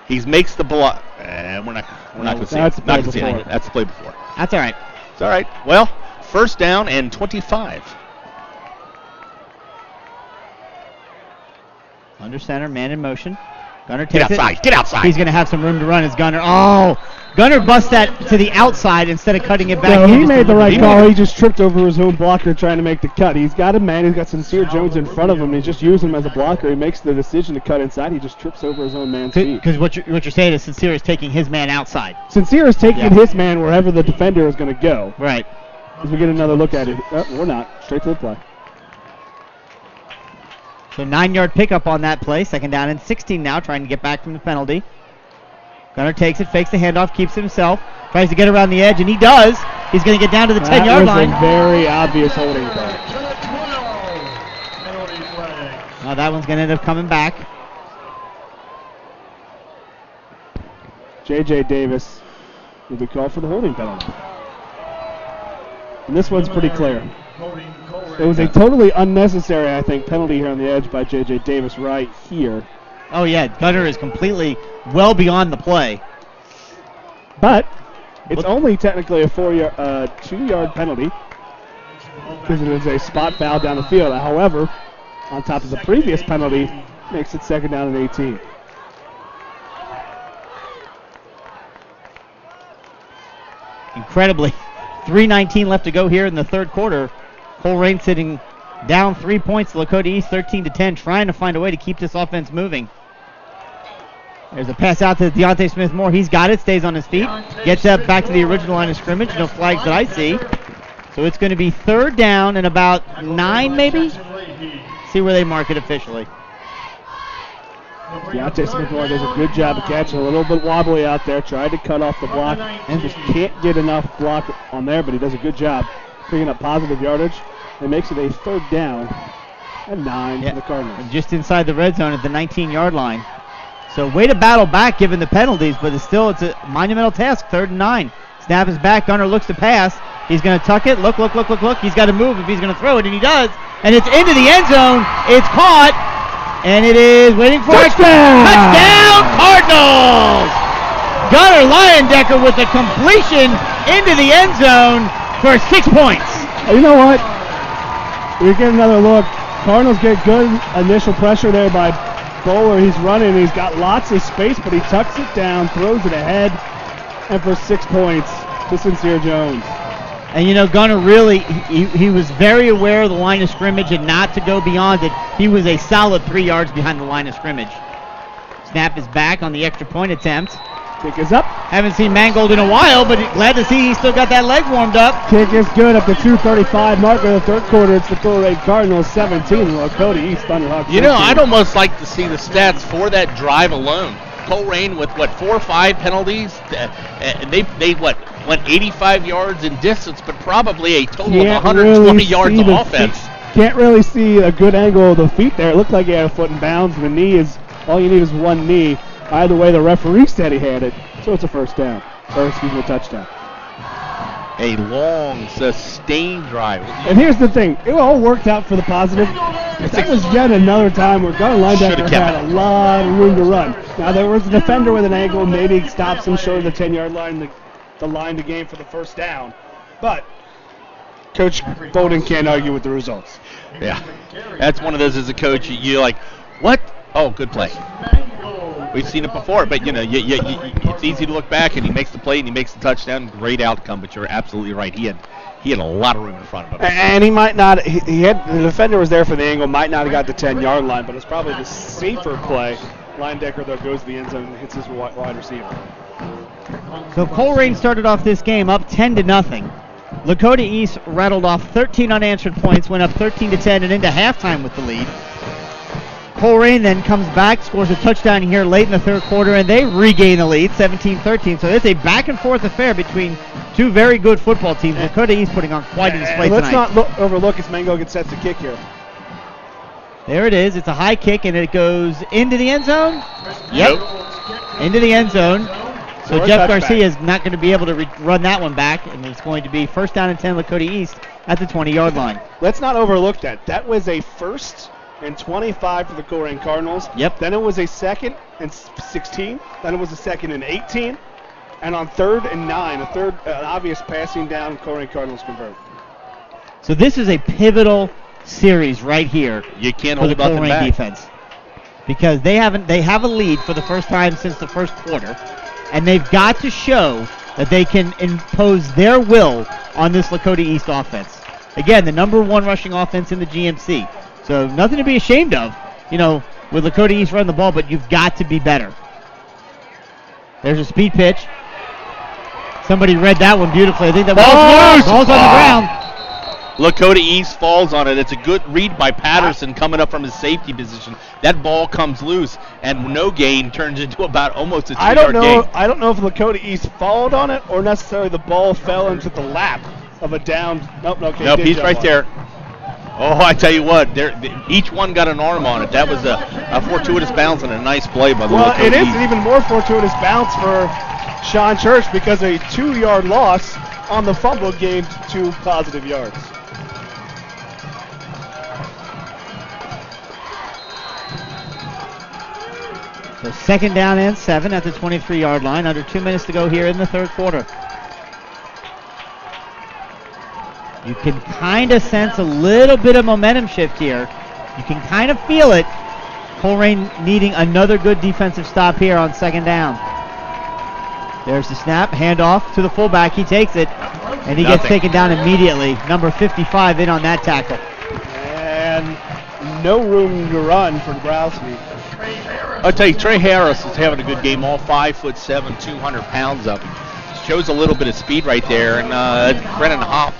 C: He makes the block. We're not going to see it. Not going to see it. That's the play before.
A: That's all right.
C: It's all right. Well, first down and 25.
A: Under center, man in motion. Gunnar takes
C: Get outside.
A: He's going to have some room to run as Gunnar. Oh, Gunnar busts that to the outside instead of cutting it back.
B: No, he made the right call. He just tripped over his own blocker trying to make the cut. He's got a man. He's got Sincere Jones in front of him. He's just using him as a blocker. He makes the decision to cut inside. He just trips over his own man's feet.
A: Because what you're saying is Sincere is taking his man outside.
B: Sincere is taking his man wherever the defender is going to go.
A: Right.
B: As we get another look at it. We're not. Straight to the play.
A: So 9-yard pickup on that play. Second down and 16 now, trying to get back from the penalty. Gunnar takes it, fakes the handoff, keeps it himself, tries to get around the edge, and he does. He's going to get down to the 10-yard line.
B: That was a very obvious holding play.
A: Oh, that one's going to end up coming back.
B: J.J. Davis will be called for the holding penalty. And this one's pretty clear. It was a totally unnecessary, I think, penalty here on the edge by J.J. Davis right here.
A: Oh, yeah, Gunnar is completely well beyond the play.
B: But it's only technically a 2-yard penalty because it is a spot foul down the field. However, on top of the previous penalty, makes it second down and 18.
A: Incredibly, 3:19 left to go here in the third quarter. Colerain sitting down 3 points to Lakota East, 13-10, trying to find a way to keep this offense moving. There's a pass out to Deontay Smith-Moore. He's got it, stays on his feet, gets up back to the original line of scrimmage. No flags that I see. So it's going to be third down and about 9 maybe? See where they mark it officially.
B: Deontay Smith-Moore does a good job of catching, a little bit wobbly out there, tried to cut off the block, and just can't get enough block on there, but he does a good job picking up positive yardage. It makes it a third down and 9 for the Cardinals.
A: And just inside the red zone at the 19-yard line. So way to battle back given the penalties, but it's a monumental task, 3rd and 9. Snap is back, Gunnar looks to pass, He's going to tuck it. Look. He's got to move if he's going to throw it, and he does. And it's into the end zone. It's caught, and it is waiting for it. Touchdown, Cardinals! Gunnar Leyendecker with a completion into the end zone for 6 points.
B: You know what? We get another look. Cardinals get good initial pressure there by Bowler. He's running. He's got lots of space, but he tucks it down, throws it ahead, and for 6 points to Sincere Jones.
A: And, you know, Gunnar really, he was very aware of the line of scrimmage and not to go beyond it. He was a solid 3 yards behind the line of scrimmage. Snap is back on the extra point attempt.
B: Kick is up.
A: Haven't seen Mangold in a while, but glad to see he's still got that leg warmed up.
B: Kick is good up to 2:35 mark of the third quarter. It's the Colerain Cardinals 17, Lakota East Thunderhawks.
C: You know, I'd almost like to see the stats for that drive alone. Colerain with, 4 or 5 penalties? They went 85 yards in distance, but probably a total of 120 yards of offense.
B: Can't really see a good angle of the feet there. It looked like he had a foot in bounds. The knee is, all you need is one knee. Either way, the referee said he had it, so it's a first down. Or, excuse me, a touchdown.
C: A long, sustained drive.
B: And here's the thing. It all worked out for the positive. That was yet another time where Gunnar Leyendecker had a lot of room to run. Now, there was a defender with an angle. Maybe he stops him short of the 10-yard line, the line to gain for the first down. But Coach Bowden can't argue with the results.
C: Yeah. That's one of those as a coach, you're like, what? Oh, good play. We've seen it before, but, you know, it's easy to look back, and he makes the play, and he makes the touchdown. Great outcome, but you're absolutely right. He had a lot of room in front of him.
B: And he might not, he had, the defender was there for the angle, might not have got the 10-yard line, but it's probably the safer play. Leyendecker, though, goes to the end zone and hits his wide receiver.
A: So Colerain started off this game up 10-0. Lakota East rattled off 13 unanswered points, went up 13-10, and into halftime with the lead. Colerain then comes back, scores a touchdown here late in the third quarter, and they regain the lead, 17-13. So it's a back-and-forth affair between two very good football teams. Lakota East putting on quite a display tonight.
B: Let's not overlook as Mango gets set to kick here.
A: There it is. It's a high kick, and it goes into the end zone. Yep, into the end zone. So Jeff Garcia is not going to be able to run that one back, and it's going to be first down and 10 Lakota East at the 20-yard line.
B: Let's not overlook that. That was a first and 25 for the Colerain Cardinals.
A: Yep.
B: Then it was a second and 16. Then it was a second and 18. And on 3rd and 9, an obvious passing down, Colerain Cardinals convert.
A: So this is a pivotal series right here.
C: You can't
A: for the
C: hold nothing
A: Colerain
C: back.
A: defense, because they have a lead for the first time since the first quarter, and they've got to show that they can impose their will on this Lakota East offense. Again, the number 1 rushing offense in the GMC. So nothing to be ashamed of, you know, with Lakota East running the ball, but you've got to be better. There's a speed pitch. Somebody read that one beautifully. I think that ball's on the ground.
C: Lakota East falls on it. It's a good read by Patterson coming up from his safety position. That ball comes loose, and no gain turns into about almost a 2-yard gain.
B: I don't know if Lakota East followed on it or necessarily the ball fell into the lap of a down. Nope,
C: he's right there. Oh, I tell you what, each one got an arm on it. That was a fortuitous bounce and a nice play by the Lakota East.
B: Well, it is an even more fortuitous bounce for Sean Church because a 2-yard loss on the fumble gained 2 positive yards.
A: So second down and 7 at the 23-yard line. Under 2 minutes to go here in the third quarter. You can kind of sense a little bit of momentum shift here. You can kind of feel it. Colerain needing another good defensive stop here on second down. There's the snap, handoff to the fullback. He takes it, and he gets taken down immediately. Number 55 in on that tackle.
B: And no room to run for Dabrowski.
C: I'll tell you, Trey Harris is having a good game. All 5'7", 200 pounds up. Shows a little bit of speed right there, and Brennan Hopt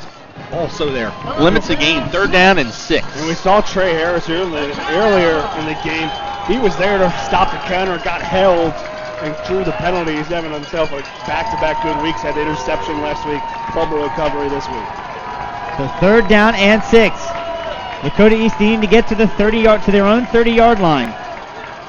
C: also there. Limits the game, 3rd down and 6.
B: And we saw Trey Harris earlier in the game. He was there to stop the counter, got held, and drew the penalty. He's having himself a back-to-back good weeks. Had the interception last week, fumble recovery this week.
A: So 3rd down and 6. Lakota East needing to get to the 30-yard to their own 30-yard line.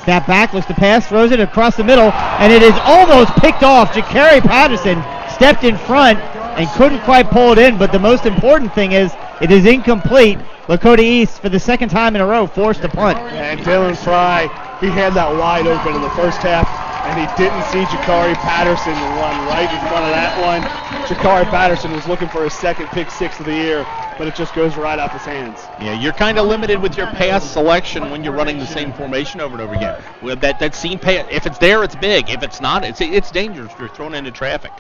A: Snap back, looks to pass, throws it across the middle, and it is almost picked off. Ja'Carry Patterson stepped in front and couldn't quite pull it in, but the most important thing is it is incomplete. Lakota East, for the second time in a row, forced a punt.
B: And Dylan Fry, he had that wide open in the first half, and he didn't see Jakari Patterson run right in front of that one. Jakari Patterson was looking for his second pick six of the year, but it just goes right off his hands.
C: Yeah, you're kind of limited with your pass selection when you're running the same formation over and over again. With that seam pass, if it's there, it's big. If it's not, it's dangerous. You're thrown into traffic.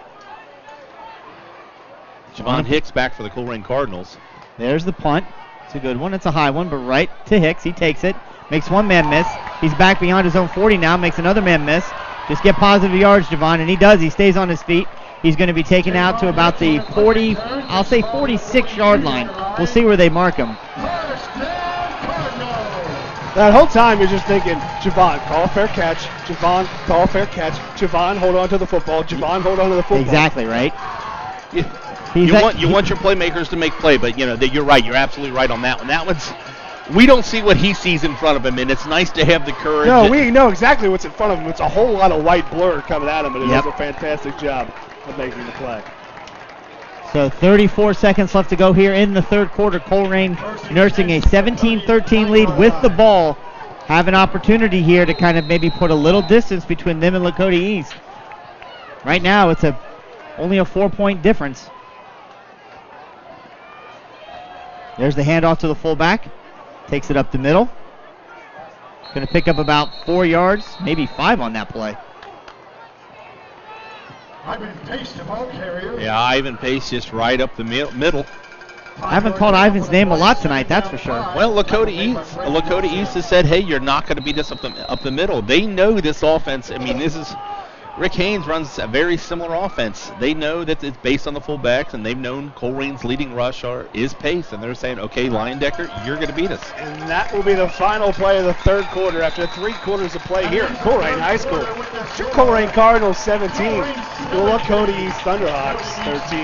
C: Javon Hicks back for the Colerain Cardinals.
A: There's the punt. It's a good one. It's a high one, but right to Hicks. He takes it. Makes one man miss. He's back beyond his own 40 now. Makes another man miss. Just get positive yards, Javon, and he does. He stays on his feet. He's going to be taken out to about the 40, I'll say 46-yard line. We'll see where they mark him.
B: That whole time you're just thinking, Javon, call a fair catch. Javon, call a fair catch. Javon, hold on to the football. Javon, hold on to the football.
A: Exactly, right?
C: You want your playmakers to make play, but you're right. You're absolutely right on that one. That one's, we don't see what he sees in front of him, and it's nice to have the courage.
B: No, we know exactly what's in front of him. It's a whole lot of white blur coming at him, but it does a fantastic job of making the play.
A: So 34 seconds left to go here in the third quarter. Colerain nursing a 17-13 lead with the ball. Have an opportunity here to kind of maybe put a little distance between them and Lakota East. Right now it's only a 4-point difference. There's the handoff to the fullback. Takes it up the middle. Going to pick up about 4 yards, maybe 5 on that play.
E: Ivan Pace, the ball carrier.
C: Yeah, Ivan Pace just right up the middle.
A: I haven't called Ivan's name a lot tonight, that's for sure.
C: Well, Lakota East has said, hey, you're not going to beat us up the middle. They know this offense. I mean, Rick Haynes runs a very similar offense. They know that it's based on the fullbacks, and they've known Colerain's leading rush is pace, and they're saying, okay, Leyendecker, you're going to beat us.
B: And that will be the final play of the third quarter after 3 quarters of play here at Colerain High School. Colerain Cardinals 17, the Lakota East Thunderhawks 13.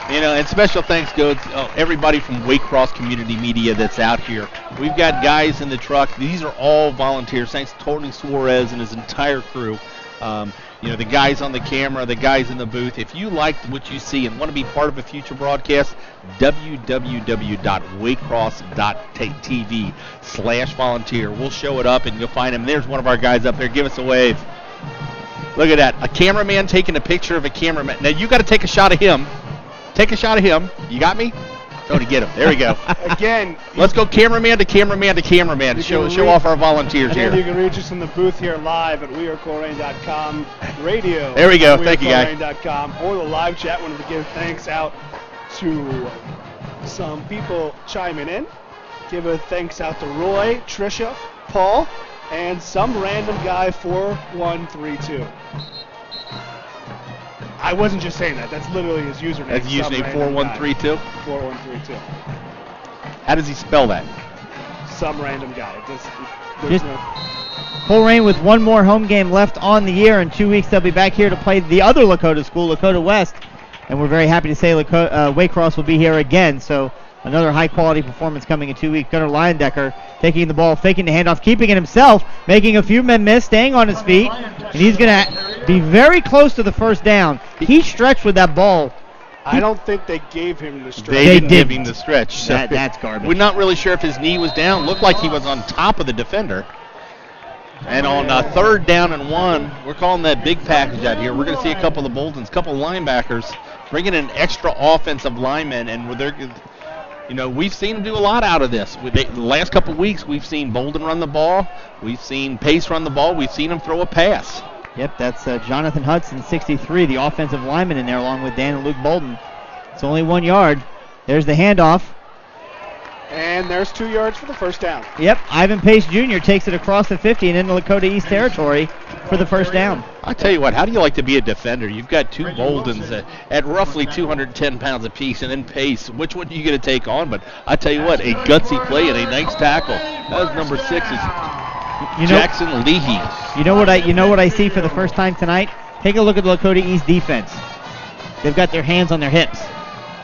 C: And special thanks goes everybody from Waycross Community Media that's out here. We've got guys in the truck. These are all volunteers. Thanks to Tony Suarez and his entire crew. The guys on the camera, the guys in the booth. If you liked what you see and want to be part of a future broadcast, www.waycross.tv/volunteer. We'll show it up and you'll find him. There's one of our guys up there. Give us a wave. Look at that. A cameraman taking a picture of a cameraman. Now you got to take a shot of him. Take a shot of him. You got me? Tony, get him. There we go.
B: Again.
C: Let's go cameraman to cameraman to cameraman to show off our volunteers here.
B: You can reach us in the booth here live at wearecolerain.com, radio.
C: There we go. Thank you, guys.
B: Wearecolerain.com, or the live chat. Wanted to give thanks out to some people chiming in. Give a thanks out to Roy, Trisha, Paul, and some random guy 4132. I wasn't just saying that. That's literally his username.
C: That's username 4132?
B: 4132.
C: How does he spell that?
B: Some random guy.
A: Colerain with one more home game left on the year. In 2 weeks, they'll be back here to play the other Lakota school, Lakota West. And we're very happy to say Waycross will be here again. So another high-quality performance coming in 2 weeks. Gunnar Leyendecker taking the ball, faking the handoff, keeping it himself, making a few men miss, staying on his feet. And he's going to be very close to the first down. He stretched with that ball.
B: I don't think they gave him the stretch.
C: They didn't give him the stretch. So
A: that's garbage.
C: We're not really sure if his knee was down. Looked like he was on top of the defender. And on 3rd down and 1, we're calling that big package out here. We're going to see a couple of Boldens, a couple of linebackers, bringing in extra offensive linemen, and we've seen them do a lot out of this. The last couple of weeks, we've seen Bolden run the ball. We've seen Pace run the ball. We've seen him throw a pass.
A: Yep, that's Jonathan Hudson, 63, the offensive lineman in there, along with Dan and Luke Bolden. It's only 1 yard. There's the handoff.
B: And there's 2 yards for the first down.
A: Yep, Ivan Pace Jr. takes it across the 50 and into Lakota East territory for the first down.
C: I tell you what, how do you like to be a defender? You've got 2 Boldens at roughly 210 pounds apiece, and then Pace. Which one are you going to take on? But I tell you what, a gutsy play and a nice tackle. That was number 6 is Jackson Leahy.
A: You know what I see for the first time tonight? Take a look at the Lakota East defense. They've got their hands on their hips.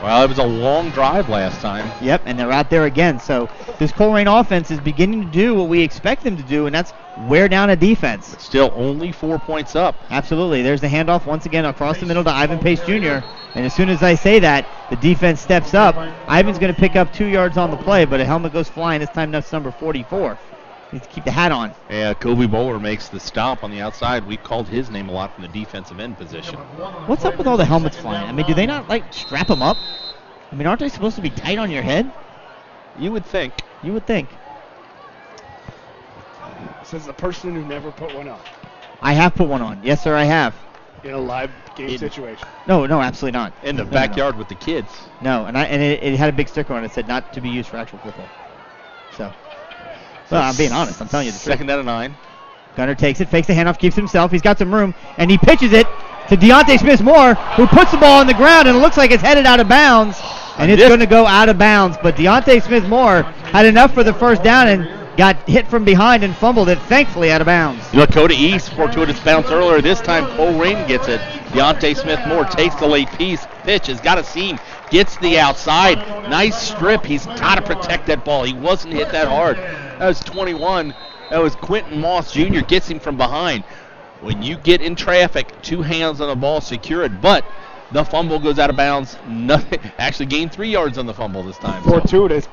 C: Well, it was a long drive last time.
A: Yep, and they're out there again. So this Colerain offense is beginning to do what we expect them to do, and that's wear down a defense.
C: Still only 4 points up.
A: Absolutely. There's the handoff once again across the middle to Ivan Pace Jr. And as soon as I say that, the defense steps up. Ivan's going to pick up 2 yards on the play, but a helmet goes flying. This time that's number 44. Needs to keep the hat on.
C: Yeah, Kobe Bowler makes the stop on the outside. We called his name a lot from the defensive end position.
A: What's up with all the helmets flying? I mean, do they not, strap them up? I mean, aren't they supposed to be tight on your head?
C: You would think.
A: You would think.
B: Says the person who never put one on
A: I have put one on. Yes, sir, I have.
B: in a live game situation.
A: No, absolutely not.
C: In the
A: No,
C: backyard with the kids.
A: No, and it had a big sticker on it that said not to be used for actual football. So, well, I'm being honest. I'm telling you the truth.
C: Second down and 9.
A: Gunner takes it, fakes the handoff, keeps himself. He's got some room, and he pitches it to Deontay Smith-Moore, who puts the ball on the ground, and it looks like it's headed out of bounds. And it's going to go out of bounds. But Deontay Smith-Moore had enough for the first down and got hit from behind and fumbled it, thankfully, out of bounds.
C: Lakota East, fortuitous bounce earlier. This time, Colerain gets it. Deontay Smith-Moore takes the late piece. Pitch has got a seam. Gets the outside. Nice strip. He's got to protect that ball. He wasn't hit that hard. That was 21. That was Quentin Moss Jr. Gets him from behind. When you get in traffic, 2 hands on the ball, secure it. But the fumble goes out of bounds. Nothing. Actually gained 3 yards on the fumble this time.
B: Fortuitous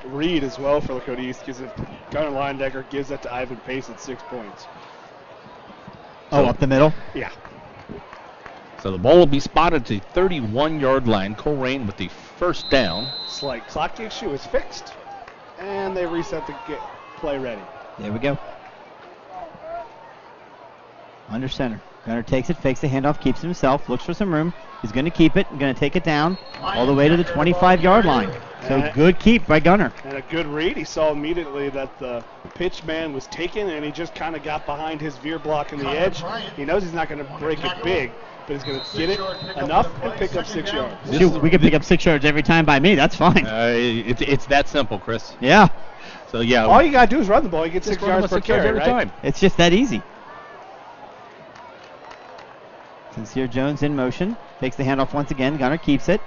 B: read as well for Lakota East. Gives it Gunnar Leyendecker gives that to Ivan Pace at 6 points.
A: Oh, up the middle?
B: Yeah.
C: So the ball will be spotted to 31-yard line. Colerain with the first down.
B: Slight clock issue is fixed, and they reset the play ready.
A: There we go. Under center. Gunner takes it, fakes the handoff, keeps it himself, looks for some room. He's going to keep it, going to take it down all the way to the 25-yard line. So good keep by Gunner.
B: And a good read. He saw immediately that the pitch man was taken, and he just kind of got behind his veer block in the edge. He knows he's not going to break it big, but he's going to get it enough and pick up 6 yards.
A: Shoot, we could pick up 6 yards every time by me. That's fine.
C: It's that simple, Chris.
A: Yeah.
C: So, yeah.
B: All you got to do is run the ball. You get 6 yards per carry,
C: every
B: right?
C: time.
A: It's just that easy. Sincere Jones in motion. Takes the handoff once again. Gunner keeps it.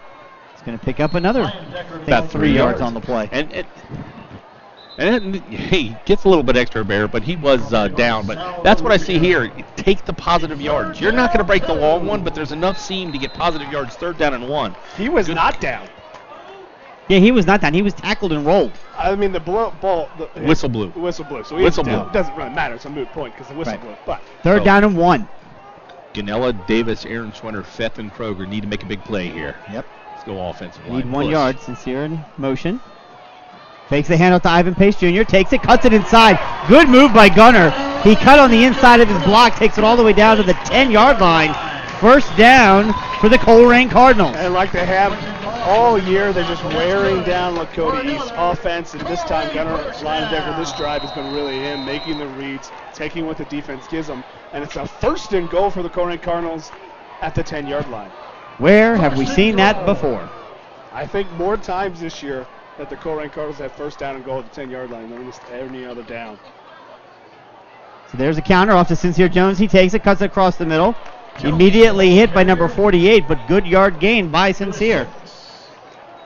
A: He's going to pick up another about 3 yards on the play.
C: And he gets a little bit extra bear, but he was down. But that's what I see here. Take the positive yards. You're not going to break the long one, but there's enough seam to get positive yards. 3rd down and 1.
B: He was not down.
A: Yeah, he was not down. He was tackled and rolled.
B: I mean, the ball.
C: Whistle blew.
B: Whistle blew. So
C: Whistle blew.
B: It doesn't really matter. It's a moot point because the whistle blew. But
A: 3rd down and 1.
C: Ganella, Davis, Aaron Schwinner, Feth, and Kroger need to make a big play here.
A: Yep.
C: Let's go offensive line.
A: Need 1 yard. Sincere in motion. Fakes the handoff to Ivan Pace Jr. Takes it, cuts it inside. Good move by Gunner. He cut on the inside of his block, takes it all the way down to the 10-yard line. First down for the Colerain Cardinals.
B: And like they have all year, they're just wearing down Lakota East offense. And this time, Gunnar Leyendecker, this drive has been really him making the reads, taking what the defense gives them. And it's a 1st and goal for the Colerain Cardinals at the 10-yard line.
A: Where have we seen that before?
B: I think more times this year that the Colerain Cardinals have 1st down and goal at the 10-yard line than almost any other down.
A: So there's a counter off to Sincere Jones. He takes it, cuts it across the middle. Immediately hit by number 48, but good yard gain by Sincere.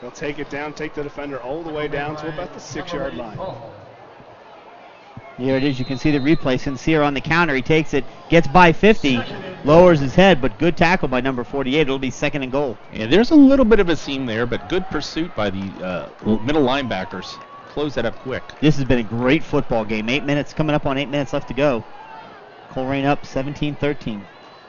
B: They'll take it down, take the defender all the way down to about the 6-yard line.
A: Here it is. You can see the replay. Sincere on the counter. He takes it, gets by 50, lowers his head, but good tackle by number 48. It'll be 2nd and goal.
C: Yeah, there's a little bit of a seam there, but good pursuit by the middle linebackers. Close that up quick.
A: This has been a great football game. 8 minutes coming up on 8 minutes left to go. Colerain up 17-13.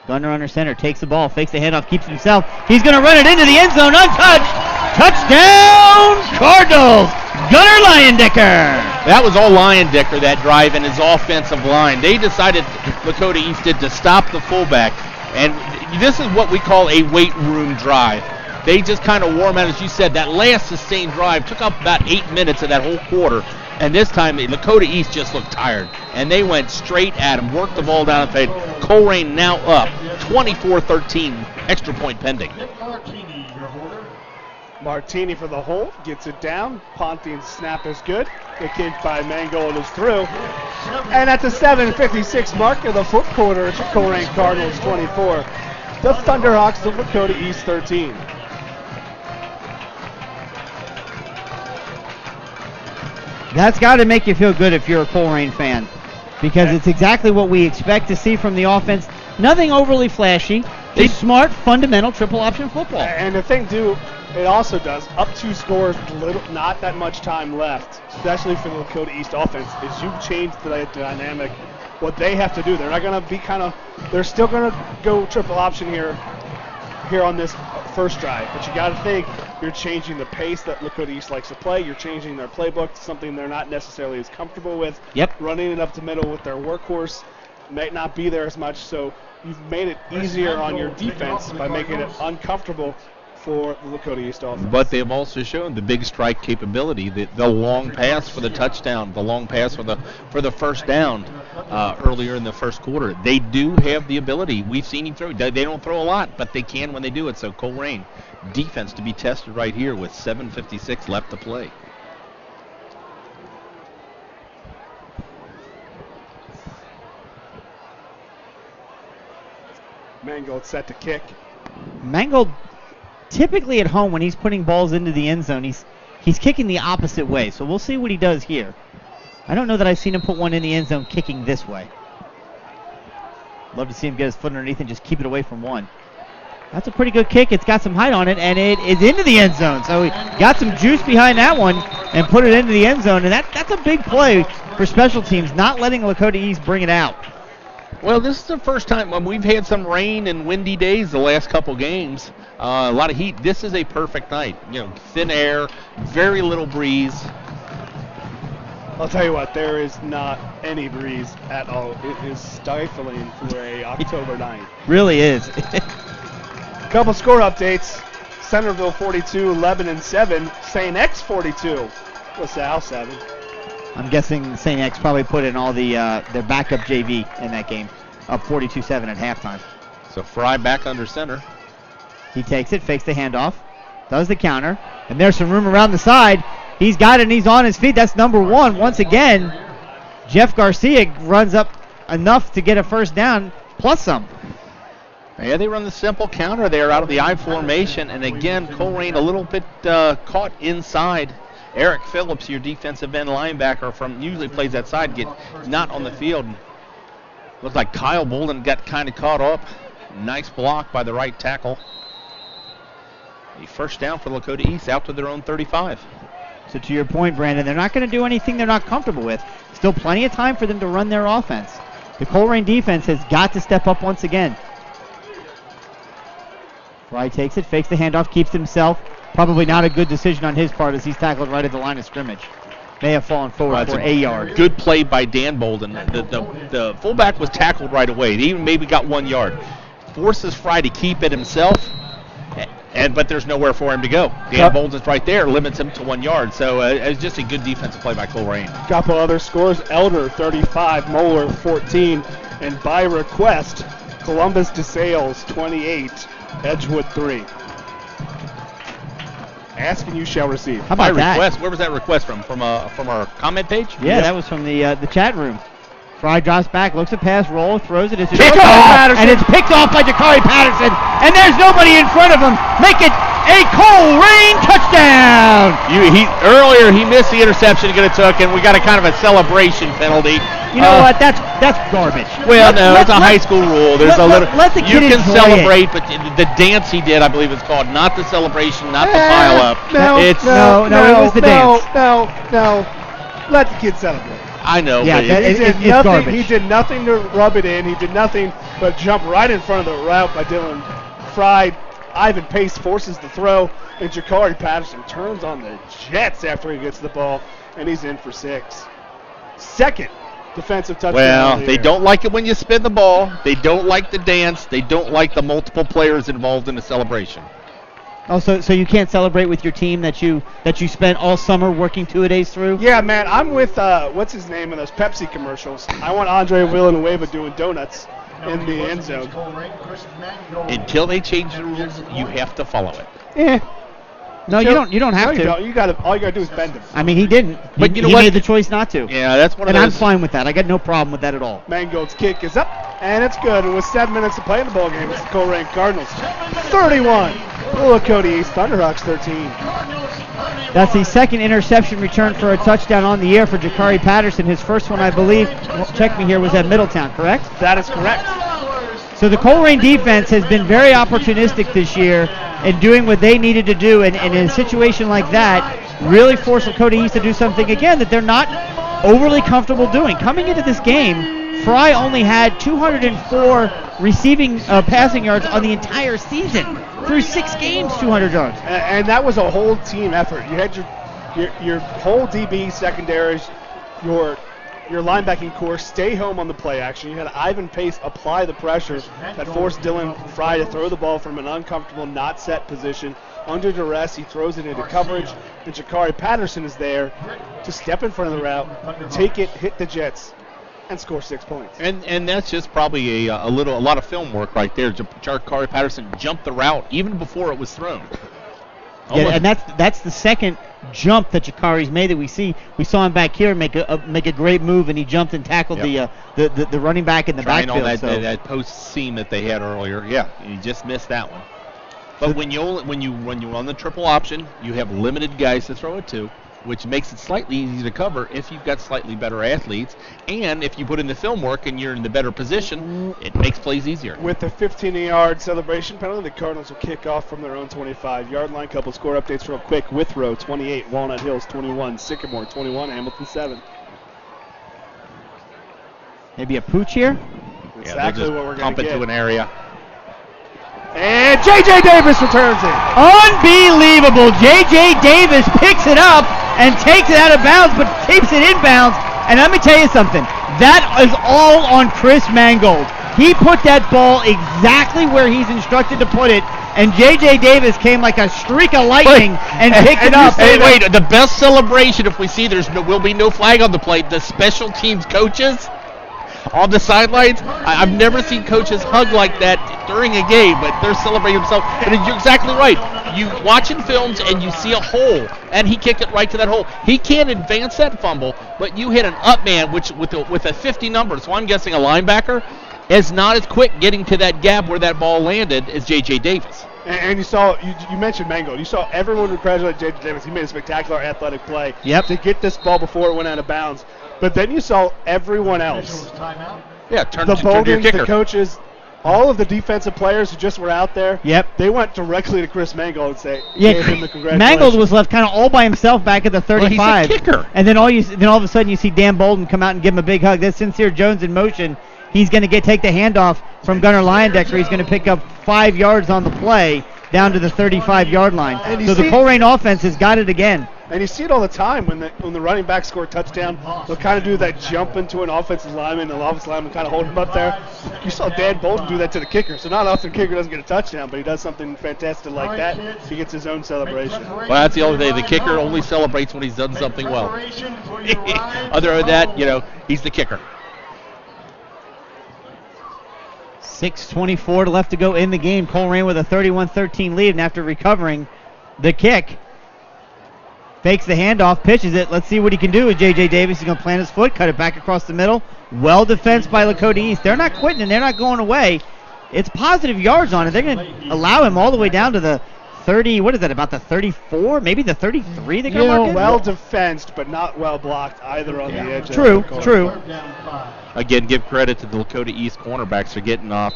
A: Gunner under center, takes the ball, fakes the handoff, keeps himself. He's going to run it into the end zone, untouched. Touchdown, Cardinals. Gunnar Leyendecker.
C: That was all Leyendecker, that drive, and his offensive line. They decided, Lakota East did, to stop the fullback. And this is what we call a weight room drive. They just kind of wore him out, as you said. That last sustained drive took up about 8 minutes of that whole quarter. And this time, Lakota East just looked tired. And they went straight at him, worked the ball down the field. Colerain now up 24-13, extra point pending.
B: Martini for the hold, gets it down. Ponting's snap is good. The kick by Mango is through. And at the 7:56 mark of the 4th quarter, it's the Colerain Cardinals 24. The Thunderhawks of Lakota East 13.
A: That's got to make you feel good if you're a Colerain fan, because it's exactly what we expect to see from the offense. Nothing overly flashy. Just smart, fundamental triple option football.
B: And the thing, too, it also does, up 2 scores, not that much time left, especially for the Lakota East offense, is you've changed the dynamic. What they have to do, they're not going to be they're still going to go triple option here on this first drive. But you got to think, you're changing the pace that Lakota East likes to play. You're changing their playbook to something they're not necessarily as comfortable with.
A: Yep.
B: Running it up the middle with their workhorse might not be there as much, so you've made it easier on your defense by making it uncomfortable for the Lakota East offense.
C: But they've also shown the big strike capability, the long pass for the touchdown, the long pass for the first down earlier in the first quarter. They do have the ability. We've seen him throw. They don't throw a lot, but they can when they do it. So Colerain, defense to be tested right here with 7:56 left to play.
B: Mangold set to kick.
A: Mangold, typically at home when he's putting balls into the end zone, he's kicking the opposite way. So we'll see what he does here. I don't know that I've seen him put one in the end zone kicking this way. Love to see him get his foot underneath and just keep it away from one. That's a pretty good kick. It's got some height on it, and it is into the end zone. So he got some juice behind that one and put it into the end zone. And that's a big play for special teams, not letting Lakota East bring it out.
C: Well, this is the first time when we've had some rain and windy days the last couple games. A lot of heat. This is a perfect night. Thin air, very little breeze.
B: I'll tell you what, there is not any breeze at all. It is stifling for a October night.
A: Really is.
B: Couple score updates. Centerville 42, Lebanon 7, St. X 42, LaSalle 7.
A: I'm guessing St. X probably put in all their backup JV in that game, up 42-7 at halftime.
C: So Fry back under center.
A: He takes it, fakes the handoff, does the counter, and there's some room around the side. He's got it, and he's on his feet. That's number 1. Once again, Jeff Garcia runs up enough to get a first down, plus some.
C: Yeah, they run the simple counter there out of the I formation, and again, Colerain a little bit caught inside. Eric Phillips, your defensive end linebacker usually plays that side, get not on the field. Looks like Kyle Bolden got kind of caught up. Nice block by the right tackle. A first down for Lakota East out to their own 35.
A: So to your point, Brandon, they're not going to do anything they're not comfortable with. Still plenty of time for them to run their offense. The Colerain defense has got to step up once again. Fry takes it, fakes the handoff, keeps himself. Probably not a good decision on his part as he's tackled right at the line of scrimmage. May have fallen forward for a yard.
C: Good play by Dan Bolden. The fullback was tackled right away. He even maybe got 1 yard. Forces Fry to keep it himself, but there's nowhere for him to go. Dan Bolden's right there, limits him to 1 yard. So it's just a good defensive play by Colerain.
B: Couple other scores: Elder 35, Moeller 14, and by request, Columbus DeSales 28, Edgewood 3. Ask and you shall receive.
A: How about that?
C: Request. Where was that request from? From our comment page?
A: Yeah, that was from the chat room. Fry drops back, looks at pass, roll, throws it. It's a
B: kickoff,
A: and it's picked off by Jakari Patterson. And there's nobody in front of him. Make it a Colerain touchdown.
C: Earlier he missed the interception he could have took, and we got a kind of a celebration penalty.
A: You know what? That's garbage.
C: Well, it's a high school rule. There's a little.
A: Let the kid
C: you can
A: enjoy
C: celebrate,
A: it.
C: but the dance he did, I believe it's called, not the celebration, not the pile up.
A: No, it was the dance.
B: No. Let the kid celebrate.
C: I know.
A: Yeah,
C: but
A: it's
B: nothing.
A: garbage.
B: He did nothing to rub it in. He did nothing but jump right in front of the route by Dylan Fry. Ivan Pace forces the throw, and Jakari Patterson turns on the jets after he gets the ball, and he's in for 6. Second defensive touchdown.
C: Well, they don't like it when you spin the ball. They don't like the dance. They don't like the multiple players involved in the celebration.
A: Oh, so you can't celebrate with your team that you spent all summer working 2 days through?
B: Yeah, man, I'm with what's his name in those Pepsi commercials. I want Andre Villanueva doing donuts in the end zone.
C: Until they change the rules, you have to follow it.
B: Yeah.
A: No, you don't have to.
B: All you gotta do is bend him.
A: I mean, he didn't.
C: But
A: he
C: you know what?
A: made the choice not to.
C: Yeah, that's one of
A: and
C: those.
A: I'm fine with that. I got no problem with that at all.
B: Mangold's kick is up, and it's good. With 7 minutes to play in the ball game, it's the Colerain Cardinals 31, Lakota East Thunderhawks 13.
A: That's the second interception return for a touchdown on the air for Jakari Patterson. His first one, I believe, check me here, was at Middletown, correct?
B: That is correct.
A: So the Colerain defense has been very opportunistic this year in doing what they needed to do, and in a situation like that, really forced Lakota East to do something, again, that they're not overly comfortable doing. Coming into this game, Fry only had 204 receiving passing yards on the entire season. Through 6 games, 200 yards.
B: And that was a whole team effort. You had your whole DB secondaries, your linebacking core stay home on the play action. You had Ivan Pace apply the pressure that forced Dylan Fry to throw the ball from an uncomfortable, not set position. Under duress, he throws it into coverage, and Jakari Patterson is there to step in front of the route, take it, hit the Jets, and score 6 points.
C: And that's just probably a lot of film work right there. Jakari Patterson jumped the route even before it was thrown.
A: Yeah, and that's the second jump that Jakari's made that we see. We saw him back here make a great move, and he jumped and tackled the running back in the backfield.
C: On that post seam that they had earlier. Yeah, he just missed that one. But when you're on the triple option, you have limited guys to throw it to, which makes it slightly easy to cover if you've got slightly better athletes. And if you put in the film work and you're in the better position, it makes plays easier.
B: With the 15-yard celebration penalty, the Cardinals will kick off from their own 25-yard line. Couple score updates real quick. Withrow, 28. Walnut Hills, 21. Sycamore, 21. Hamilton, 7.
A: Maybe a pooch here?
B: Exactly what we're going to get.
C: Pump it to an area.
B: And J.J. Davis returns it.
A: Unbelievable. J.J. Davis picks it up and takes it out of bounds, but keeps it inbounds. And let me tell you something. That is all on Chris Mangold. He put that ball exactly where he's instructed to put it, and J.J. Davis came like a streak of lightning and picked it up.
C: Hey, wait, the best celebration, if we see will be no flag on the play, the special teams coaches on the sidelines. I've never seen coaches hug like that during a game, but they're celebrating themselves. But you're exactly right. You watching films and you see a hole, and he kicked it right to that hole. He can't advance that fumble, but you hit an up man, which with a 50 number, so I'm guessing a linebacker, is not as quick getting to that gap where that ball landed as J.J. Davis.
B: And you saw, you mentioned Mangold. You saw everyone congratulate J.J. Davis. He made a spectacular athletic play to get this ball before it went out of bounds. But then you saw everyone else.
C: Yeah, turn
B: the
C: to your
B: Bogans,
C: kicker.
B: the coaches, all of the defensive players who just were out there.
A: Yep.
B: They went directly to Chris Mangold and gave him the congratulations.
A: Mangold was left kind of all by himself back at the 35.
C: Well, he's a kicker.
A: And then all of a sudden you see Dan Bolden come out and give him a big hug. That's Sincere Jones in motion. He's going to take the handoff from Gunnar Leyendecker. He's going to pick up 5 yards on the play down to the 35-yard line. So the Colerain offense has got it again.
B: And you see it all the time when the running back score a touchdown. They'll kind of do that jump into an offensive lineman, and the offensive lineman kind of hold him up there. You saw Dan Bolden do that to the kicker. So not often the kicker doesn't get a touchdown, but he does something fantastic like that. He gets his own celebration.
C: Well, that's the other day. The kicker only celebrates when he's done something well. Other than that, he's the kicker.
A: 6:24 left to go in the game. Colerain with a 31-13 lead, and after recovering the kick, fakes the handoff, pitches it. Let's see what he can do with J.J. Davis. He's going to plant his foot, cut it back across the middle. Well defensed by Lakota East. They're not quitting, and they're not going away. It's positive yards on it. They're going to allow him all the way down to the 30, what is that, about the 34, maybe the 33 they're going to mark in?
B: Well defensed, but not well blocked either on the edge.
A: True.
C: Again, give credit to the Lakota East cornerbacks for getting off.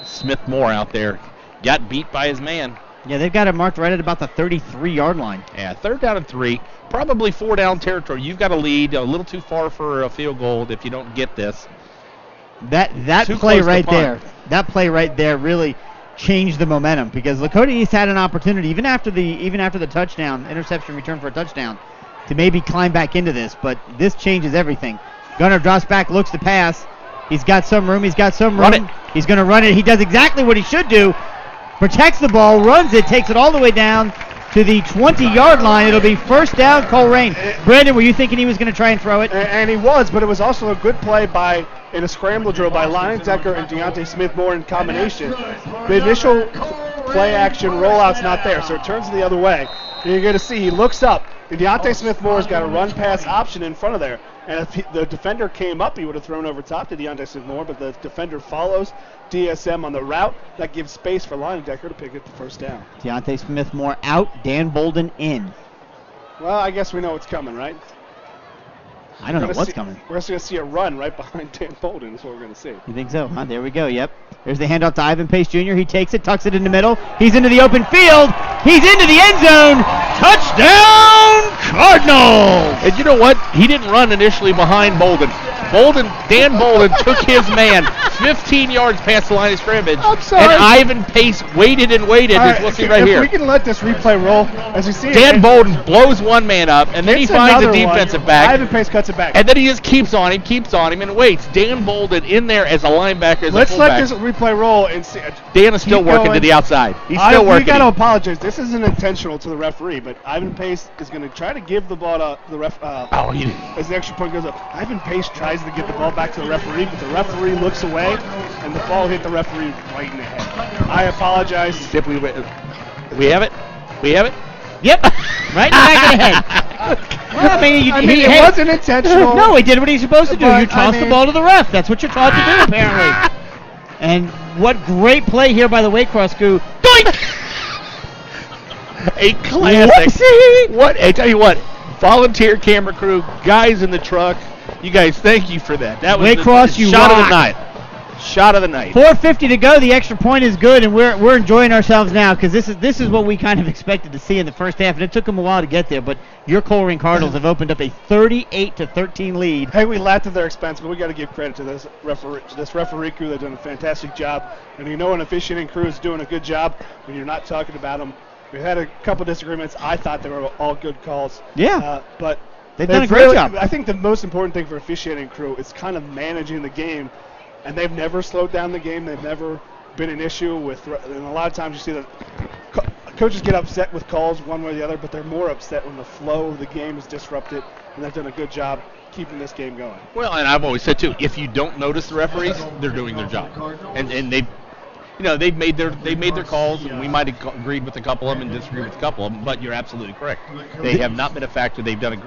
C: Smith Moore out there got beat by his man.
A: Yeah, they've got it marked right at about the 33-yard line.
C: Yeah, 3rd down and 3, probably 4-down territory. You've got a lead, a little too far for a field goal if you don't get this.
A: That play right there really changed the momentum, because Lakota East had an opportunity even after the touchdown, interception return for a touchdown, to maybe climb back into this, but this changes everything. Gunnar drops back, looks to pass. He's got some room.
C: Run it.
A: He's going to run it. He does exactly what he should do. Protects the ball, runs it, takes it all the way down to the 20-yard line. It'll be 1st down, Colerain. Brandon, were you thinking he was going to try and throw it?
B: And he was, but it was also a good play in a scramble drill by Leyendecker and Deontay Smith Moore in combination. The initial play action rollout's not there, so it turns the other way. And you're going to see he looks up, and Deontay Smith Moore's got a run pass option in front of there. And if the defender came up, he would have thrown over top to Deontay Smith-Moore, but the defender follows DSM on the route. That gives space for Leinedecker to pick up the first down.
A: Deontay Smith-Moore out, Dan Bolden in.
B: Well, I guess we know what's coming, right?
A: I don't know what's coming.
B: We're just going to see a run right behind Dan Bolden is what we're going to see.
A: You think so? Huh? There we go. Yep. There's the handoff to Ivan Pace Jr. He takes it, tucks it in the middle. He's into the open field. He's into the end zone. Touchdown, Cardinals!
C: And you know what? He didn't run initially behind Bolden. Dan Bolden took his man 15 yards past the line of scrimmage.
B: I'm sorry.
C: And Ivan Pace waited and waited, as we'll see right here.
B: If we can let this replay roll, as you see
C: Dan Bolden blows one man up, and then he finds a defensive back.
B: Ivan Pace cuts it back.
C: And then he just keeps on him, and waits. Dan Bolden in there as a linebacker, as
B: Let's
C: a
B: let
C: fullback.
B: this replay roll and see.
C: Dan is still working to the outside. He's still working.
B: We got to apologize. This isn't intentional to the referee, but Ivan Pace is going to try to give the ball to the ref. As the extra point goes up, Ivan Pace tries to get the ball back to the referee, but the referee looks away, and the ball hit the referee right in the head. I apologize.
C: We have it? We have it?
A: Yep. Right in the back of the head. Well, I mean,
B: it wasn't intentional.
A: No, he did what he's supposed to do.
B: But,
A: You toss the ball to the ref. That's what you're taught to do, apparently. And what great play here by the Waycross crew. Doink!
C: A classic. What? I tell you what, volunteer camera crew, guys in the truck, you guys, thank you for that. That was
A: Waycross,
C: the
A: you
C: shot
A: rock.
C: of the night. Shot of the night.
A: 4:50 to go. The extra point is good, and we're enjoying ourselves now because this is what we kind of expected to see in the first half, and it took them a while to get there. But your Colerain Cardinals have opened up a 38-13 lead.
B: Hey, we laughed at their expense, but we got to give credit to this referee crew. They've done a fantastic job, and you know an officiating crew is doing a good job when you're not talking about them. We had a couple disagreements. I thought they were all good calls.
A: Yeah,
B: but
A: they've done a great job.
B: I think the most important thing for officiating crew is kind of managing the game. And they've never slowed down the game. They've never been an issue with. And a lot of times you see that coaches get upset with calls one way or the other, but they're more upset when the flow of the game is disrupted. And they've done a good job keeping this game going.
C: Well, and I've always said too, if you don't notice the referees, they're doing their job, and they've made their calls, and we might have agreed with a couple of them and disagreed with a couple of them. But you're absolutely correct. They have not been a factor. They've done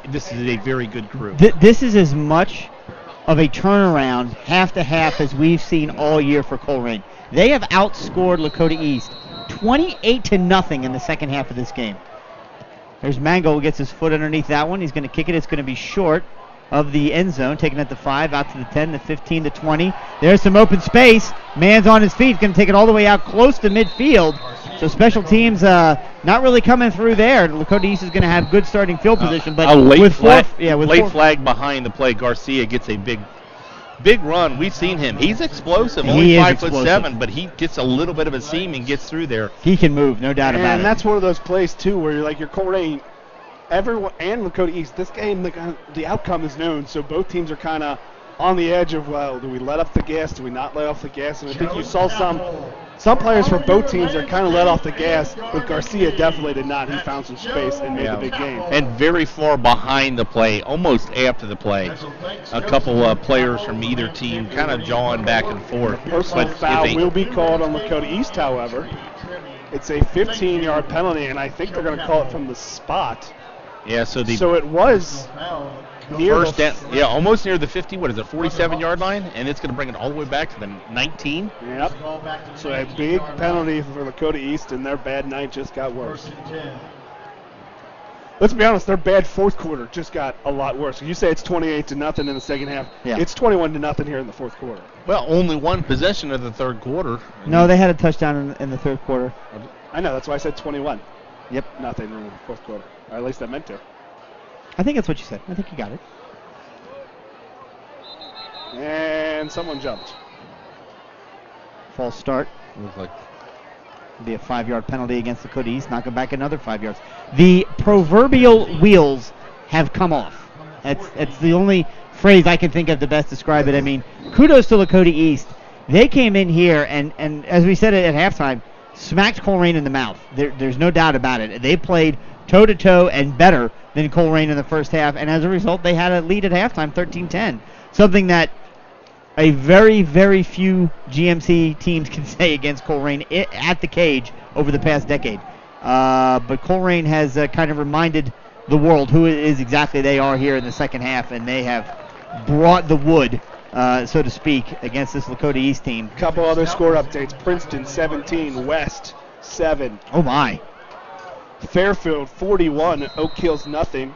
C: this is a very good crew.
A: This is as much of a turnaround half to half as we've seen all year for Colerain. They have outscored Lakota East 28-0 in the second half of this game. There's Mango who gets his foot underneath that one. He's going to kick it. It's going to be short of the end zone, taking it to 5, out to the 10, the 15, the 20. There's some open space. Man's on his feet. Going to take it all the way out close to midfield. So special teams not really coming through there. Lakota East is going to have good starting field position, but
C: a late
A: with
C: flag behind the play. Garcia gets a big run. We've seen him. He's explosive.
A: He
C: only
A: is
C: 5'7", but he gets a little bit of a seam and gets through there.
A: He can move, no doubt about it.
B: And that's one of those plays too, where you're like your Colerain, everyone and Lakota East. This game, the outcome is known, so both teams are kind of on the edge of, well, do we let off the gas? Do we not let off the gas? And I think you saw some players for both teams are kind of let off the gas, but Garcia definitely did not. He found some space and made the big game.
C: And very far behind the play, almost after the play, a couple of players from either team kind of jawing back and forth.
B: Personal foul will be called on Lakota East, however. It's a 15-yard penalty, and I think they're going to call it from the spot.
C: Yeah, so
B: it was near
C: first down, almost near the 50. What is it, 47-yard line? And it's going to bring it all the way back to the 19.
B: Yep. So a big penalty for Lakota East, and their bad night just got worse. Let's be honest, their bad fourth quarter just got a lot worse. You say it's 28-0 in the second half.
A: Yeah.
B: It's 21-0 here in the fourth quarter.
C: Well, only one possession of the third quarter.
A: No, they had a touchdown in the third quarter.
B: I know, that's why I said 21.
A: Yep.
B: Nothing in the fourth quarter. Or at least I meant to.
A: I think that's what you said. I think you got it.
B: And someone jumped.
A: False start.
C: Looks like
A: Be a 5-yard penalty against Lakota East. Knock it back another 5 yards. The proverbial wheels have come off. That's the only phrase I can think of to best describe it. I mean, kudos to Lakota East. They came in here and as we said at halftime, smacked Colerain in the mouth. There's no doubt about it. They played toe-to-toe and better than Colerain in the first half, and as a result, they had a lead at halftime, 13-10. Something that a very, very few GMC teams can say against Colerain at the cage over the past decade. But Colerain has kind of reminded the world who is exactly they are here in the second half, and they have brought the wood, so to speak, against this Lakota East team.
B: Couple other score updates. Princeton 17, West 7.
A: Oh my.
B: Fairfield 41, Oak Hills nothing.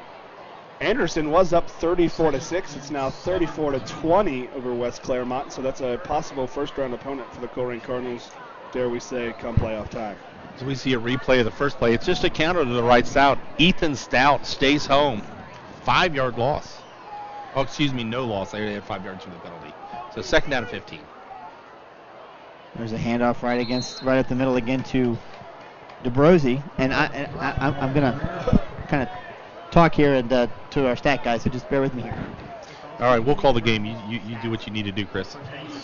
B: Anderson was up 34-6. It's now 34-20 over West Claremont. So that's a possible first-round opponent for the Colerain Cardinals, dare we say, come playoff time.
C: So we see a replay of the first play. It's just a counter to the right side. Ethan Stout stays home. 5-yard loss. Oh, excuse me, no loss. They had 5 yards from the penalty. So second down and 15.
A: There's a handoff right up the middle again to DeBrosi, and I'm gonna kind of talk here and to our stat guys, so just bear with me here.
C: All right, we'll call the game. You do what you need to do, Chris.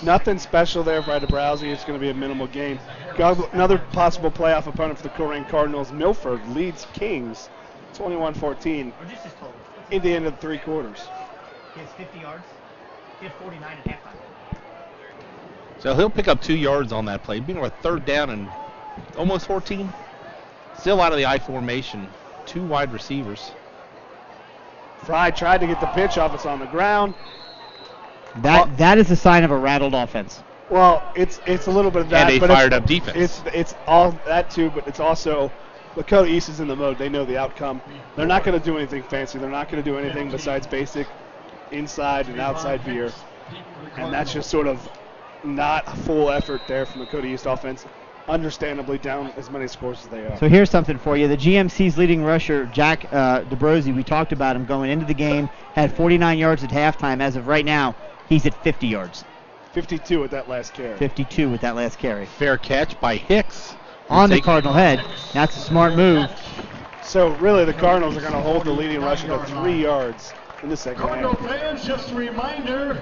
B: Nothing special there by DeBrosi. It's going to be a minimal game. Got another possible playoff opponent for the Colerain Cardinals. Milford leads Kings 21-14 in the end of the 3 quarters.
A: He has 50 yards. He had 49 at halftime.
C: So he'll pick up 2 yards on that play, being a third down and almost 14. Still out of the I formation. 2 wide receivers.
B: Fry tried to get the pitch off. It's on the ground.
A: That is a sign of a rattled offense.
B: Well, it's a little bit of that.
C: And a fired up defense.
B: It's all that too, but it's also Lakota East is in the mode. They know the outcome. They're not going to do anything fancy. They're not going to do anything besides basic inside and outside veer. And that's just sort of not a full effort there from the Lakota East offense. Understandably down as many scores as they are.
A: So here's something for you. The GMC's leading rusher, Jack DeBrosi, we talked about him going into the game, had 49 yards at halftime. As of right now, he's at 50 yards.
B: 52 with that last carry.
A: 52 with that last carry.
C: Fair catch by Hicks.
A: On the Cardinal head. That's a smart move.
B: So really the Cardinals are going to hold the leading rusher to 3 yards in the second
E: Cardinal
B: half.
E: fans, just a reminder.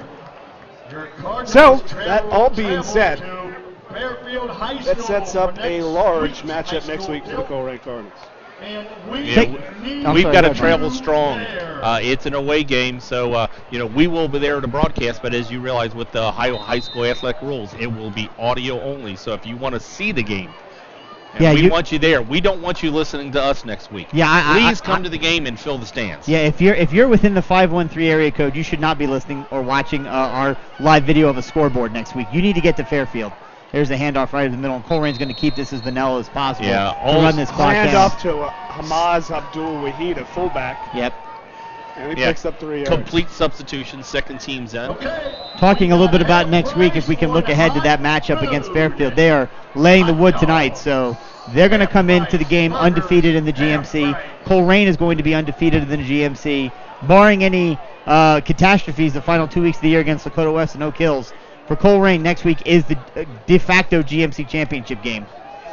E: Your Cardinals
B: So, that all being
E: travel
B: said,
E: to Fairfield High
B: that
E: School
B: sets up
E: for
B: a
E: next
B: large
E: week's
B: matchup
E: high
B: next
E: school
B: week for the Colerain Cardinals.
E: And
C: We've got to travel strong. It's an away game, so we will be there to broadcast. But as you realize, with the Ohio high school athletic rules, it will be audio only. So if you want to see the game, we want you there. We don't want you listening to us next week.
A: Yeah,
C: please come to the game and fill the stands.
A: Yeah, if you're within the 513 area code, you should not be listening or watching our live video of a scoreboard next week. You need to get to Fairfield. There's a handoff right in the middle, and Colerain's going to keep this as vanilla as possible to run this clock down.
B: Handoff to Hamaz Abdul-Wahid, a fullback.
A: Yep.
B: And he picks up 3 yards.
C: Complete substitution, second team's in.
A: Talking a little bit about next week, if we can look ahead to that matchup against Fairfield. They are laying the wood tonight, so they're going to come into the game undefeated in the GMC. Colerain is going to be undefeated in the GMC. Barring any catastrophes the final 2 weeks of the year against Lakota West and Oak Hills, for Colerain, next week is the de facto GMC championship game.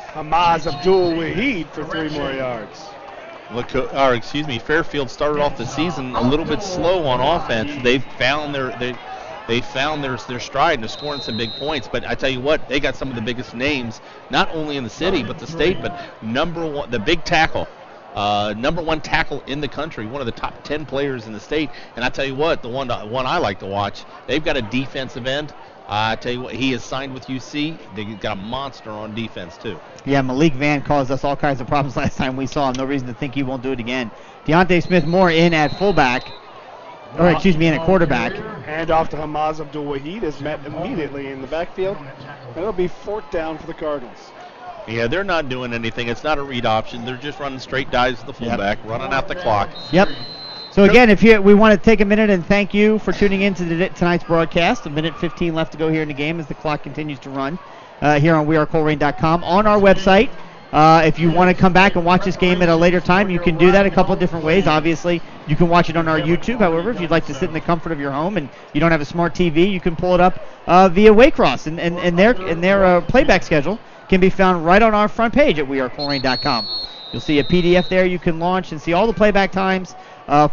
B: Hamaz Abdul-Wahid for 3 more yards.
C: Fairfield started off the season a little bit slow on offense. They've found their stride and they're scoring some big points. But I tell you what, they got some of the biggest names, not only in the city but the state. But number 1, the big tackle. Number 1 tackle in the country, one of the top 10 players in the state. And I tell you what, the one I like to watch, they've got a defensive end. I tell you what, he is signed with UC. They got a monster on defense, too.
A: Yeah, Malik Van caused us all kinds of problems last time we saw him. No reason to think he won't do it again. Deontay Smith-Moore in at fullback. In at quarterback.
B: Hand off to Hamaz Abdul-Wahid is met immediately in the backfield. And it'll be 4th down for the Cardinals.
C: Yeah, they're not doing anything. It's not a read option. They're just running straight dives to the fullback, running out the clock.
A: Yep. So again, we want to take a minute and thank you for tuning in to tonight's broadcast. 1:15 left to go here in the game as the clock continues to run here on wearecolerain.com. On our website, if you want to come back and watch this game at a later time, you can do that a couple of different ways. Obviously, you can watch it on our YouTube. However, if you'd like to sit in the comfort of your home and you don't have a smart TV, you can pull it up via Waycross, and their playback schedule can be found right on our front page at wearecolerain.com. You'll see a PDF there you can launch and see all the playback times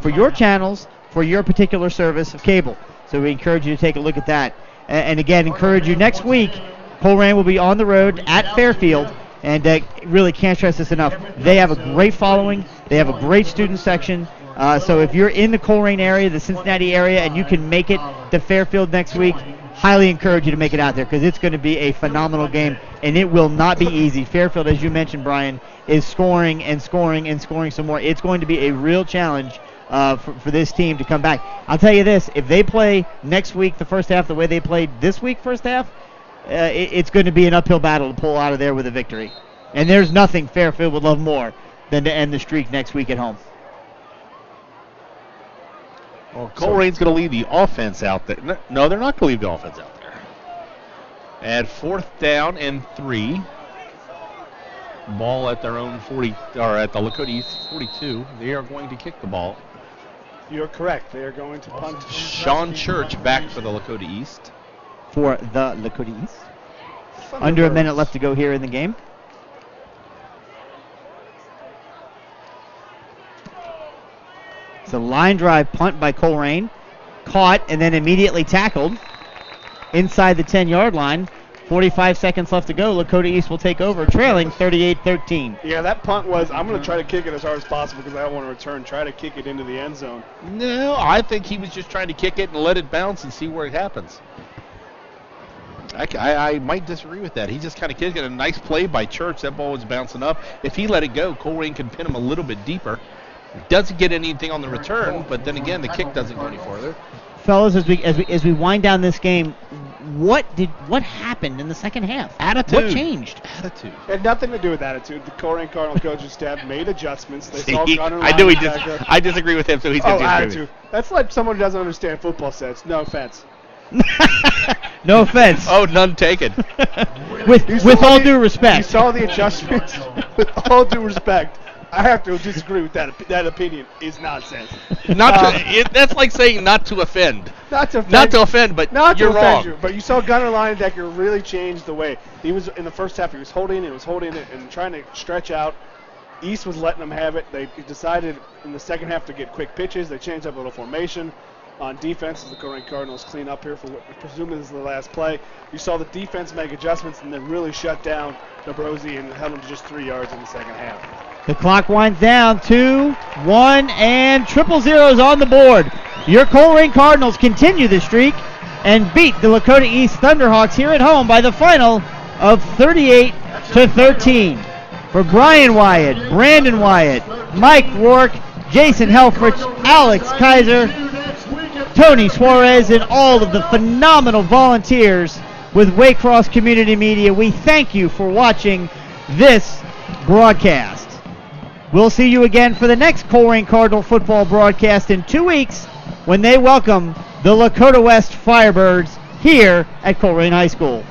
A: for your channels, for your particular service of cable. So we encourage you to take a look at that. And again, encourage you next week, Colerain will be on the road at Fairfield, and really can't stress this enough. They have a great following. They have a great student section. So if you're in the Colerain area, the Cincinnati area, and you can make it to Fairfield next week, highly encourage you to make it out there because it's going to be a phenomenal game. and it will not be easy. Fairfield, as you mentioned, Brian, is scoring and scoring and scoring some more. It's going to be a real challenge for this team to come back. I'll tell you this, if they play next week the first half the way they played this week first half, it's going to be an uphill battle to pull out of there with a victory. And there's nothing Fairfield would love more than to end the streak next week at home.
C: Well, Colerain's going to lead the offense out there. No, they're not going to leave the offense out there. At 4th down and 3. Ball at their own 40, or at the Lakota East 42. They are going to kick the ball.
B: You're correct. They are going to punt.
C: Sean Church back for the Lakota East.
A: For the Lakota East. Under a minute left to go here in the game. It's a line drive punt by Colerain. Caught and then immediately tackled inside the 10-yard line. 45 seconds left to go. Lakota East will take over, trailing 38-13.
B: Yeah, that punt was, I'm going to try to kick it as hard as possible because I don't want to return. Try to kick it into the end zone.
C: No, I think he was just trying to kick it and let it bounce and see where it happens. I might disagree with that. He just kind of kicked it. A nice play by Church. That ball was bouncing up. If he let it go, Colerain can pin him a little bit deeper. Doesn't get anything on the return, but then again, the kick doesn't go any farther.
A: Fellas, as we wind down this game, what happened in the second half?
C: Attitude.
A: What changed?
C: Attitude.
B: It had nothing to do with attitude. The Colerain Cardinal coaching staff made adjustments. They saw Gunner
C: I knew he
B: linebacker.
C: I disagree with him, so he's going to disagree
B: attitude. That's like someone who doesn't understand football says. No offense.
A: No offense.
C: Oh, none taken.
A: with all due respect.
B: You saw the adjustments. With all due respect, I have to disagree with that. That opinion is nonsense.
C: That's like saying not to offend.
B: Not to offend.
C: Not to offend, but you're wrong.
B: But you saw Gunner linebacker really change the way he was in the first half. He was holding it and trying to stretch out. East was letting them have it. They decided in the second half to get quick pitches. They changed up a little formation. On defense, as the Colerain Cardinals clean up here for what presumably is the last play. You saw the defense make adjustments and then really shut down Nabrosi and held him to just 3 yards in the second half.
A: The clock winds down, 2, 1, and triple zeros on the board. Your Colerain Cardinals continue the streak and beat the Lakota East Thunderhawks here at home by the final of 38-13. For Brian Wyatt, Brandon Wyatt, Mike Rourke, Jason Helfrich, Alex Kaiser, Tony Suarez, and all of the phenomenal volunteers with Waycross Community Media, we thank you for watching this broadcast. We'll see you again for the next Colerain Cardinal football broadcast in 2 weeks when they welcome the Lakota West Firebirds here at Colerain High School.